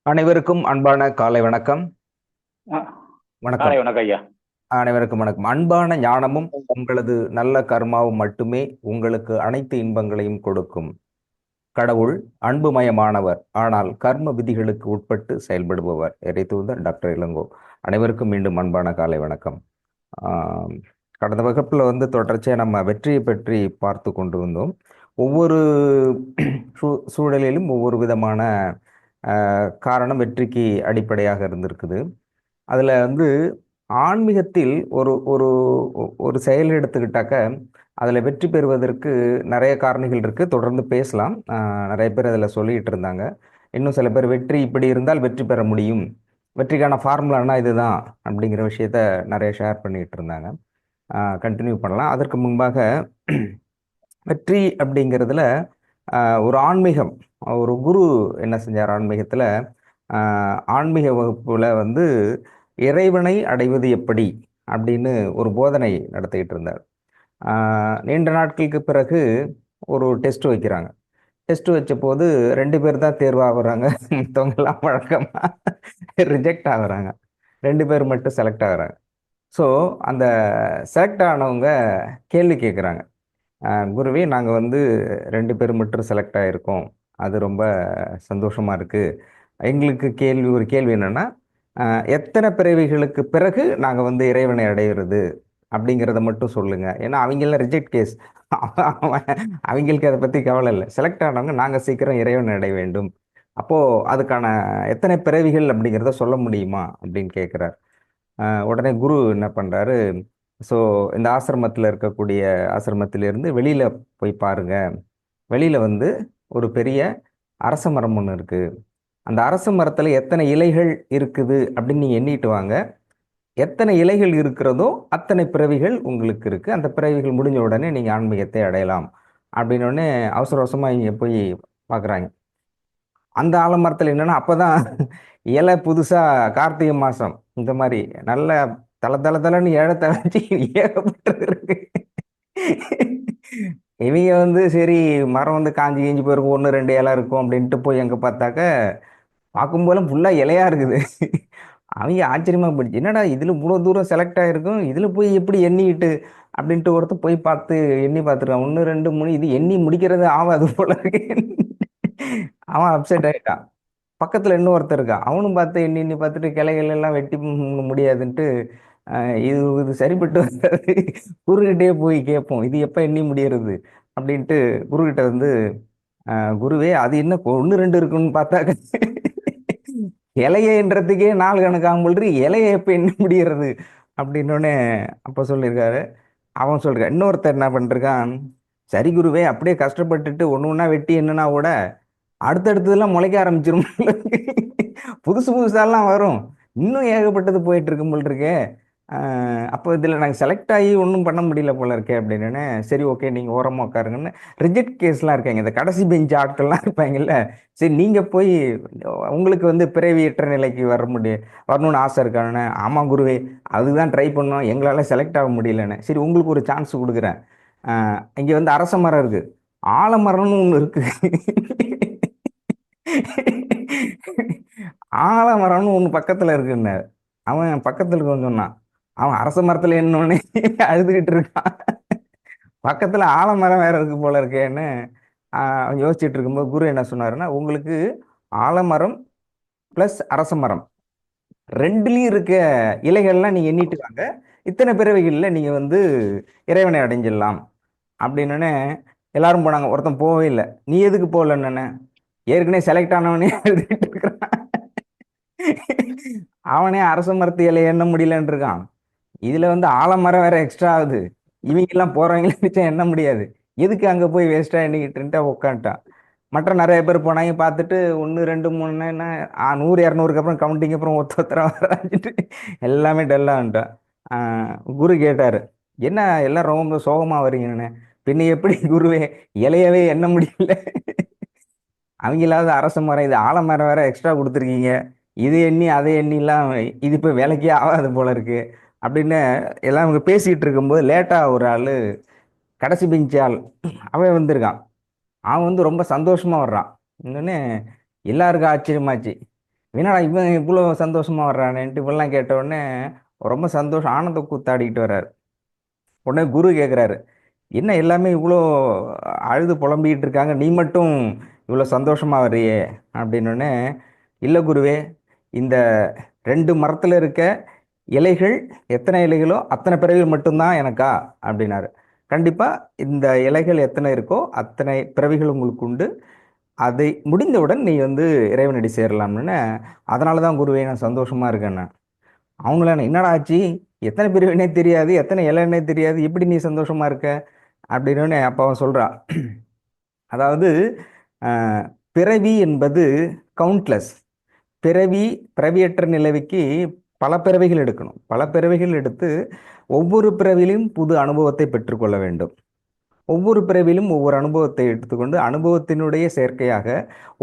அனைவருக்கும் அன்பான காலை வணக்கம். ஆ, காலை வணக்கம். வணக்கம் ஐயா. அனைவருக்கும் வணக்கம். அன்பான ஞானமும் உங்களது நல்ல கர்மாவும் மட்டுமே உங்களுக்கு அனைத்து இன்பங்களையும் கொடுக்கும். கடவுள் அன்புமயமானவர், ஆனால் கர்ம விதிகளுக்கு உட்பட்டு செயல்படுபவர். இறைத்தூதர் டாக்டர் இளங்கோ. அனைவருக்கும் மீண்டும் அன்பான காலை வணக்கம். ஆம், கடந்த வகுப்புல தொடர்ச்சியாக நம்ம வெற்றியை பற்றி பார்த்து கொண்டு வந்தோம். ஒவ்வொரு சூழலிலும் ஒவ்வொரு விதமான காரணம் வெற்றிக்கு அடிப்படையாக இருந்திருக்குது. அதில் ஆன்மீகத்தில் ஒரு ஒரு ஒரு செயல் எடுத்துக்கிட்டாக்க அதில் வெற்றி பெறுவதற்கு நிறைய காரணிகள் இருக்குது. தொடர்ந்து பேசலாம். நிறைய பேர் அதில் சொல்லிகிட்டு இருந்தாங்க. இன்னும் சில பேர் வெற்றி இப்படி இருந்தால் வெற்றி பெற முடியும், வெற்றிக்கான ஃபார்முலானா இதுதான் அப்படிங்கிற விஷயத்த நிறைய ஷேர் பண்ணிகிட்டு இருந்தாங்க. கண்டினியூ பண்ணலாம். அதற்கு முன்பாக வெற்றி அப்படிங்கிறதுல ஒரு ஆன்மீகம், ஒரு குரு என்ன செஞ்சார் ஆன்மீகத்தில், ஆன்மீக வகுப்பில் இறைவனை அடைவது எப்படி அப்படின்னு ஒரு போதனை நடத்திக்கிட்டு இருந்தார். நீண்ட நாட்களுக்கு பிறகு ஒரு டெஸ்ட் வைக்கிறாங்க. டெஸ்ட் வச்ச போது 2 பேர் தான் தேர்வாகிறாங்க. மற்றவங்கெல்லாம் வழக்கமாக ரிஜெக்ட் ஆகுறாங்க. 2 பேர் மட்டும் செலக்ட் ஆகுறாங்க. ஸோ அந்த செலக்ட் ஆனவங்க கேள்வி கேட்குறாங்க. குருவே, நாங்கள் 2 பேர் மட்டும் செலக்ட் ஆகிருக்கோம், அது ரொம்ப சந்தோஷமாக இருக்குது. எங்களுக்கு ஒரு கேள்வி என்னென்னா, எத்தனை பிறவிகளுக்கு பிறகு நாங்கள் இறைவனை அடைகிறது அப்படிங்கிறத மட்டும் சொல்லுங்கள். ஏன்னா அவங்கெல்லாம் ரிஜெக்ட் கேஸ், அவங்களுக்கு அதை பற்றி கவலை இல்லை. செலக்ட் ஆனவங்க நாங்கள் சீக்கிரம் இறைவனை அடைய வேண்டும், அப்போது அதுக்கான எத்தனை பிறவிகள் அப்படிங்கிறத சொல்ல முடியுமா அப்படின்னு கேட்குறார். உடனே குரு என்ன பண்ணுறாரு, ஸோ இந்த ஆசிரமத்திலிருந்து வெளியில் போய் பாருங்க. வெளியில் ஒரு பெரிய அரச மரம் ஒன்று இருக்குது. அந்த அரச மரத்தில் எத்தனை இலைகள் இருக்குது அப்படின்னு நீங்கள் எண்ணிட்டு வாங்க. எத்தனை இலைகள் இருக்கிறதோ அத்தனை பிறவிகள் உங்களுக்கு இருக்குது. அந்த பிறவிகள் முடிஞ்ச உடனே நீங்கள் ஆன்மீகத்தை அடையலாம் அப்படின்னு அவசர அவசரமாக இங்கே போய் பார்க்குறாங்க. அந்த ஆலமரத்தில் என்னென்னா அப்போ தான் இலை புதுசாக கார்த்திகை மாதம் இந்த மாதிரி நல்ல தலை தலை தலைன்னு இழை தழைச்சி ஏகப்பட்டது இருக்கு. இவங்க சரி மரம் காஞ்சி கீஞ்சி போயிருக்கும், 1 2 இலை இருக்கும் அப்படின்ட்டு போய் எங்கே பார்த்தாக்க பார்க்கும்போதெல்லாம் ஃபுல்லாக இலையா இருக்குது. அவங்க ஆச்சரியமாக போயிடுச்சு, என்னடா இதில் இவ்வளோ தூரம் செலக்ட் ஆகிருக்கும், இதில் போய் எப்படி எண்ணிக்கிட்டு அப்படின்ட்டு ஒருத்தர் போய் பார்த்து எண்ணி பார்த்துருக்கான். 1 2 3 இது எண்ணி முடிக்கிறது ஆகாது போல இருக்கு. அவன் அப்செட் ஆகிட்டான். பக்கத்தில் இன்னொருத்தர் இருக்கான், அவனும் பார்த்து எண்ணி எண்ணி பார்த்துட்டு கிளைகள் எல்லாம் வெட்டி முடியாதுன்ட்டு இது இது சரிப்பட்டு வராது, குருக்கிட்டே போய் கேட்போம் இது எப்போ எண்ணி முடியறது அப்படின்ட்டு குருக்கிட்ட குருவே அது என்ன 1 2 இருக்குன்னு பார்த்தாக்க இலையன்றதுக்கே 4 கணக்காகும் போல்றி, இலையை எப்போ எண்ணி முடியறது அப்படின்னோடனே அப்போ சொல்லியிருக்காரு. அவன் சொல்கிறான், இன்னொருத்தர் என்ன பண்ணிருக்கான், சரி குருவே அப்படியே கஷ்டப்பட்டுட்டு ஒன்று ஒன்றா வெட்டி என்னன்னா கூட அடுத்தடுத்ததெல்லாம் முளைக்க ஆரம்பிச்சிரும், புதுசு புதுசாலாம் வரும், இன்னும் ஏகப்பட்டது போயிட்டு இருக்கும் போல் இருக்கே. அப்போ இதில் நாங்கள் செலக்ட் ஆகி ஒன்றும் பண்ண முடியல போல இருக்கே அப்படின்னு. சரி ஓகே நீங்கள் ஓரமாக உட்காருங்கன்னு. ரிஜெக்ட் கேஸ்லாம் இருக்காங்க, இந்த கடைசி பெஞ்ச் ஆட்கள்லாம் இருப்பாங்கல்ல. சரி நீங்கள் போய் உங்களுக்கு பிறவியற்ற நிலைக்கு வரணும்னு ஆசை இருக்கான்னு. ஆமாம் குருவே, அதுதான் ட்ரை பண்ணோம், எங்களால் செலக்ட் ஆக முடியலன்னு. சரி உங்களுக்கு ஒரு சான்ஸ் கொடுக்குறேன். இங்கே அரச மரம் இருக்கு, ஆலமரம்னு ஒன்று இருக்கு. ஆலமரம்னு ஒன்று பக்கத்தில் இருக்குன்னு அவன் பக்கத்தில் இருக்கவன் சொன்னான். அவன் அரச மரத்தில் என்னொன்னே அழுதுகிட்டு இருக்கான். பக்கத்தில் ஆலமரம் வேற இருக்கு போல இருக்கேன்னு அவன் யோசிச்சுட்டு இருக்கும்போது குரு என்ன சொன்னாருன்னா, உங்களுக்கு ஆலமரம் ப்ளஸ் அரச மரம் ரெண்டுலேயும் இருக்க இலைகள்லாம் நீங்கள் எண்ணிட்டு வாங்க, இத்தனை பிறவைகளில் நீங்கள் இறைவனை அடைஞ்சிடலாம் அப்படின்னு. எல்லாரும் போனாங்க, ஒருத்தன் போகவே இல்லை. நீ எதுக்கு போகலன்னு, ஏற்கனவே செலக்ட் ஆனவனே எழுதிட்டு இருக்கிறான், அவனே அரச மரத்து இலை எண்ண முடியலன்னு இருக்கான். இதுல ஆலமரம் வேற எக்ஸ்ட்ரா ஆகுது, இவங்க எல்லாம் போறவங்கள எண்ண முடியாது, எதுக்கு அங்க போய் வேஸ்டா எண்ணிக்கிட்டு உட்காந்துட்டான். மற்ற நிறைய பேர் போனாங்க, பார்த்துட்டு 1 2 3 100 200க்கு அப்புறம் கவுண்டிங் அப்புறம் ஒருத்தர வராஞ்சிட்டு எல்லாமே டல்லான்ட்டான். குரு கேட்டாரு, என்ன எல்லாம் ரொம்ப சோகமா வரீங்கன்னு. பின்ன எப்படி குருவே, இலையவே எண்ண முடியல, அவங்களாவது அரச மரம், இது ஆலமரம் வேற எக்ஸ்ட்ரா கொடுத்துருக்கீங்க, இது எண்ணி அதை எண்ணிலாம் இது இப்போ வேலைக்கே ஆகாது போல இருக்கு அப்படின்னு எல்லாம் அவங்க பேசிக்கிட்டு இருக்கும்போது லேட்டாக ஒரு ஆள், கடைசி பெஞ்ச் ஆள், அவன் வந்திருக்கான். அவன் ரொம்ப சந்தோஷமாக வர்றான். இன்னொன்னே எல்லாருக்கும் ஆச்சரியமாச்சு, என்னடா இவன் இவ்வளோ சந்தோஷமா வர்றானேன்ட்டு இவெல்லாம் கேட்ட உடனே ரொம்ப சந்தோஷம் ஆனந்த கூத்தாடிக்கிட்டு வர்றாரு. உடனே குரு கேட்குறாரு, என்ன எல்லாமே இவ்வளோ அழுது புலம்பிக்கிட்டு இருக்காங்க, நீ மட்டும் இவ்வளோ சந்தோஷமா வர்றியே அப்படின்னோடனே, இல்லை குருவே, இந்த 2 மரத்தில் இருக்க இலைகள் எத்தனை இலைகளோ அத்தனை பிறவிகள் மட்டும்தான் எனக்கா அப்படின்னாரு. கண்டிப்பாக இந்த இலைகள் எத்தனை இருக்கோ அத்தனை பிறவிகள் உங்களுக்கு உண்டு, அதை முடிந்தவுடன் நீ வந்து இறைவனடி சேரலாம்னு. அதனால தான் குருவே நான் சந்தோஷமா இருக்கேன். அவங்கள என்னடா ஆச்சு, எத்தனை பிரிவினே தெரியாது, எத்தனை இலைன்னே தெரியாது, எப்படி நீ சந்தோஷமா இருக்க அப்படின்னு அப்போ அவன் சொல்றான். அதாவது அஹ், பிறவி என்பது கவுண்ட்லெஸ். பிறவி பிறவியற்ற நிலைக்கு பல பிறவிகள் எடுக்கணும். பல பிறவிகள் எடுத்து ஒவ்வொரு பிறவிலும் புது அனுபவத்தை பெற்றுக்கொள்ள வேண்டும். ஒவ்வொரு பிறவிலும் ஒவ்வொரு அனுபவத்தை எடுத்துக்கொண்டு அனுபவத்தினுடைய சேர்க்கையாக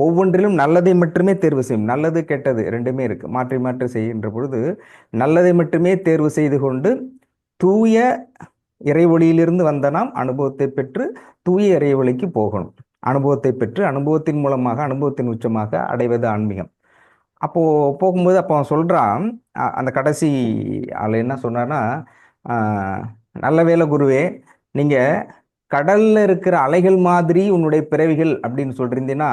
ஒவ்வொன்றிலும் நல்லதை மட்டுமே தேர்வு செய்யும். நல்லது கெட்டது ரெண்டுமே இருக்கு, மாற்றி மாற்றி செய்கின்ற பொழுது நல்லதை மட்டுமே தேர்வு செய்து கொண்டு தூய இறைவொளியிலிருந்து வந்த நாம் அனுபவத்தை பெற்று தூய இறைவொளிக்கு போகணும். அனுபவத்தை பெற்று அனுபவத்தின் மூலமாக அனுபவத்தின் உச்சமாக அடைவது ஆன்மீகம். அப்போ போகும்போது அப்போ அவன் சொல்றான், அந்த கடைசி ஆள் என்ன சொன்னார்னா, நல்ல வேளை குருவே, நீங்க கடல்ல இருக்கிற அலைகள் மாதிரி உன்னுடைய பிறவிகள் அப்படின்னு சொல்றீங்கன்னா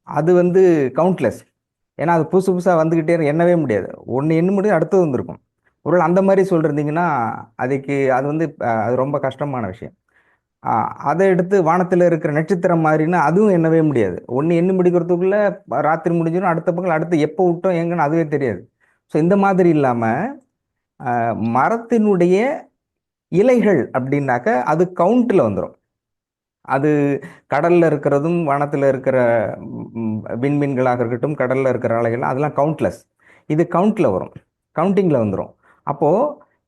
அது வந்து கவுண்ட்லெஸ். ஏன்னா அது புதுசு புதுசாக வந்துக்கிட்டே எண்ணவே முடியாது. ஒன்று எண்ண முடியும், அடுத்தது வந்திருக்கும். ஒருவேளை அந்த மாதிரி சொல்லிருந்தீங்கன்னா அதுக்கு அது வந்து அது ரொம்ப கஷ்டமான விஷயம். அதை எடுத்து வானத்தில் இருக்கிற நட்சத்திரம் மாதிரின்னா அதுவும் எண்ணவே முடியாது. ஒன்று எண்ணி முடிக்கிறதுக்குள்ள ராத்திரி முடிஞ்சிடும், அடுத்த பக்கம் அடுத்து எப்போ விட்டோம் எங்கன்னு அதுவே தெரியாது. ஸோ இந்த மாதிரி இல்லாமல் மரத்தினுடைய இலைகள் அப்படின்னாக்க அது கவுண்ட்டில் வந்துடும். அது கடல்ல இருக்கிறதும் வானத்தில் இருக்கிற விண்மீன்களாக இருக்கட்டும், கடல்ல இருக்கிற அலைகள் அதெல்லாம் கவுண்ட்லெஸ். இது கவுண்ட்ல வரும், கவுண்டிங்ல வந்துடும். அப்போ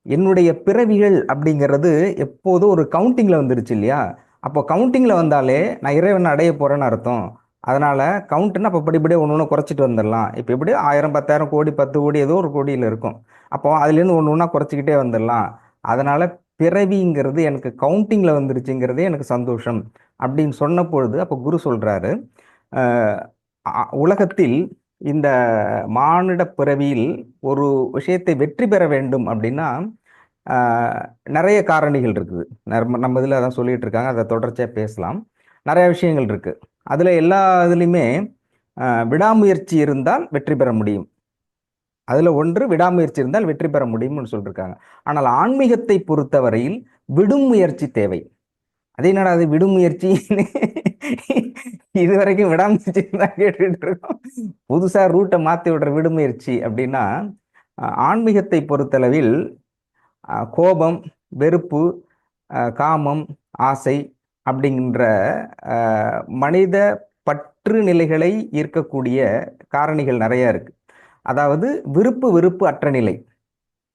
என்னுடைய பிறவிகள் அப்படிங்கிறது எப்போதும் ஒரு கவுண்டிங்ல வந்துருச்சு இல்லையா? அப்போ கவுண்டிங்ல வந்தாலே நான் இறைவனை அடைய போறேன்னு அர்த்தம். அதனால கவுண்ட்னா அப்போ படிப்படியே ஒன்று ஒன்று குறைச்சிட்டு வந்துடலாம். இப்போ எப்படி 1000 10,000 கோடி 10 கோடி ஏதோ ஒரு கோடியில் இருக்கும். அப்போ அதுலேருந்து ஒன்று ஒன்றா குறைச்சிக்கிட்டே வந்துடலாம். அதனால பிறவிங்கிறது எனக்கு கவுண்டிங்ல வந்துருச்சுங்கிறதே எனக்கு சந்தோஷம் அப்படின்னு சொன்ன பொழுது அப்போ குரு சொல்றாரு, உலகத்தில் இந்த மானிட பிறவியில் ஒரு விஷயத்தை வெற்றி பெற வேண்டும் அப்படின்னா நிறைய காரணிகள் இருக்குது. நம்ம இதில் அதான் சொல்லிட்டு இருக்காங்க, அதை தொடர்ச்சியாக பேசலாம். நிறைய விஷயங்கள் இருக்கு. அதில் எல்லா இதுலேயுமே விடாமுயற்சி இருந்தால் வெற்றி பெற முடியும். அதில் ஒன்று விடாமுயற்சி இருந்தால் வெற்றி பெற முடியும்னு சொல்லியிருக்காங்க. ஆனால் ஆன்மீகத்தை பொறுத்தவரையில் விடும் முயற்சி தேவை. அதே என்னடா அது விடுமுயற்சி, இது வரைக்கும் விடாமுயற்சி தான் கேட்டுட்டு இருக்கோம். புதுசா ரூட்டை மாத்தி விடுற விடுமுயற்சி அப்படின்னா, ஆன்மீகத்தை பொறுத்தளவில் கோபம், வெறுப்பு, காமம், ஆசை அப்படிங்கிற மனித பற்று நிலைகளை ஈர்க்கக்கூடிய காரணிகள் நிறைய இருக்கு. அதாவது விருப்பு வெறுப்பு அற்ற நிலை.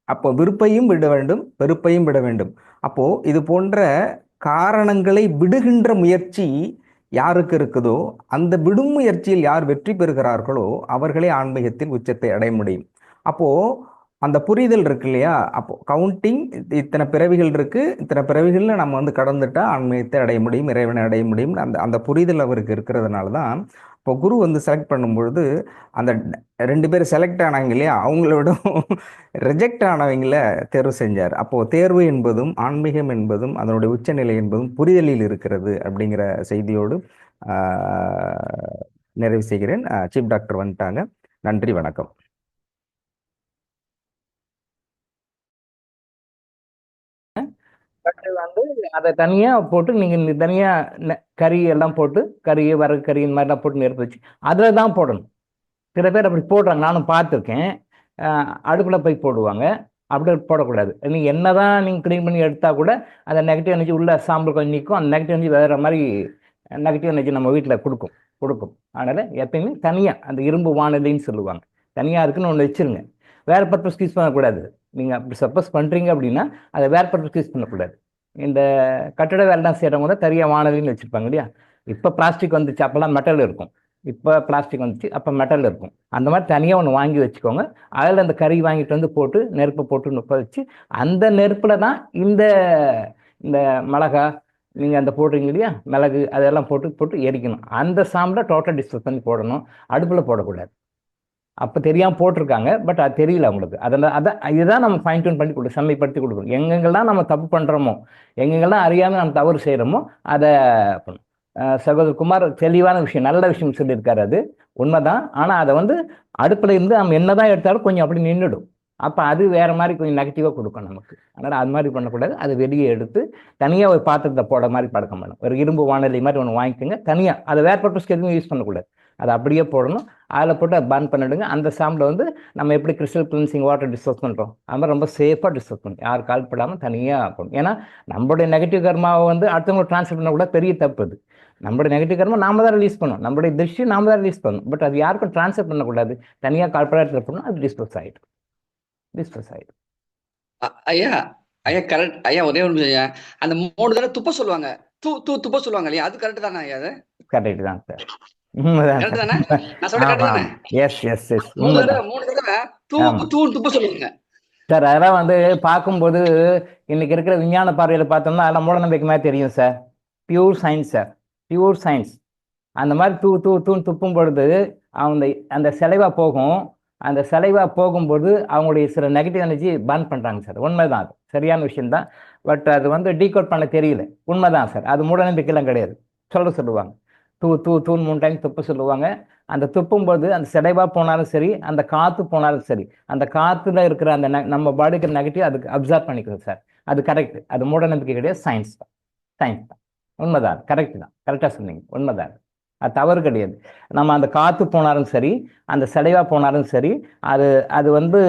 அப்போ விருப்பையும் விட வேண்டும், வெறுப்பையும் விட வேண்டும். அப்போ இது போன்ற காரணங்களை விடுகின்ற முயற்சி யாருக்கு இருக்குதோ அந்த விடும் முயற்சியில் யார் வெற்றி பெறுகிறார்களோ அவர்களே ஆன்மீகத்தில் உச்சத்தை அடைய முடியும். அப்போ அந்த புரிதல் இருக்கு இல்லையா? அப்போ கவுண்டிங் இத்தனை பிறவிகள் இருக்கு, இத்தனை பிறவிகள்ல நம்ம வந்து கடந்துட்டா ஆன்மீகத்தை அடைய முடியும், இறைவனை அடைய முடியும். அந்த அந்த புரிதல் அவருக்கு இருக்கிறதுனால தான் இப்போ குரு வந்து செலக்ட் பண்ணும்பொழுது அந்த 2 பேர் செலக்ட் ஆனாங்க இல்லையா, அவங்கள விட ரிஜெக்ட் ஆனவங்கள தேர்வு செஞ்சார். அப்போ தேர்வு என்பதும் ஆன்மீகம் என்பதும் அதனுடைய உச்சநிலை என்பதும் புரிதலில் இருக்கிறது அப்படிங்கிற செய்தியோடு நிறைவு செய்கிறேன். சீஃப் டாக்டர் வந்துட்டாங்க. நன்றி, வணக்கம். வந்து அதை தனியா போட்டு நீங்க தனியா கறி எல்லாம் போட்டு கறி வரகு கறி இந்த மாதிரிலாம் போட்டு நெருப்பு வச்சு அதில் தான் போடணும். சில பேர் அப்படி போடுறாங்க, நானும் பார்த்துருக்கேன். அடுப்பில் போய் போடுவாங்க, அப்படி போடக்கூடாது. நீங்கள் என்னதான் நீங்கள் க்ளீன் பண்ணி எடுத்தால் கூட அந்த நெகட்டிவ் எனர்ஜி உள்ள சாம்பல் கொஞ்சம் நிற்கும். அந்த நெகட்டிவ் எனர்ஜி வேறு மாதிரி நெகட்டிவ் எனர்ஜி நம்ம வீட்டில் கொடுக்கும். அதனால் எப்பயுமே தனியாக அந்த இரும்பு வானலின்னு சொல்லுவாங்க, தனியாக இருக்குன்னு ஒன்று வச்சுருங்க. வேறு பர்பஸ் யூஸ் பண்ணக்கூடாது. நீங்கள் அப்படி சப்போஸ் பண்ணுறீங்க அப்படின்னா அதை வேறு பர்பஸ் யூஸ் பண்ணக்கூடாது. இந்த கட்டட வேலைலாம் செய்கிறவங்க தான் தனியாக வானலின்னு வச்சுருப்பாங்க இல்லையா? இப்போ பிளாஸ்டிக் வந்துச்சு, அப்போல்லாம் மெட்டல் இருக்கும். இப்போ பிளாஸ்டிக் வந்துச்சு, அப்போ மெட்டல் இருக்கும். அந்த மாதிரி தனியாக ஒன்று வாங்கி வச்சுக்கோங்க. அதில் அந்த கறி வாங்கிட்டு வந்து போட்டு நெருப்பை போட்டு நுப்ப வச்சு அந்த நெருப்பில் தான் இந்த இந்த மிளகா நீங்கள் அந்த போடுறீங்க இல்லையா, மிளகு அதெல்லாம் போட்டு எரிக்கணும். அந்த சாம்பில் டோட்டல் டிஸ்டர்ப் பண்ணி போடணும், அடுப்பில் போடக்கூடாது. அப்போ தெரியாமல் போட்டிருக்காங்க, பட் அது தெரியல அவங்களுக்கு. அதான் இதுதான் நம்ம ஃபைன் டியூன் பண்ணி கொடுக்கணும், செம்மைப்படுத்தி கொடுக்கணும். எங்கெங்கெல்லாம் நம்ம தப்பு பண்ணுறோமோ, எங்கெங்கெல்லாம் அறியாமல் நம்ம தவறு செய்கிறோமோ அதை பண்ணணும். சகோதரர் குமார் தெளிவான விஷயம், நல்ல விஷயம் சொல்லியிருக்காரு. அது உண்மைதான். ஆனால் அதை வந்து அடுப்பில் இருந்து நம்ம என்னதான் எடுத்தாலும் கொஞ்சம் அப்படி நின்றுடும். அப்போ அது வேற மாதிரி கொஞ்சம் நெகட்டிவாக கொடுக்கும் நமக்கு. அதனால் அது மாதிரி பண்ணக்கூடாது. அது வெளியே எடுத்து தனியாக ஒரு பாத்திரத்தை போட மாதிரி பழக்கம் பண்ணணும். ஒரு இரும்பு வானொலி மாதிரி ஒன்று வாங்கிக்கோங்க, தனியாக. அதை வேறு பர்பஸ்க்கு எதுவும் யூஸ் பண்ணக்கூடாது. அதை அப்படியே போடணும். அதில் போட்டு அதை பர்ன் பண்ணிவிடுங்க. அந்த சாம்பில் வந்து நம்ம எப்படி கிறிஸ்டல் கிளீன்சிங் வாட்டர் டிஸ்போஸ் பண்ணுறோம், அது மாதிரி ரொம்ப சேஃபாக டிஸ்போஸ் பண்ணணும். யார் கால்படாமல் தனியாக போடணும். ஏன்னா நம்மளுடைய நெகட்டிவ் கர்மாவை வந்து அடுத்தவங்களை ட்ரான்ஸ்ஃபர் பண்ணக்கூட பெரிய தப்பு. அது நம்மளுடைய நெகட்டிவ் கர்மா நாம தான் ரிலீஸ் பண்ணணும், நம்மளுடைய திருஷ்டி நாம தான் ரிலீஸ் பண்ணணும். பட் அது யாருக்கும் ட்ரான்ஸ்ஃபர் பண்ணக்கூடாது. தனியாக கால்படாட்டில் பண்ணணும், அது டிஸ்போஸ் ஆகிடும். ஐயா ஐயா கரெக்ட் ஐயா. ஒரே ஒரு நிமிஷம் ஐயா. அந்த 3 தடவை துப்ப சொல்லுவாங்க, துப்ப சொல்லுவாங்க இல்லையா? அது கரெக்ட் தானே ஐயா? அது கரெக்ட் தான் சார். கரெக்ட் தானே? நான் சொல்ல கரெக்ட் தானே? S yes S. 3 தடவை துப்ப சொல்லுவாங்க சார். அதெல்லாம் வந்து பார்க்கும்போது இன்னைக்கு இருக்கிற விஞ்ஞான பார்வையில் பார்த்தோம்னா அதெல்லாம் மூட நம்பிக்கை மாதிரி தெரியும் sir. Pure science sir, pure science. அந்த மாதிரி தூன்னு துப்பும் பொழுது அந்த சிலைவா போகும். அந்த சிலைவா போகும்போது அவங்களுடைய சில நெகட்டிவ் எனர்ஜி பர்ன் பண்ணுறாங்க சார். உண்மைதான், அது சரியான விஷயம்தான். பட் அது வந்து டீகோட் பண்ண தெரியல. உண்மைதான் சார், அது மூட நம்பிக்கைலாம் கிடையாது. சொல்லுவாங்க தூண் 3 டைம் துப்ப சொல்லுவாங்க. அந்த துப்பும்போது அந்த சிலைவா போனாலும் சரி, அந்த காற்று போனாலும் சரி, அந்த காற்றுல இருக்கிற அந்த நம்ம பாடிக்கு நெகட்டிவ் அதுக்கு அப்சர்வ் பண்ணிக்கிறது சார். அது கரெக்ட். அது மூட நம்பிக்கை கிடையாது, சயின்ஸ் தான். சயின்ஸ் தான், உண்மைதான், கரெக்ட் தான், கரெக்டாக சொன்னீங்க, உண்மைதான். அது தவறு கிடையாது. நம்ம அந்த காற்று போனாலும் சரி, அந்த சிலைவா போனாலும் சரி, அது வந்து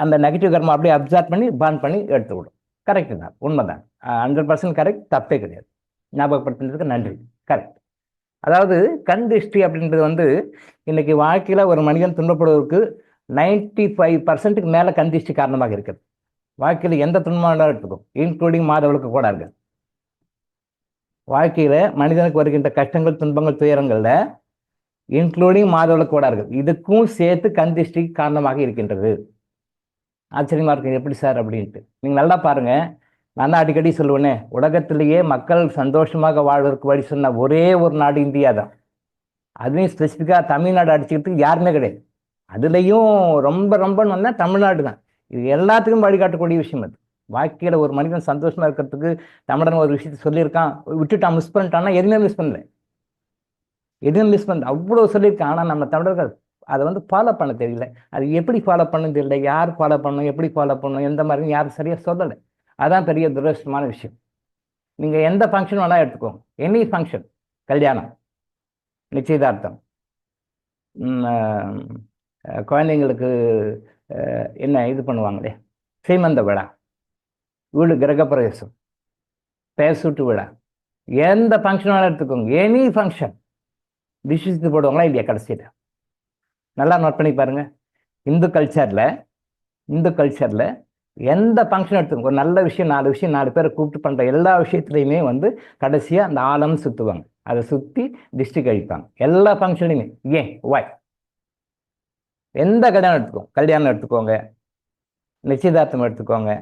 அந்த நெகட்டிவ் கர்மா அப்படியே அப்சர்வ் பண்ணி பர்ன் பண்ணி எடுத்து விடும். கரெக்டு தான், உண்மைதான், 100% கரெக்ட், தப்பே கிடையாது. ஞாபகப்படுத்துறதுக்கு நன்றி. கரெக்ட். அதாவது கண் திருஷ்டி அப்படின்றது வந்து இன்னைக்கு வாழ்க்கையில் ஒரு மனிதன் துன்பப்படுவதற்கு 95% மேலே கண் திருஷ்டி காரணமாக இருக்குது. வாழ்க்கையில் எந்த துன்பமாக எடுத்துக்கும், இன்க்ளூடிங் மாதவளுக்கு கூட இருக்கு. வாழ்க்கையில மனிதனுக்கு வருகின்ற கஷ்டங்கள், துன்பங்கள், துயரங்கள்ல இன்க்ளூடிங் மாதவளுக்கு கூட இருக்கு. இதுக்கும் சேர்த்து கண் திருஷ்டி காரணமாக இருக்கின்றது. ஆச்சரியமா இருக்கு, எப்படி சார் அப்படின்ட்டு. நீங்க நல்லா பாருங்க. நான் தான் அடிக்கடி சொல்லுவேனே, உலகத்திலேயே மக்கள் சந்தோஷமாக வாழ்வதற்கு வழி சொன்ன ஒரே ஒரு நாடு இந்தியா தான். அதுலேயும் ஸ்பெசிஃபிக்காக தமிழ்நாடு அடிச்சுக்கிறதுக்கு யாருமே கிடையாது. அதுலேயும் ரொம்ப ரொம்பன்னு தமிழ்நாடு தான். இது எல்லாத்துக்கும் வழிகாட்டக்கூடிய விஷயம். அது வாழ்க்கையில் ஒரு மனிதன் சந்தோஷமா இருக்கிறதுக்கு தமிழன் ஒரு விஷயத்த சொல்லியிருக்கான், விட்டுட்டான், மிஸ் பண்ணிட்டான்னா எதுவுமே மிஸ் பண்ணல, எதுவும் மிஸ் பண்ணல, அவ்வளோ சொல்லியிருக்கான். ஆனால் நம்ம தமிழர்கள் அதை வந்து ஃபாலோ பண்ண தெரியல. அது எப்படி ஃபாலோ பண்ணணும் தெரியல, யார் ஃபாலோ பண்ணணும், எப்படி ஃபாலோ பண்ணணும், எந்த மாதிரி யாரும் சரியாக சொல்லலை. அதான் பெரிய துரஷ்டமான விஷயம். நீங்கள் எந்த ஃபங்க்ஷன் வேணால் எடுத்துக்கோங்க, எனி ஃபங்க்ஷன், கல்யாணம், நிச்சயதார்த்தம், குழந்தைங்களுக்கு என்ன இது பண்ணுவாங்களே, சீமந்த விழா, வீடு கிரகப்பிரவேசம், பெயர் சூட்டு விழா, எந்த ஃபங்க்ஷன் வேணால் எடுத்துக்கோங்க, எனி ஃபங்க்ஷன் டிஷ்ஷு போடுவாங்களா இல்லையா? கடைசியில் நல்லா நோட் பண்ணி பாருங்க. இந்து கல்ச்சரில் எந்த ஃபங்க்ஷன் எடுத்துக்கோங்க, ஒரு நல்ல விஷயம், 4 விஷயம், 4 பேரை கூப்பிட்டு பண்ணுற எல்லா விஷயத்துலையுமே வந்து கடைசியாக அந்த ஆலம் சுற்றுவாங்க. அதை சுற்றி டிஸ்ட்ரி கழிப்பாங்க எல்லா ஃபங்க்ஷன்லையுமே. ஏன், வாய்? எந்த கல்யாணம் எடுத்துக்கோங்க, நிச்சயதார்த்தம் எடுத்துக்கோங்க,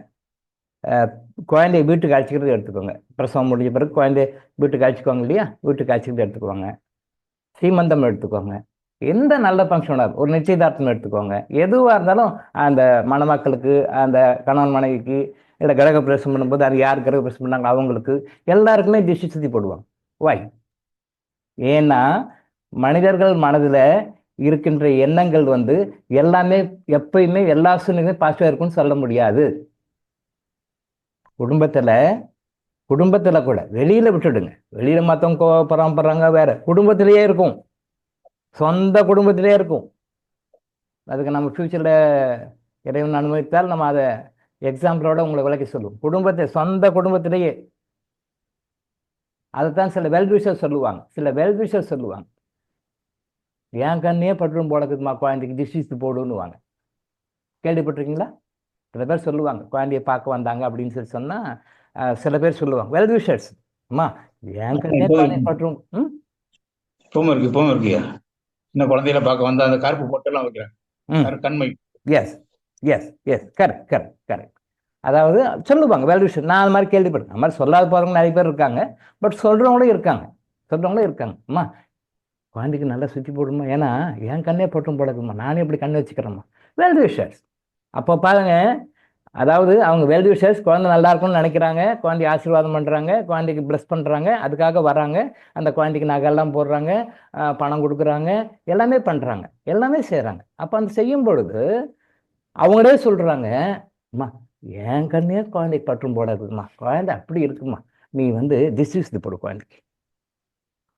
குழந்தைய வீட்டுக்கு அழைச்சிக்கிறது எடுத்துக்கோங்க, பிரசவம் முடிஞ்ச பிறகு குழந்தைய வீட்டுக்கு அழைச்சிக்கோங்க இல்லையா, வீட்டுக்கு அழைச்சிக்கிறது எடுத்துக்கோங்க, சீமந்தம் எடுத்துக்கோங்க, எந்த நல்ல ஃபங்க்ஷனாக ஒரு நிச்சயதார்த்தம் எடுத்துக்கோங்க. எதுவாக இருந்தாலும் அந்த மணமக்களுக்கு, அந்த கணவன் மனைவிக்கு, இல்லை கிரகப்பிரவேசம் பண்ணும்போது அது யார் கிரகப்பிரவேசம் பண்ணாங்க அவங்களுக்கு எல்லாருக்குமே திஷ்டி சுற்றி போடுவாங்க. வாய்? ஏன்னா மனிதர்கள் மனதில் இருக்கின்ற எண்ணங்கள் வந்து எல்லாமே எப்பயுமே எல்லா சூழ்நிலையுமே பாசிட்டிவாக இருக்குன்னு சொல்ல முடியாது. குடும்பத்தில் கூட வெளியில் விட்டுடுங்க, வெளியில் மற்றவங்க பராமப்படுறாங்க வேற, குடும்பத்திலேயே இருக்கும், சொந்த குடும்பத்திலே இருக்கும். அதுக்கு நம்ம ஃபியூச்சரில் இறைவன் அனுமதித்தால் நம்ம அதை எக்ஸாம்பிளோட உங்களை விளக்கி சொல்லுவோம். சொந்த குடும்பத்திலேயே. அதைத்தான் சில வெல்விஷர் சொல்லுவாங்க, என் கண்ணையே பற்றும் போடக்குதுமா குழந்தைக்கு டிஸ்டிஸ் போடுன்னுவாங்க. கேள்விப்பட்டிருக்கீங்களா? சில பேர் சொல்லுவாங்க, குழந்தைய பார்க்க வந்தாங்க அப்படின்னு சொல்லி சொன்னால் சில பேர் சொல்லுவாங்க வெல்விஷர்ஸ், அம்மா என் கண்ணே பற்றும். இப்பவும் இருக்கு சின்ன குழந்தையில பார்க்க வந்தா அந்த கருப்பு போட்டெல்லாம் வைக்கிறாங்க, கண்மை. Yes yes yes, correct correct correct. அதாவது சொல்லுவாங்க வெல்விஷர். நான் அது மாதிரி கேள்விப்பட்டேன். அது மாதிரி சொல்லாத போகிறவங்க நிறைய பேர் இருக்காங்க, பட் சொல்கிறவங்களும் இருக்காங்க. அம்மா குழந்தைக்கு நல்லா சுற்றி போடுமா, ஏன்னா என் கண்ணே போட்டும் போடக்குமா, நானே இப்படி கண் வச்சுக்கிறேம்மா. Well wishers. அப்போ பாருங்க, அதாவது அவங்க வெல் விஷர்ஸ், குழந்தை நல்லா இருக்கும்னு நினைக்கிறாங்க, குழந்தைய ஆசீர்வாதம் பண்ணுறாங்க, குழந்தைக்கு ப்ளஸ் பண்ணுறாங்க, அதுக்காக வராங்க, அந்த குழந்தைக்கு நகையெல்லாம் போடுறாங்க, பணம் கொடுக்குறாங்க, எல்லாமே பண்ணுறாங்க, எல்லாமே செய்கிறாங்க. அப்போ அந்த செய்யும் பொழுது அவங்களே சொல்கிறாங்க, அம்மா என் கண்ணே குழந்தைக்கு பற்றும் போடாதுமா, குழந்தை அப்படி இருக்குமா, நீ வந்து திஸ் இஸ் தி போடு குழந்தைக்கு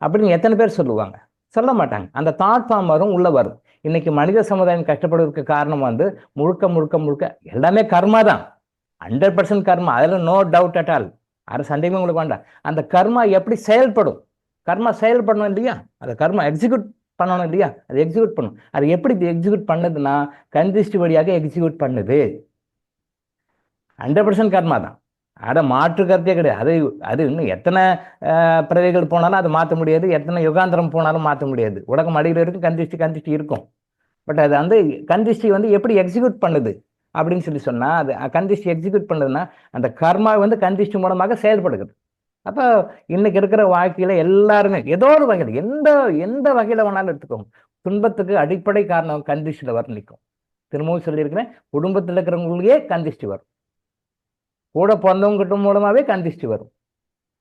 அப்படின்னு எத்தனை பேர் சொல்லுவாங்க? சொல்ல மாட்டாங்க. அந்த தாட் ஃபார்ம் வரும், உள்ள வரும். இன்னைக்கு மனித சமுதாயம் கஷ்டப்படுவதற்கு காரணம் வந்து முழுக்க முழுக்க முழுக்க எல்லாமே கர்மா தான். 100% கர்மா, அதில் நோ டவுட் அட் ஆல். அது சந்தேகமே உங்களுக்கு வேண்டாம். அந்த கர்மா எப்படி செயல்படும், கர்மா செயல்படணும் இல்லையா, அந்த கர்மா எக்ஸிக்யூட் பண்ணணும் இல்லையா, அது எக்ஸிக்யூட் பண்ணும். அது எப்படி எக்ஸிக்யூட் பண்ணுதுன்னா கண் திருஷ்டி வழியாக எக்ஸிக்யூட் பண்ணுது. 100% கர்மா தான். அதை மாற்று கருத்தே கிடையாது. அது அது இன்னும் எத்தனை பிறவிகள் போனாலும் அதை மாற்ற முடியாது, எத்தனை யுகாந்திரம் போனாலும் மாற்ற முடியாது. உலகம் அடியில் இருக்கும், கந்திஷ்டி இருக்கும். பட் அது வந்து கந்திஷ்டி வந்து எப்படி எக்ஸிக்யூட் பண்ணுது அப்படின்னு சொல்லி சொன்னால், அது கந்திஷ்டி எக்ஸிக்யூட் பண்ணுதுன்னா அந்த கர்மா வந்து கந்திஷ்டி மூலமாக செயல்படுகிறது. அப்போ இன்னைக்கு இருக்கிற வாழ்க்கையில் எல்லாருமே ஏதோ ஒரு வகையில், எந்த எந்த வகையில் வேணாலும் எடுத்துக்கோங்க, துன்பத்துக்கு அடிப்படை காரணம் கந்திஷ்டியில் வர நிற்கும். திரும்பவும் சொல்லியிருக்கிறேன், குடும்பத்தில் இருக்கிறவங்களுக்கே கந்திஷ்டி வரும், கூட பிறந்தவங்க மூலமாகவே கந்திஷ்டி வரும்,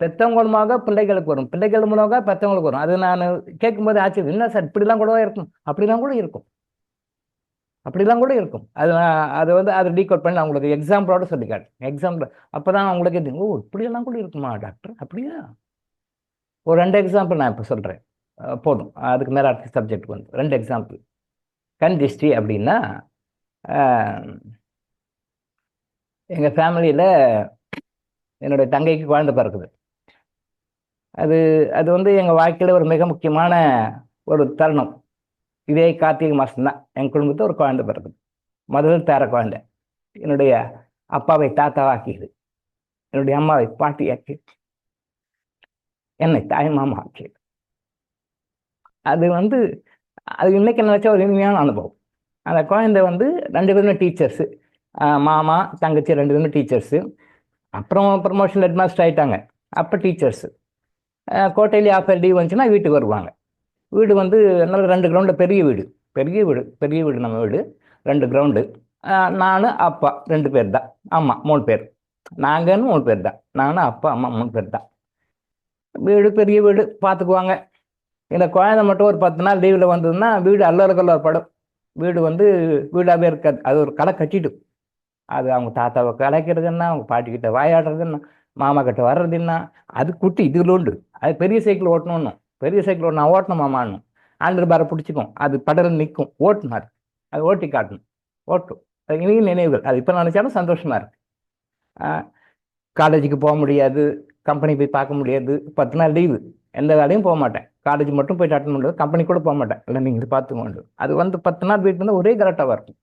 பெற்றவங்க மூலமாக பிள்ளைகளுக்கு வரும், பிள்ளைகள் மூலமாக பெற்றவங்களுக்கு வரும். அது நான் கேட்கும்போது ஆச்சரியம், என்ன சார் இப்படிலாம் கூட இருக்கும், அப்படிலாம் கூட இருக்கும், அப்படிலாம் கூட இருக்கும். அது வந்து அதை டீகோட் பண்ணி நான் உங்களுக்கு எக்ஸாம்பிளோட சொல்லி காட்டுறேன். எக்ஸாம்பிள் அப்போ தான் அவங்களுக்கு ஓ இப்படியெல்லாம் கூட இருக்குமா டாக்டர், அப்படியா. ஒரு 2 எக்ஸாம்பிள் நான் இப்போ சொல்கிறேன், போதும். அதுக்கு மேலே அடுத்த சப்ஜெக்ட் வந்து 2 எக்ஸாம்பிள். கண் திருஷ்டி அப்படின்னா, எங்கள் ஃபேமிலியில் என்னுடைய தங்கைக்கு குழந்தை பிறக்குது. அது அது வந்து எங்கள் வாழ்க்கையில் ஒரு மிக முக்கியமான ஒரு தருணம். இதே கார்த்திகை மாதம்தான் எங்கள் குடும்பத்தில் ஒரு குழந்தை பிறக்குது. முதல் பேர குழந்தை என்னுடைய அப்பாவை தாத்தாவாக்கியது, என்னுடைய அம்மாவை பாட்டியாக்கி, என்னை தாய்மாமா ஆக்கியது. அது வந்து அது இன்னைக்கு நினைச்சா ஒரு இனிமையான அனுபவம். அந்த குழந்தை வந்து 2 பேருமே டீச்சர்ஸு, மாமா தங்கச்சி 2 பேருமே டீச்சர்ஸு. அப்புறம் ப்ரமோஷன் ஹெட் மாஸ்டர் ஆகிட்டாங்க. அப்போ டீச்சர்ஸு. கோட்டையிலே ஆஃப் லீவ் வந்துச்சுன்னா வீட்டுக்கு வருவாங்க. வீடு வந்து நல்ல 2 கிரவுண்டு, பெரிய வீடு, பெரிய வீடு, பெரிய வீடு. நம்ம வீடு 2 கிரவுண்டு. நான் அப்பா 2 பேர் தான், அம்மா 3 பேர், நாங்கன்னு 3 பேர் தான், நான் அப்பா அம்மா 3 பேர் தான். வீடு பெரிய வீடு பார்த்துக்குவாங்க. இந்த குழந்தை மட்டும் ஒரு 10 நாள் லீவில் வந்ததுன்னா வீடு அல்லறக்கல்ல படம். வீடு வந்து வீடாகவே இருக்காது, அது ஒரு களை கட்டிடும். அது அவங்க தாத்தாவை கலைக்கிறதுன்னா, அவங்க பாட்டிக்கிட்ட வாயாடுறதுன்னா, மாமா கிட்ட வர்றதுன்னா, அது குட்டி இதில் உண்டு. அது பெரிய சைக்கிள் ஓட்டணும்னு, பெரிய சைக்கிள் ஓட்டணும், ஓட்டணும் மாமான்னு ஆண்டர் பாரை பிடிச்சிக்கும், அது படல் நிற்கும், ஓட்டுனார், அது ஓட்டி காட்டணும், ஓட்டும். அது இனியும் நினைவுகள். அது இப்போ நினச்சாலும் சந்தோஷமாக இருக்கு. காலேஜுக்கு போக முடியாது, கம்பெனி போய் பார்க்க முடியாது, 10 நாள் லீவு, எந்த வேலையும் போக மாட்டேன். காலேஜ் மட்டும் போயிட்டு அட்டன் பண்ணுறது, கம்பெனி கூட போக மாட்டேன், இல்லை நீங்கள் இது பார்த்துக்கொண்டு. அது வந்து 10 நாள் வீட்டு வந்து ஒரே கரெக்டாக இருக்கும்.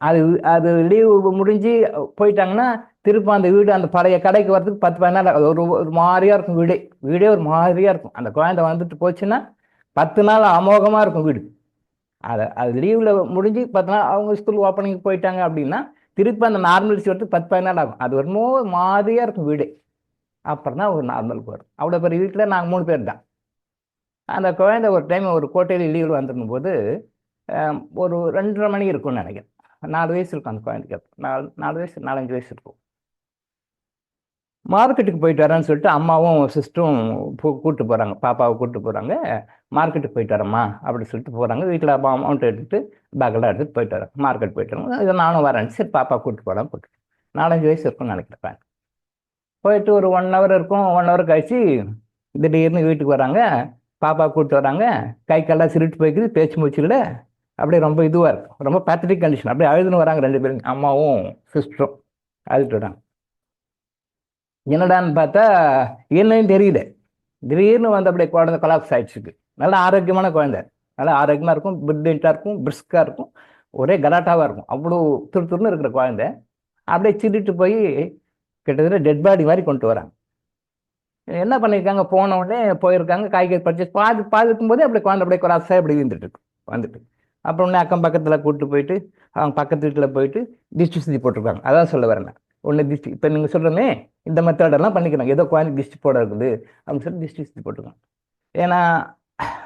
அது அது லீவு முடிஞ்சு போயிட்டாங்கன்னா திரும்ப அந்த வீடு அந்த பழைய கடைக்கு வர்றதுக்கு 10-15 நாள் ஒரு மாதிரியாக இருக்கும். வீடே ஒரு மாதிரியாக இருக்கும். அந்த குழந்தை வந்துட்டு போச்சுன்னா 10 நாள் அமோகமாக இருக்கும் வீடு. அது லீவில் முடிஞ்சு 10 நாள் அவங்க ஸ்கூல் ஓப்பனிங் போயிட்டாங்க அப்படின்னா திருப்பி அந்த நார்மல்ஸ் வரதுக்கு 10-15 நாள் ஆகும். அது ஒரு மாதிரியாக இருக்கும் வீடு. அப்புறம் தான் ஒரு நார்மலுக்கு வரும். அவ்வளோ பெரிய வீட்டில் நாங்கள் 3 பேர் தான். அந்த குழந்தை ஒரு டைம் ஒரு கோட்டையில் லீவில் வந்துருக்கும் போது ஒரு 2:30 மணி இருக்கும்னு நினைக்கிறேன். 4 வயசு இருக்கும் அந்த குழந்தைக்கு. 4 வயசு 4-5 வயசு இருக்கும். மார்க்கெட்டுக்கு போயிட்டு வரேன்னு சொல்லிட்டு அம்மாவும் சிஸ்டரும் கூப்பிட்டு போகிறாங்க, பாப்பாவை கூப்பிட்டு போகிறாங்க. மார்க்கெட்டுக்கு போயிட்டு வரேம்மா அப்படின்னு சொல்லிட்டு போகிறாங்க. வீட்டில் அமௌண்ட் எடுத்துகிட்டு பேக்கெல்லாம் எடுத்துகிட்டு போயிட்டு வரேன். மார்க்கெட் போயிட்டு வராங்க. இதை நானும் வரேன், சரி பாப்பா கூப்பிட்டு போகலாம். கூப்பிட்டு 4-5 வயசு இருக்கும்னு நினைக்கிறேன். போயிட்டு ஒரு 1 ஹவர் இருக்கும். 1 ஹவர் கழிச்சு திடீர்னு வீட்டுக்கு வராங்க. பாப்பா கூப்பிட்டு வராங்க. கை கால்லாம் சிரிட்டு போய்க்குது, பேச்சு மூச்சுல அப்படியே ரொம்ப இதுவாக இருக்கும், ரொம்ப பேத்தட்டிக் கண்டிஷன். அப்படியே அழுதுன்னு வராங்க 2 பேரும், அம்மாவும் சிஸ்டரும் அழுதுட்டு வராங்க. என்னடான்னு பார்த்தா என்னன்னு தெரியல, திடீர்னு வந்து அப்படியே குழந்தை கொலாப்ஸ் ஆயிடுச்சு. நல்லா ஆரோக்கியமான குழந்தை, நல்லா ஆரோக்கியமாக இருக்கும், பிரில்லியண்ட்டாக இருக்கும், பிரிஸ்காக இருக்கும், ஒரே கலாட்டாவாக இருக்கும். அவ்வளோ துருத்துருன்னு இருக்கிற குழந்தை அப்படியே சிரிட்டு போய் கிட்டத்தட்ட டெட் பாடி மாதிரி கொண்டு வராங்க. என்ன பண்ணியிருக்காங்க, போன உடனே போயிருக்காங்க காய்கறி பர்ச்சேஸ் பாதுக்கும் போதே அப்படியே குழந்தை அப்படியே கொலாப்ஸாக அப்படி இருந்துட்டு இருக்கு வந்துட்டு. அப்புறம் உடனே அக்கம் பக்கத்தில் கூப்பிட்டு போயிட்டு அவங்க பக்கத்து வீட்டில் போயிட்டு திஷ்டி சுற்றி போட்டிருக்காங்க. அதான் சொல்ல வரேன் நான். ஒன்று திஷ்டி, இப்போ நீங்கள் சொல்கிறோமே இந்த மெத்தடெல்லாம் பண்ணிக்கிறாங்க, ஏதோ குழந்தை திஷ்டி போட இருக்குது அப்படின்னு சொல்லி திஷ்டி சுற்றி போட்டிருக்காங்க. ஏன்னா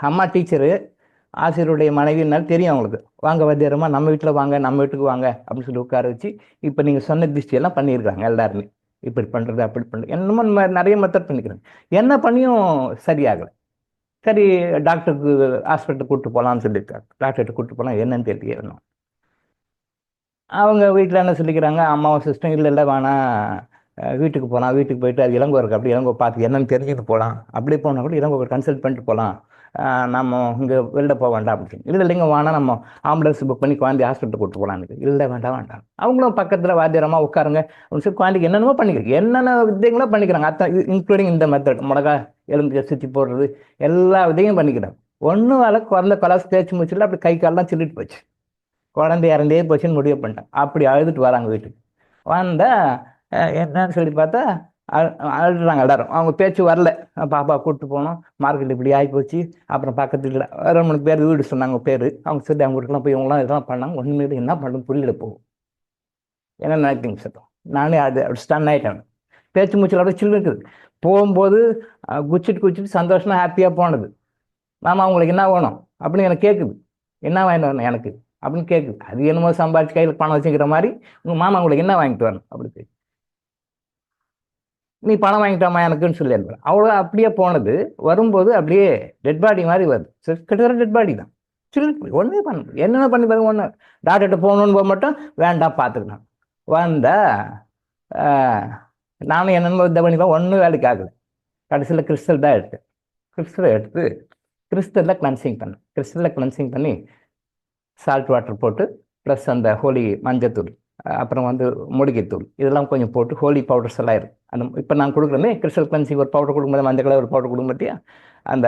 அம்மா டீச்சரு, ஆசிரியருடைய மனைவினால் தெரியும் அவங்களுக்கு. வாங்க வாத்தியாரம்மா, நம்ம வீட்டில் வாங்க, நம்ம வீட்டுக்கு வாங்க அப்படின்னு சொல்லி உட்கார வச்சு, இப்போ நீங்கள் சொன்ன திருஷ்டியெல்லாம் பண்ணியிருக்காங்க எல்லாருமே. இப்படி பண்ணுறது அப்படி பண்ணுறது என்னமோ நிறைய மெத்தட் பண்ணிக்கிறாங்க. என்ன பண்ணியும் சரியாகலை. சரி, டாக்டருக்கு ஹாஸ்பிட்டலுக்கு கூப்பிட்டு போகலான்னு சொல்லியிருக்காங்க. டாக்டர்கிட்ட கூப்பிட்டு போகலாம், என்னன்னு தெரியல. அவங்க வீட்டில் என்ன சொல்லிக்கிறாங்க, அம்மாவும் சிஸ்டம் இல்லை வேணாம், வீட்டுக்கு போகலாம், வீட்டுக்கு போயிட்டு அது இளங்கோ இருக்குது, அப்படி இளங்கோ பார்த்து என்னன்னு தெரிஞ்சுட்டு போகலாம், அப்படி போனால் கூட இளங்கோ கன்சல்ட் பண்ணிட்டு போகலாம், நம்ம இங்கே வெளில போக வேண்டாம் அப்படின்னு. இல்லை இல்லைங்க வேணாம், நம்ம ஆம்புலன்ஸ் புக் பண்ணி குழந்தை ஹாஸ்பிட்டல் கூப்பிட்டு போகலான்னு. இல்லை வேண்டாம் வேண்டாம். அவங்களும் பக்கத்தில் வாத்தியாரமாக உட்காருங்க அப்படின்னு சொல்லி குழந்தைக்கு என்னென்னமோ பண்ணிக்கிறாங்க, என்னென்ன வித்தைகளோ பண்ணிக்கிறாங்க. அத்தனை இன்க்ளூடிங் இந்த மெத்தட், மிளகா எலும்பு சுற்றி போடுறது, எல்லா விதையும் பண்ணிக்கிறாங்க. ஒன்றும் வேலை, குழந்தை கொலாஸ் தேய்ச்சி முடிச்சுல அப்படி கை காலெலாம் சில்லிட்டு போச்சு, குழந்தை இறந்தே போச்சுன்னு முடிவு பண்ணிட்டாங்க. அப்படி அழுதுட்டு வராங்க வீட்டுக்கு. வந்தால் என்னன்னு சொல்லி பார்த்தா அழுறாங்க எல்லாரும். அவங்க பேச்சு வரல. பாப்பா கூப்பிட்டு போனோம், மார்க்கெட் இப்படி ஆகிப்போச்சு. அப்புறம் பக்கத்தில் 2-3 பேர் வீடு சொன்னாங்க பேர். அவங்க சொல்லி அவங்க வீட்டுக்குலாம் போய் இவங்களாம் இதெல்லாம் பண்ணாங்க. ஒன்றுமே என்ன பண்ணுறது புரியல. போகும் என்ன நினைக்கிறீங்க சத்தம்? நானே அது அப்படி ஸ்டன் ஆகிட்டேன். பேச்சு மூச்சில் அப்படியே சில்லு இருக்குது. போகும்போது குச்சிட்டு சந்தோஷமா ஹாப்பியாக போனது. மாமா அவங்களுக்கு என்ன வேணும் அப்படின்னு எனக்கு கேட்குது. என்ன வாங்கிட்டு வரணும் எனக்கு அப்படின்னு கேட்குது. அது என்னமோ சம்பாதிச்சு கையில் பணம் வச்சுக்கிற மாதிரி, உங்கள் மாமா உங்களுக்கு என்ன வாங்கிட்டு வரணும் அப்படி கேட்கு. நீ பணம் வாங்கிட்டாமா எனக்குன்னு சொல்லி இருப்பேன். அவ்வளோ அப்படியே போனது. வரும்போது அப்படியே டெட் பாடி மாதிரி வருது. கிட்டத்தட்ட டெட் பாடி தான். சொல்லி ஒன்றே பண்ண முடியும். என்னென்ன பண்ணி பாருங்க. ஒன்று டாக்டர்கிட்ட போகணுன்னு போக மட்டும் வேண்டாம் பார்த்துக்கலாம். வந்தா நானும் என்னென்ன இதை பண்ணிப்பேன், ஒன்றும் வேலைக்கு ஆகுது. கடைசியில் கிறிஸ்டல் தான் எடுத்தேன். கிறிஸ்டலை எடுத்து கிறிஸ்டலில் கிளன்சிங் பண்ணி சால்ட் வாட்டர் போட்டு ப்ளஸ் அந்த ஹோலி மஞ்சத்தூள், அப்புறம் மூலிகைத்தூள் இதெல்லாம் கொஞ்சம் போட்டு, ஹோலி பவுடர்ஸ் எல்லாம் இருக்குது. அந்த இப்போ நான் கொடுக்குறேனே கிறிஸ்டல் கிளன்சிங் ஒரு பவுடர் கொடுக்கும்போது, மஞ்சள் கலர் ஒரு பவுடர் கொடுக்க மாட்டியா, அந்த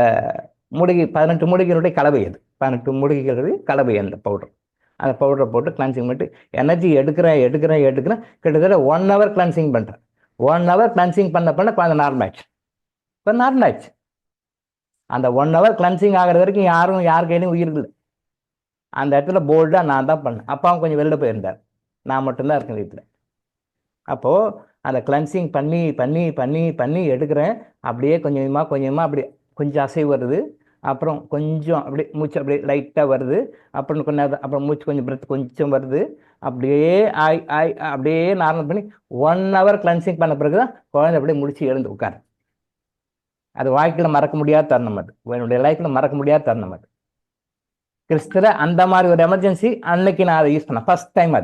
மூலிகை 18 மூலிகைகளுடைய கலவை. அது 18 மூலிகைகளுடைய கலவை அந்த பவுடர். அந்த பவுடரை போட்டு கிளன்சிங் பண்ணிட்டு எனர்ஜி எடுக்கிறேன். கிட்டத்தட்ட 1 hour கிளன்சிங் பண்ணுறேன். 1 hour கிளன்சிங் பண்ண இப்போ நார்மல் ஆயிடுச்சு. இப்போ நார்மல் ஆயிடுச்சு. அந்த 1 hour கிளன்சிங் ஆகிறது வரைக்கும் யார் கையிலையும் உயிர் இல்லை. அந்த இடத்துல போல்டாக நான் தான் பண்ணேன். அப்பாவும் கொஞ்சம் வெளில போயிருந்தார், நான் மட்டும்தான் இருக்கேன் வீட்டில். அப்போது அந்த கிளன்சிங் பண்ணி எடுக்கிறேன். அப்படியே கொஞ்சமாக அப்படி கொஞ்சம் அசைவு வருது. அப்புறம் கொஞ்சம் அப்படியே மூச்சு அப்படியே லைட்டாக வருது. அப்புறம் அப்புறம் மூச்சு கொஞ்சம் பிரெத் கொஞ்சம் வருது. அப்படியே அப்படியே நார்மல் பண்ணி 1 hour கிளன்சிங் பண்ண பிறகு தான் குழந்தை அப்படியே முடிச்சு எழுந்து உட்காரு. அது வாழ்க்கையில் மறக்க முடியாத தருணம். அது என்னுடைய லைஃப்பில் மறக்க முடியாத தருணம். அது கிறிஸ்டல அந்த மாதிரி ஒரு எமர்ஜென்சி அன்னைக்கு நான் அதை யூஸ் பண்ணேன் ஃபர்ஸ்ட் டைம்.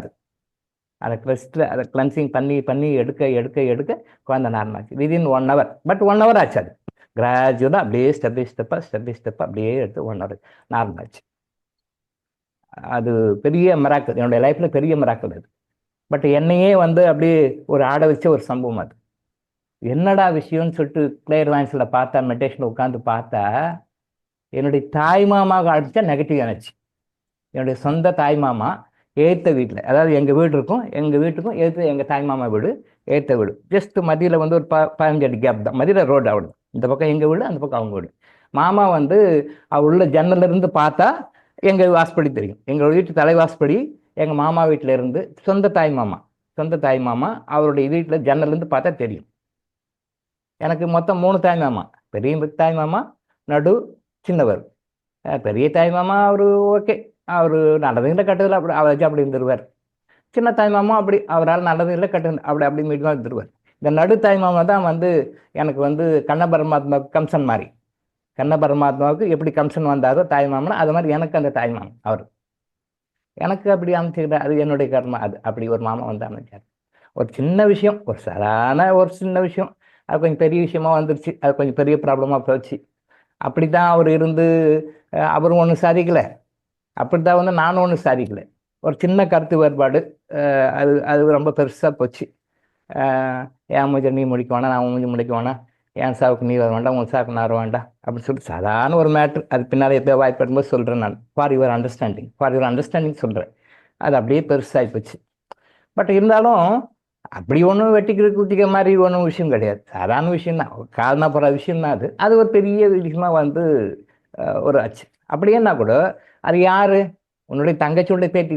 அதை கிறிஸ்டல அதை கிளன்சிங் பண்ணி எடுக்க குழந்தை நார்மல் ஆச்சு விதின் 1 hour. பட் 1 hour ஆச்சு. அது கிராஜுவலாக அப்படியே ஸ்டெப் பை ஸ்டெப்பாக அப்படியே எடுத்து 1 hour நார்மல் ஆச்சு. அது பெரிய மிராக்கிள், என்னுடைய லைஃப்பில் பெரிய மிராக்கிள் அது. பட் என்னையே அப்படியே ஒரு ஆட வச்ச ஒரு சம்பவம். அது என்னடா விஷயம்னு சொல்லிட்டு கிளியர் வாய்ஸில் பார்த்தா, மெடிடேஷனில் உட்காந்து பார்த்தா, என்னுடைய தாய் மாமாவுக்கு அடித்தா நெகட்டிவ் எனர்ஜி. என்னுடைய சொந்த தாய் மாமா ஏற்ற வீட்டில், அதாவது எங்கள் வீடு இருக்கும், எங்கள் வீட்டுக்கும் ஏற்ற எங்கள் தாய் மாமா வீடு ஏற்ற வீடு. ஜஸ்ட் மதியில் ஒரு 15 அடி கேப் தான். மதியில் ரோடு அவ்வளோ. இந்த பக்கம் எங்கள் வீடு, அந்த பக்கம் அவங்க வீடு. மாமா அவர் உள்ள ஜன்னலிருந்து பார்த்தா எங்கள் வாசப்படி தெரியும். எங்கள் வீட்டு தலைவாசப்படி எங்கள் மாமா வீட்டில் இருந்து சொந்த தாய் மாமா அவருடைய வீட்டில் ஜன்னலேருந்து பார்த்தா தெரியும். எனக்கு மொத்தம் 3 தாய் மாமா. பெரிய தாய் மாமா, நடு, சின்னவர். பெரிய தாய் மாமா அவர் ஓகே, அவர் நல்லதுங்களை கட்டுதல் அப்படி அவரை வச்சு அப்படி இருந்துருவார். சின்ன தாய் மாமா அப்படி அவரால் நல்லதுங்களை கட்டு அப்படி மீடியமாக இருந்துருவார். இந்த நடு தாய் மாமா தான் எனக்கு கண்ண பரமாத்மாவுக்கு கம்சன் மாதிரி. கண்ண பரமாத்மாவுக்கு எப்படி கம்சன் வந்தாரோ தாய் மாமனா, அது மாதிரி எனக்கு அந்த தாய் மாமன் அவர் எனக்கு அப்படி அமைச்சுக்கிட்டார். அது என்னுடைய கர்மா. அது அப்படி ஒரு மாமா அமைச்சார். ஒரு சின்ன விஷயம், ஒரு சாதாரண ஒரு சின்ன விஷயம், அது கொஞ்சம் பெரிய விஷயமா வந்துருச்சு. அது கொஞ்சம் பெரிய ப்ராப்ளமாக போச்சு. அப்படி தான் அவர் இருந்து அவரும் ஒன்றும் சாதிக்கலை. அப்படி தான் நானும் ஒன்றும் சாதிக்கலை. ஒரு சின்ன கருத்து வேறுபாடு, அது ரொம்ப பெருசாக போச்சு. என் மூஞ்ச நீ முடிக்க வேண்டாம், நான் மூஞ்சி முடிக்க வேண்டாம், என் சாவுக்கு நீ வர வேண்டாம், உங்கள் சாவுக்கு நான் வர வேண்டாம் அப்படின்னு சொல்லிட்டு சாதாரண ஒரு மேட்ரு. அது பின்னால் எப்போ வாய்ப்பு வரும்போது சொல்கிறேன். நான் ஃபார் யுவர் அண்டர்ஸ்டாண்டிங் சொல்கிறேன். அது அப்படியே பெருசாகி போச்சு. பட் இருந்தாலும் அப்படி ஒன்றும் குட்டிக்க மாதிரி ஒன்றும் விஷயம் கிடையாது. சாதாரண விஷயம் தான், காரணம் போகிற விஷயம் தான். அது ஒரு பெரிய விஷயமா ஒரு ஆச்சு. அப்படியேன்னா கூட அது யாரு? உன்னுடைய தங்கச்சியுடைய பேட்டி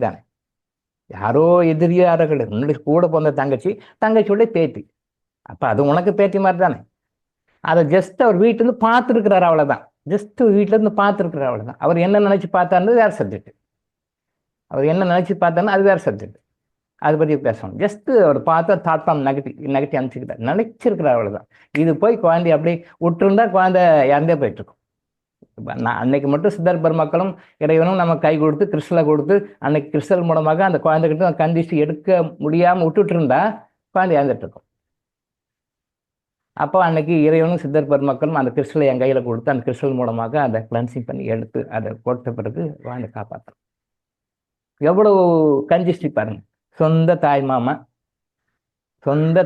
தானே. யாரோ எதிரியோ யாரோ கிடையாது, உன்னுடைய கூட பிறந்த தங்கச்சியுடைய பேட்டி. அப்போ அது உனக்கு பேட்டி மாதிரி தானே. அதை ஜஸ்ட் அவர் வீட்டிலேருந்து பார்த்துருக்கிறார், அவ்வளோதான். ஜஸ்ட் வீட்டிலேருந்து பார்த்துருக்கிறார், அவ்வளோதான். அவர் என்ன நினச்சி பார்த்தாருன்னு வேறு சப்ஜெக்ட். அவர் என்ன நினச்சி பார்த்தாருன்னு அது வேறு சப்ஜெக்ட், அதை பற்றி பேசணும். ஜஸ்ட்டு அவர் பார்த்தா தாட் ஃபார்ம் நெகட்டிவ் அனுப்பிச்சிக்கிட்டார், நினைச்சிருக்கிறார், அவ்வளோதான். இது போய் குழந்தை அப்படி விட்டுருந்தா குழந்தை இறந்தே போயிட்டுருக்கும். நான் அன்னைக்கு மட்டும் சித்தர் பெருமக்களும் இறைவனும் நம்ம கை கொடுத்து கிறிஸ்டலை கொடுத்து அன்னைக்கு கிறிஸ்டல் மூலமாக அந்த குழந்தைகிட்ட கண்டிச்சு எடுக்க முடியாமல் விட்டுட்டு இருந்தா குழந்தை இறந்துட்டு இருக்கும். அப்போ அன்னைக்கு இறைவனும் சித்தர் பெருமக்களும் அந்த கிறிஸ்டலை என் கையில் கொடுத்து அந்த கிறிஸ்டல் மூலமாக அதை கிளன்சிங் பண்ணி எடுத்து அதை கொடுத்த பிறகு குழந்தை காப்பாற்றணும். எவ்வளவு கன்ஜிஸ்டி பாருங்க. சொந்த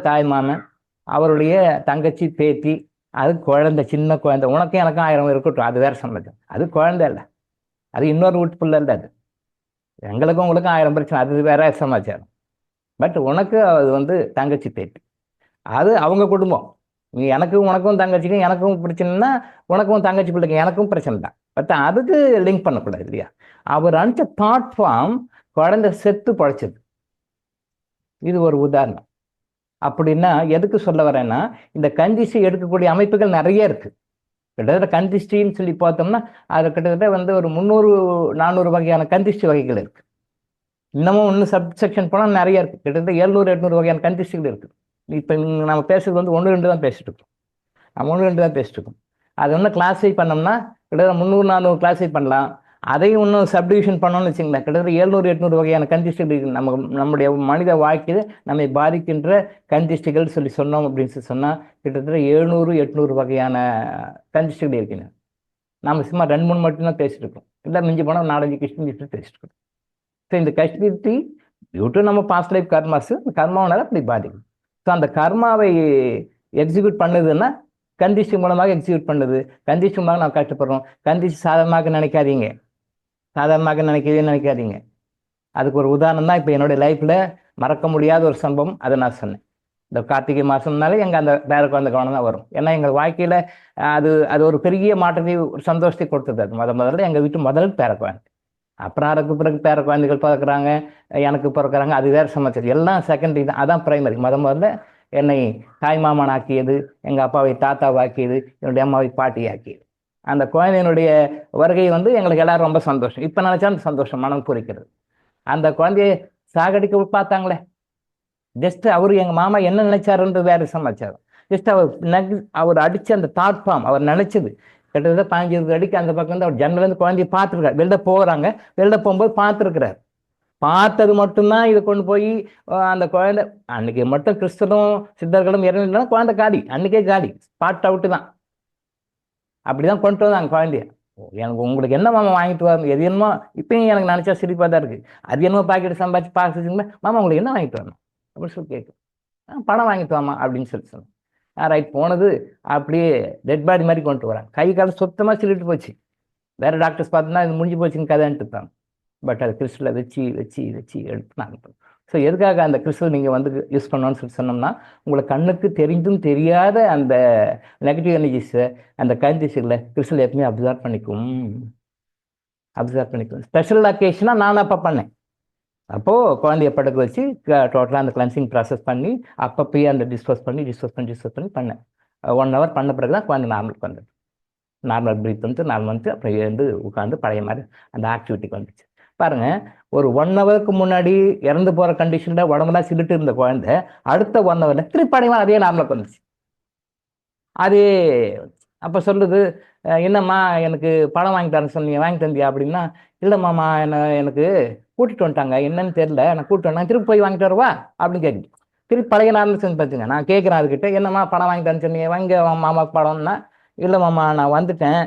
தாய்மாமன் அவருடைய தங்கச்சி பேத்தி, அது குழந்தை, சின்ன குழந்தை. உனக்கும் எனக்கும் 1000 இருக்கட்டும், அது வேற சம்மந்தம். அது குழந்தை இல்லை, அது இன்னொரு வீட்டு பிள்ளை இல்லை. அது எங்களுக்கும் உங்களுக்கும் 1000 பிரச்சனை, அது வேற சமாச்சாரம். பட் உனக்கு அது தங்கச்சி பேத்தி, அது அவங்க குடும்பம். நீ உனக்கும் தங்கச்சிக்கும் எனக்கும் பிரச்சனைனா உனக்கும் தங்கச்சி பிள்ளைக்கும் எனக்கும் பிரச்சனை தான். பட் அதுக்கு லிங்க் பண்ணக்கூடாது இல்லையா? அவர் அனுப்பிச்ச தாட் ஃபார்ம் குழந்தை செத்து பழைச்சது. இது ஒரு உதாரணம். அப்படின்னா எதுக்கு சொல்ல வரேன்னா, இந்த கந்திஷ்டி எடுக்கக்கூடிய அமைப்புகள் நிறைய இருக்கு. கிட்டத்தட்ட கந்திஷ்டின்னு சொல்லி பார்த்தோம்னா அது கிட்டத்தட்ட ஒரு 300-400 வகையான கந்திஷ்டி வகைகள் இருக்கு. இன்னமும் இன்னும் சப்செக்ஷன் போனால் நிறைய இருக்கு. கிட்டத்தட்ட 700-800 வகையான கந்திஷ்டிகள் இருக்கு. இப்போ நம்ம பேசுறது 1-2 தான் பேசிட்டு இருக்கோம். நம்ம 1-2 தான் பேசிட்டு இருக்கோம். அது கிளாஸிஃபை பண்ணோம்னா கிட்டத்தட்ட 300-400 கிளாஸிஃபை பண்ணலாம். அதையும் இன்னும் சப்டிவிஷன் பண்ணோம்னு வச்சுங்களேன், கிட்டத்தட்ட 700-800 வகையான கந்திஷ்டிகள் நம்முடைய மனித வாழ்க்கையில் நம்மை பாதிக்கின்ற கந்திஷ்டிகள் சொல்லி சொன்னோம் அப்படின்னு சொன்னால் கிட்டத்தட்ட 700-800 வகையான கந்திஷ்டிகள் இருக்குங்க. நம்ம சும்மா 2-3 மட்டும்தான் பேசிட்டு இருக்கோம். இல்லை மிஞ்சி போனால் 4-5 கிருஷ்ணகிரி பேசிட்டு இருக்கோம். ஸோ இந்த கஷ்டிட்டி டியூ நம்ம பாஸ்ட் லைஃப் கர்மாஸ், கர்மாவனால அப்படி பாதிக்கும். ஸோ அந்த கர்மாவை எக்ஸிக்யூட் பண்ணுதுன்னா கந்திஷ்டி மூலமாக எக்ஸிக்யூட் பண்ணுது. கந்திஷ்டி மூலமாக நான் கஷ்டப்படுறோம். கந்திஷ்டி சாதாரணமாக நினைக்காதீங்க, நினைக்காதீங்க. அதுக்கு ஒரு உதாரணம் தான் இப்போ என்னுடைய லைஃப்பில் மறக்க முடியாத ஒரு சம்பவம். அதை நான் சொன்னேன். இந்த கார்த்திகை மாதம்னாலே எங்கள் அந்த பேர குழந்தை கவனம் தான் வரும். ஏன்னா எங்கள் வாழ்க்கையில் அது ஒரு பெரிய மாற்றத்தை, ஒரு சந்தோஷத்தை கொடுத்தது. அது முதல்ல எங்கள் வீட்டு முதல் பேர குழந்தை. அப்புறம் அதுக்கு பிறகு பேர குழந்தைகள் பிறக்கிறாங்க, எனக்கு பிறக்கிறாங்க, அது வேறு சமாச்சாரம். எல்லாம் செகண்டரி தான், அதான் பிரைமரி. முதல்ல என்னை தாய்மாமன் ஆக்கியது, எங்கள் அப்பாவை தாத்தாவாக்கியது, என்னுடைய அம்மாவை பாட்டி ஆக்கியது. அந்த குழந்தையினுடைய வருகை எங்களுக்கு எல்லாரும் ரொம்ப சந்தோஷம். இப்போ நினைச்சா அந்த சந்தோஷம் மனம் பூரிக்கிறது. அந்த குழந்தைய சாகடிக்க பார்த்தாங்களே, ஜஸ்ட் அவர் எங்கள் மாமா என்ன நினைச்சாருன்றது வேறு சமாச்சாரம். ஜஸ்ட் அவர் அடித்த அந்த தாட் ஃபார்ம், அவர் நினைச்சது கிட்டத்தட்ட 15 அடிக்கு அந்த பக்கம் அவர் ஜன்னலேருந்து குழந்தைய பார்த்துருக்காரு. வெளில போகிறாங்க, வெளில போகும்போது பார்த்துருக்கிறார். பார்த்தது மட்டும்தான் இதை கொண்டு போய் அந்த குழந்தை அன்னைக்கு மட்டும் கிறிஸ்தவம் சித்தர்களும் இறந்துனா குழந்தை காலி, அன்னைக்கே காலி, ஸ்பாட் அவுட்டு தான். அப்படிதான் கொண்டு வந்தாங்க குழந்தைய. எனக்கு உங்களுக்கு என்ன மாமா வாங்கிட்டு வரணும், எது என்னமோ இப்பயும் எனக்கு நினைச்சா சிரிப்பாக தான் இருக்கு. அது என்னமோ பாக்கெட் சம்பாதிச்சு பார்த்துச்சுங்களா, மாமா உங்களுக்கு என்ன வாங்கிட்டு வரணும் அப்படின்னு சொல்லி கேட்கும். பணம் வாங்கிட்டு வாமா அப்படின்னு சொல்லி சொன்னேன். ரைட், போனது அப்படியே டெட் பாடி மாதிரி கொண்டு வராங்க. கை காலம் சுத்தமாக சிரிட்டு போச்சு. வேற டாக்டர்ஸ் பார்த்தோன்னா இது முடிஞ்சு போச்சுன்னு கதைன்ட்டு இருப்பாங்க. பட் அது கிறிஸ்டலை வச்சு எடுத்து நாங்கள். ஸோ எதுக்காக அந்த கிறிஸ்டல் நீங்கள் யூஸ் பண்ணோன்னு சொல்லி சொன்னோம்னா, உங்களுக்கு கண்ணுக்கு தெரிந்தும் தெரியாத அந்த நெகட்டிவ் எனர்ஜிஸை, அந்த கண்டிஷனில் கிறிஸ்டல் எப்பவுமே அப்சர்வ் பண்ணிக்கும். ஸ்பெஷல் அக்கேஷனாக நான் அப்போ பண்ணேன். அப்போது குழந்தைய படுக்க வச்சு டோட்டலாக அந்த கிளன்சிங் ப்ராசஸ் பண்ணி அப்பப்பயே அந்த டிஸ்போஸ் பண்ணி பண்ணேன். 1 hour பண்ண பிறகு தான் குழந்தை நார்மலுக்கு வந்துடுது. நார்மல் ப்ரீத் நார்மல் அப்புறம் எழுந்து உட்காந்து பழைய மாதிரி அந்த ஆக்டிவிட்டிக்கு வந்துச்சு. பாருங்கள், ஒரு 1 hourக்கு முன்னாடி இறந்து போகிற கண்டிஷனில் உடம்புலாம் சிலிட்டு இருந்த குழந்தை அடுத்த 1 hour திருப்பி அதே நார்மலுக்கு வந்துச்சு. அதே அப்போ சொல்லுது, என்னம்மா எனக்கு பணம் வாங்கி தரேன்னு சொன்னீங்க, வாங்கி தந்தியா அப்படின்னா, இல்லை மாமா எனக்கு கூட்டிகிட்டு வந்துட்டாங்க, என்னன்னு தெரியல, நான் கூப்பிட்டு வந்தேன், திருப்பி போய் வாங்கிட்டு வருவா அப்படின்னு கேட்குது. திருப்பி பழைய நார்மல் செஞ்சு பார்த்துங்க. நான் கேட்குறேன் அதுக்கிட்ட, என்னம்மா பணம் வாங்கி தரேன்னு சொன்னீங்க, வாங்க மாமாவுக்கு பணம்னா, இல்லை மாமா நான் வந்துட்டேன்,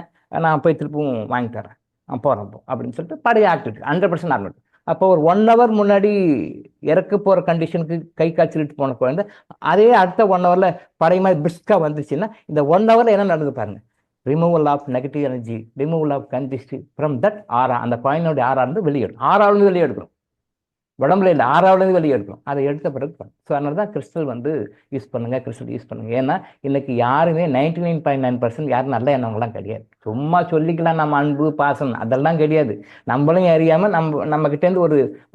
நான் போய் திருப்பும் வாங்கி தரேன், போகிறேன் அப்படின்னு சொல்லிட்டு பழைய ஆக்டிவிட்டி 100% நார்மல். அப்போ ஒரு 1 hour முன்னாடி இறக்க போகிற கண்டிஷனுக்கு கை காய்ச்சலிட்டு போன குழந்தை அதே அடுத்த 1 hourல பழைய மாதிரி பிரிஸ்காக வந்துச்சுன்னா, இந்த 1 hourல என்ன நடந்து பாருங்க. Removal of negative energy, removal of கண்டிஸ்டி ஃப்ரம் தட் ஆரா. அந்த குழந்தையோடைய ஆறாருந்து வெளியெடுக்கும். ஆறாவிலேருந்து வெளியெடுக்கணும், உடம்புல இல்லை, ஆறாவிலேருந்து வெளியெடுக்கணும். அதை எடுத்த பிறகு ஸோ அதனால தான் கிறிஸ்டல் யூஸ் பண்ணுங்க. ஏன்னா இன்னைக்கு யாருமே 99.9% யாரும் நல்ல எண்ணவங்களாம் கிடையாது. சும்மா சொல்லிக்கலாம் நம்ம அன்பு பாசம் அதெல்லாம் கிடையாது. நம்மளும் அறியாமல் நம்ம கிட்டேருந்து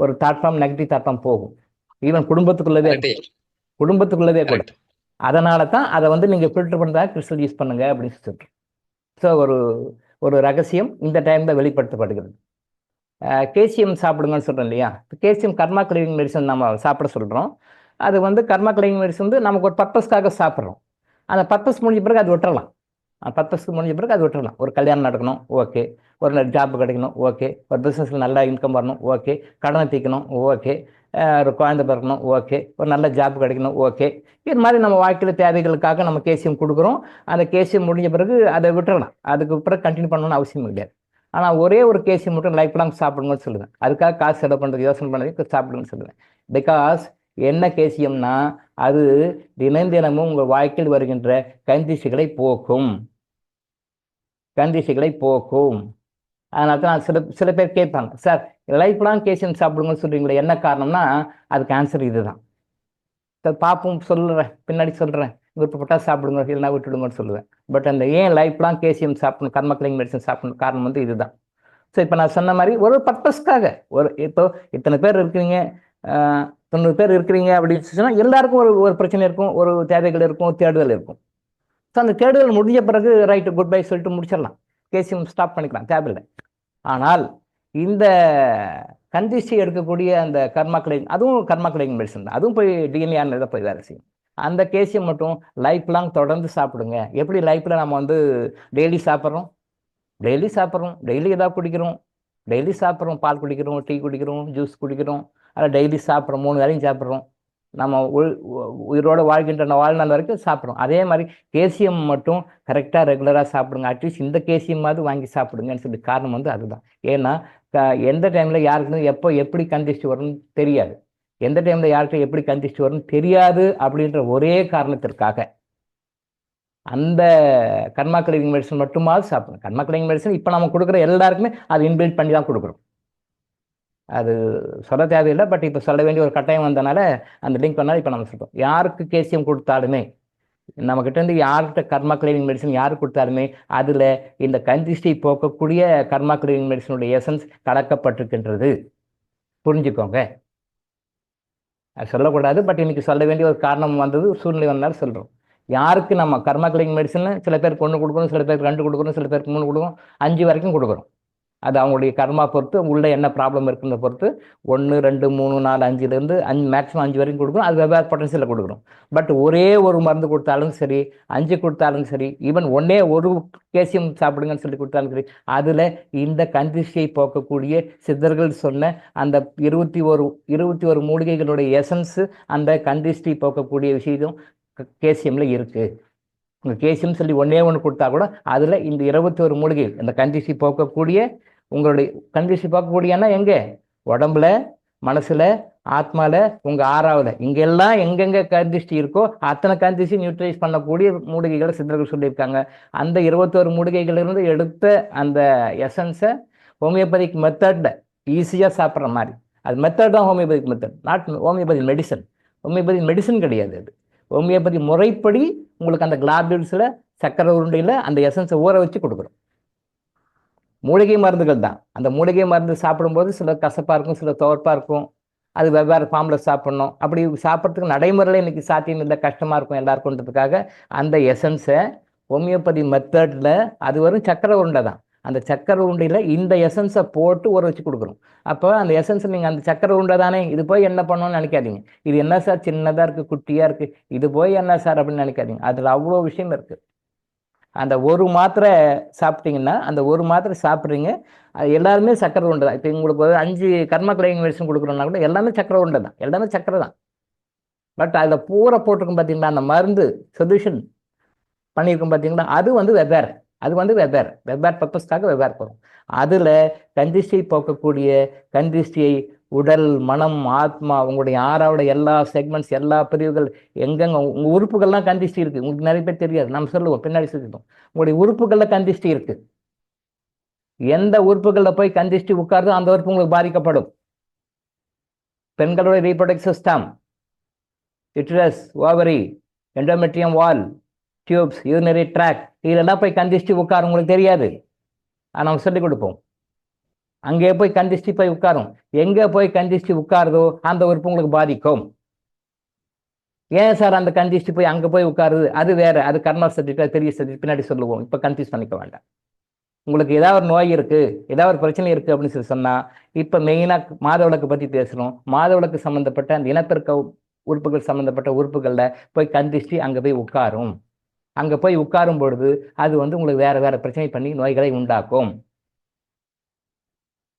ஒரு thought form, negative thought form போகும். ஈவன் குடும்பத்துக்குள்ளதே கூட அதனால தான் அதை வந்து நீங்கள் ஃபில்டர் பண்ணுறதா கிறிஸ்டல் யூஸ் பண்ணுங்க அப்படின்னு சொல்லிட்டு. ஸோ ஒரு ஒரு ரகசியம் இந்த டைமில் வெளிப்படுத்தப்படுகிறது. கேசியம் சாப்பிடுங்கன்னு சொல்கிறோம் இல்லையா? கேசியம் கர்மா கிளீனிங் மெடிசன் நம்ம சாப்பிட சொல்கிறோம். அது வந்து கர்மா கிளீனிங் மெடிசன் வந்து நமக்கு ஒரு பர்பஸ்க்காக சாப்பிட்றோம். அந்த பர்பஸ் முடிஞ்ச பிறகு அது விட்டுறலாம். பர்பஸ்க்கு முடிஞ்ச பிறகு அது விட்டுறலாம். ஒரு கல்யாணம் நடக்கணும், ஓகே. ஒரு ஜாப் கிடைக்கணும், ஓகே. ஒரு பிஸ்னஸில் நல்லா இன்கம் வரணும், ஓகே. கடனை தீர்க்கணும், ஓகே. ஒரு குழந்தை பிறக்கணும், ஓகே. ஒரு நல்ல ஜாப் கிடைக்கணும், ஓகே. இது மாதிரி நம்ம வாழ்க்கையில் தேவைகளுக்காக நம்ம கேசியம் கொடுக்குறோம். அந்த கேசியம் முடிஞ்ச பிறகு அதை விட்டுறலாம். அதுக்கு பிறகு கண்டினியூ பண்ணணும்னு அவசியம் கிடையாது. ஆனால் ஒரே ஒரு கேசியம் மட்டும் லைஃப் லாங் சாப்பிடுங்கன்னு சொல்லுவேன். அதுக்காக காசு செலவு பண்ணுறது யோசனை பண்ணுறதுக்கு சாப்பிடுங்கன்னு சொல்லுவேன். பிகாஸ் என்ன கேசியம்னா அது தினமும் உங்கள் வாழ்க்கையில் வருகின்ற கந்திசைகளை போக்கும். அதனால தான் சில பேர் கேட்பாங்க, சார் லைஃப் லாங் கேசியம் சாப்பிடுங்கன்னு சொல்கிறீங்களே, என்ன காரணம்னா அதுக்கு ஆன்சர் இதுதான். சார் பார்ப்போம், சொல்லுறேன், பின்னாடி சொல்கிறேன். விருப்பப்பட்டா சாப்பிடுங்க, இல்லைனா விட்டுடுங்கன்னு சொல்லுவேன். பட் அந்த ஏன் லைஃப் லாங் கேசியம் சாப்பிடணும், கர்மா கிளீனிங் மெடிசன் சாப்பிடணும் காரணம் வந்து இதுதான். ஸோ இப்போ நான் சொன்ன மாதிரி ஒரு பர்பஸ்க்காக இப்போ இத்தனை பேர் இருக்கிறீங்க, 90 பேர் இருக்கிறீங்க அப்படின்னு சொன்னால் எல்லாருக்கும் ஒரு பிரச்சனை இருக்கும், ஒரு தேவைகள் இருக்கும், தேடுதல் இருக்கும். ஸோ அந்த தேடுதல் முடிஞ்ச பிறகு ரைட்டு குட் பை சொல்லிட்டு முடிச்சிடலாம், கேசியம் ஸ்டாப் பண்ணிக்கலாம், தேவையில்லை. ஆனால் இந்த கந்திஷ்டி எடுக்கக்கூடிய அந்த கர்மா கிளீனிங், அதுவும் கர்மா கிளீனிங் மெடிசன் தான், அதுவும் போய் டிஎன்ஏ போய் வேலை செய்யும். அந்த கேசியம் மட்டும் லைஃப் லாங் தொடர்ந்து சாப்பிடுங்க. எப்படி லைஃப்பில் நம்ம வந்து டெய்லி சாப்பிட்றோம், டெய்லி ஏதாவது குடிக்கிறோம், டெய்லி சாப்பிட்றோம், பால் குடிக்கிறோம், டீ குடிக்கிறோம், ஜூஸ் குடிக்கிறோம், அதை டெய்லி சாப்பிட்றோம், 3 வேளையும் சாப்பிட்றோம், நம்ம உயிரோடு வாழ்கின்ற வாழ்நாள் வரைக்கும் சாப்பிட்றோம். அதே மாதிரி கேசியம் மட்டும் கரெக்டாக ரெகுலராக சாப்பிடுங்க. அட்லீஸ்ட் இந்த கேசியமாவது வாங்கி சாப்பிடுங்கன்னு சொல்லி காரணம் வந்து அதுதான். ஏன்னா எந்த டைமில் யாருக்கு எப்போ எப்படி கந்திஷ்டி வரும்னு தெரியாது, எந்த டைமில் யாருக்கு எப்படி கந்திஷ்டி வரும்னு தெரியாது அப்படின்ற ஒரே காரணத்திற்காக அந்த கர்மா கிளீனிங் மெடிசன் மட்டுமாவது சாப்பிடுங்க. கர்மா கிளீனிங் மெடிசன் இப்போ நம்ம கொடுக்குற எல்லாருக்குமே அது இன்பில்ட் பண்ணி தான் கொடுக்குறோம். அது சொல்ல தேவையில்லை, பட் இப்போ சொல்ல வேண்டிய ஒரு கட்டாயம் வந்தனால அந்த லிங்க் பண்ணால் இப்போ நம்ம சொல்கிறோம். யாருக்கு கேசியம் கொடுத்தாலுமே, நம்மக்கிட்ட இருந்து யார்கிட்ட கர்மா கிளீனிங் மெடிசன் யாருக்கு கொடுத்தாலுமே அதில் இந்த கந்திஷ்டியை போக்கக்கூடிய கர்மா கிளீனிங் மெடிசனுடைய எசன்ஸ் கலக்கப்பட்டிருக்கின்றது. புரிஞ்சுக்கோங்க. அது சொல்லக்கூடாது, பட் இன்னைக்கு சொல்ல வேண்டிய ஒரு காரணம் வந்தது, சூழ்நிலை வந்தாலும் சொல்கிறோம். யாருக்கு நம்ம கர்மா கிளீனிங் மெடிசன் சில பேருக்கு 1 கொடுக்குறோம், சில பேருக்கு 2 கொடுக்குறோம், சில பேருக்கு 3 கொடுக்குறோம், 5 வரைக்கும் கொடுக்குறோம். அது அவங்களுடைய கர்மா பொறுத்து, உள்ள என்ன ப்ராப்ளம் இருக்குன்னு பொறுத்து 1, 2, 3, 4, 5லேருந்து மேக்ஸிமம் 5 வரைக்கும் கொடுக்குறோம். அது வெவ்வேறு பொட்டன்ஷியலில் கொடுக்குறோம். பட் ஒரே ஒரு மருந்து கொடுத்தாலும் சரி, 5 கொடுத்தாலும் சரி, ஈவன் ஒரு கேசியம் சாப்பிடுங்கன்னு சொல்லி கொடுத்தாலும் சரி, அதில் இந்த கந்திஷ்டியை போக்கக்கூடிய சித்தர்கள் சொன்ன அந்த 21 மூலிகைகளுடைய எசன்ஸு அந்த கந்திஷ்டி போக்கக்கூடிய விஷயம் கேசியமில் இருக்குது. உங்கள் கேசியம் சொல்லி ஒன்று கொடுத்தா கூட அதில் இந்த 21 மூலிகை இந்த கந்திஷ்டி போக்கக்கூடிய, உங்களுடைய கந்திஷ்டி போக்கக்கூடியன்னா எங்கே, உடம்புல, மனசில், ஆத்மாவில், உங்கள் 6வது, இங்கெல்லாம் எங்கெங்கே கந்திஷ்டி இருக்கோ அத்தனை கந்திஷ்டி நியூட்ரலைஸ் பண்ணக்கூடிய மூலிகைகளை சித்தர்கள் சொல்லியிருக்காங்க. அந்த 21 மூலிகைகளிலிருந்து எடுத்த அந்த எசன்ஸை ஹோமியோபதிக் மெத்தடில் ஈஸியாக சாப்பிட்ற மாதிரி, அது மெத்தட் தான் homeopathic method, not homeopathy medicine. Homeopathy medicine கிடையாது அது. ஹோமியோபதி முறைப்படி உங்களுக்கு அந்த கிளாபியூல்ஸில் சக்கரை உருண்டையில் அந்த எசன்ஸை ஊற வச்சு கொடுக்குறோம். மூலிகை மருந்துகள் தான். அந்த மூலிகை மருந்து சாப்பிடும்போது சில கசப்பாக இருக்கும், சில துவர்ப்பாக இருக்கும். அது வெவ்வேறு ஃபார்மில் சாப்பிட்ணும். அப்படி சாப்பிட்றதுக்கு நடைமுறையில் இன்றைக்கி சாத்தியம் இல்லை, கஷ்டமாக இருக்கும் எல்லாருக்குன்றதுக்காக அந்த எசன்ஸை ஹோமியோபதி மெத்தடில், அது வரும் சக்கரை உருண்டை தான், அந்த சக்கரை உருண்டையில் இந்த எசன்ஸை போட்டு ஊற வச்சு கொடுக்குறோம். அப்போ அந்த எசன்ஸை நீங்கள் அந்த சக்கரை உருண்டை தானே, இது போய் என்ன பண்ணணும்னு நினைக்காதீங்க. இது என்ன சார் சின்னதாக இருக்குது, குட்டியாக இருக்குது, இது போய் என்ன சார் அப்படின்னு நினைக்காதீங்க. அதில் அவ்வளோ விஷயம் இருக்குது. அந்த ஒரு மாத்திரை சாப்பிட்டீங்கன்னா, அந்த ஒரு மாத்திரை சாப்பிட்றீங்க, அது எல்லாருமே சக்கரை உருண்டை தான். இப்போ உங்களுக்கு 5 கர்மா கிளீனிங் மெடிசன் கொடுக்குறோம்னா கூட எல்லாமே சக்கரை உருண்டை தான், எல்லாமே சக்கரை தான். பட் அதில் பூரா போட்டிருக்கும் பார்த்தீங்களா, அந்த மருந்து சொல்யூஷன் பண்ணியிருக்கோம் பார்த்தீங்களா, அது வந்து வெவ்வேறு, வெவ்வேறு பர்பஸ்க்காக வெவ்வேறு போகும். அதில் கந்திஷ்டியை போக்கக்கூடிய, கந்திஷ்டியை உடல், மனம், ஆத்மா, உங்களுடைய 6வது எல்லா செக்மெண்ட்ஸ், எல்லா பிரிவுகள், எங்கெங்க உங்கள் உறுப்புகள்லாம் கந்திஷ்டி இருக்குது. உங்களுக்கு நிறைய பேர் தெரியாது, நம்ம சொல்லுவோம், பின்னாடி சொல்லிட்டோம். உங்களுடைய உறுப்புகளில் கந்திஷ்டி இருக்குது. எந்த உறுப்புகளில் போய் கந்திஷ்டி உட்காருதோ அந்த உறுப்பு உங்களுக்கு பாதிக்கப்படும். பெண்களுடைய ரீப்ரொடக்டிவ் சிஸ்டம், யுட்டரஸ், ஓவரி, எண்டோமெட்ரியம் வால், டியூப்ஸ், யூரினரி ட்ராக்ட், இதெல்லாம் போய் கந்திஷ்டி உட்காரும், உங்களுக்கு தெரியாது. நம்ம சொல்லிக் கொடுப்போம். அங்கே போய் கந்திஷ்டி போய் உட்காரும். எங்கே போய் கந்திஷ்டி உட்காருதோ அந்த உறுப்பு உங்களுக்கு பாதிக்கும். ஏன் சார் அந்த கன்ஜிஸ்ட் போய் அங்கே போய் உட்காருது? அது வேற, அது கர்மா சப்ஜெக்ட், பெரிய சப்ஜெக்ட், பின்னாடி சொல்லுவோம். இப்போ கன்ஃபியூஸ் பண்ணிக்க வேண்டாம். உங்களுக்கு ஏதாவது ஒரு நோய் இருக்கு, ஏதாவது ஒரு பிரச்சனை இருக்கு அப்படின்னு சொல்லி சொன்னா, இப்போ மெயினாக மாதவிளக்கு பற்றி பேசுகிறோம். மாதவிளக்கு சம்மந்தப்பட்ட அந்த இனப்பெருக்க உறுப்புகள் சம்மந்தப்பட்ட உறுப்புகளில் போய் கந்திஷ்டி அங்கே போய் உட்காரும். அங்கே போய் உட்காரும் பொழுது அது வந்து உங்களுக்கு வேற வேற பிரச்சனை பண்ணி நோய்களை உண்டாக்கும்.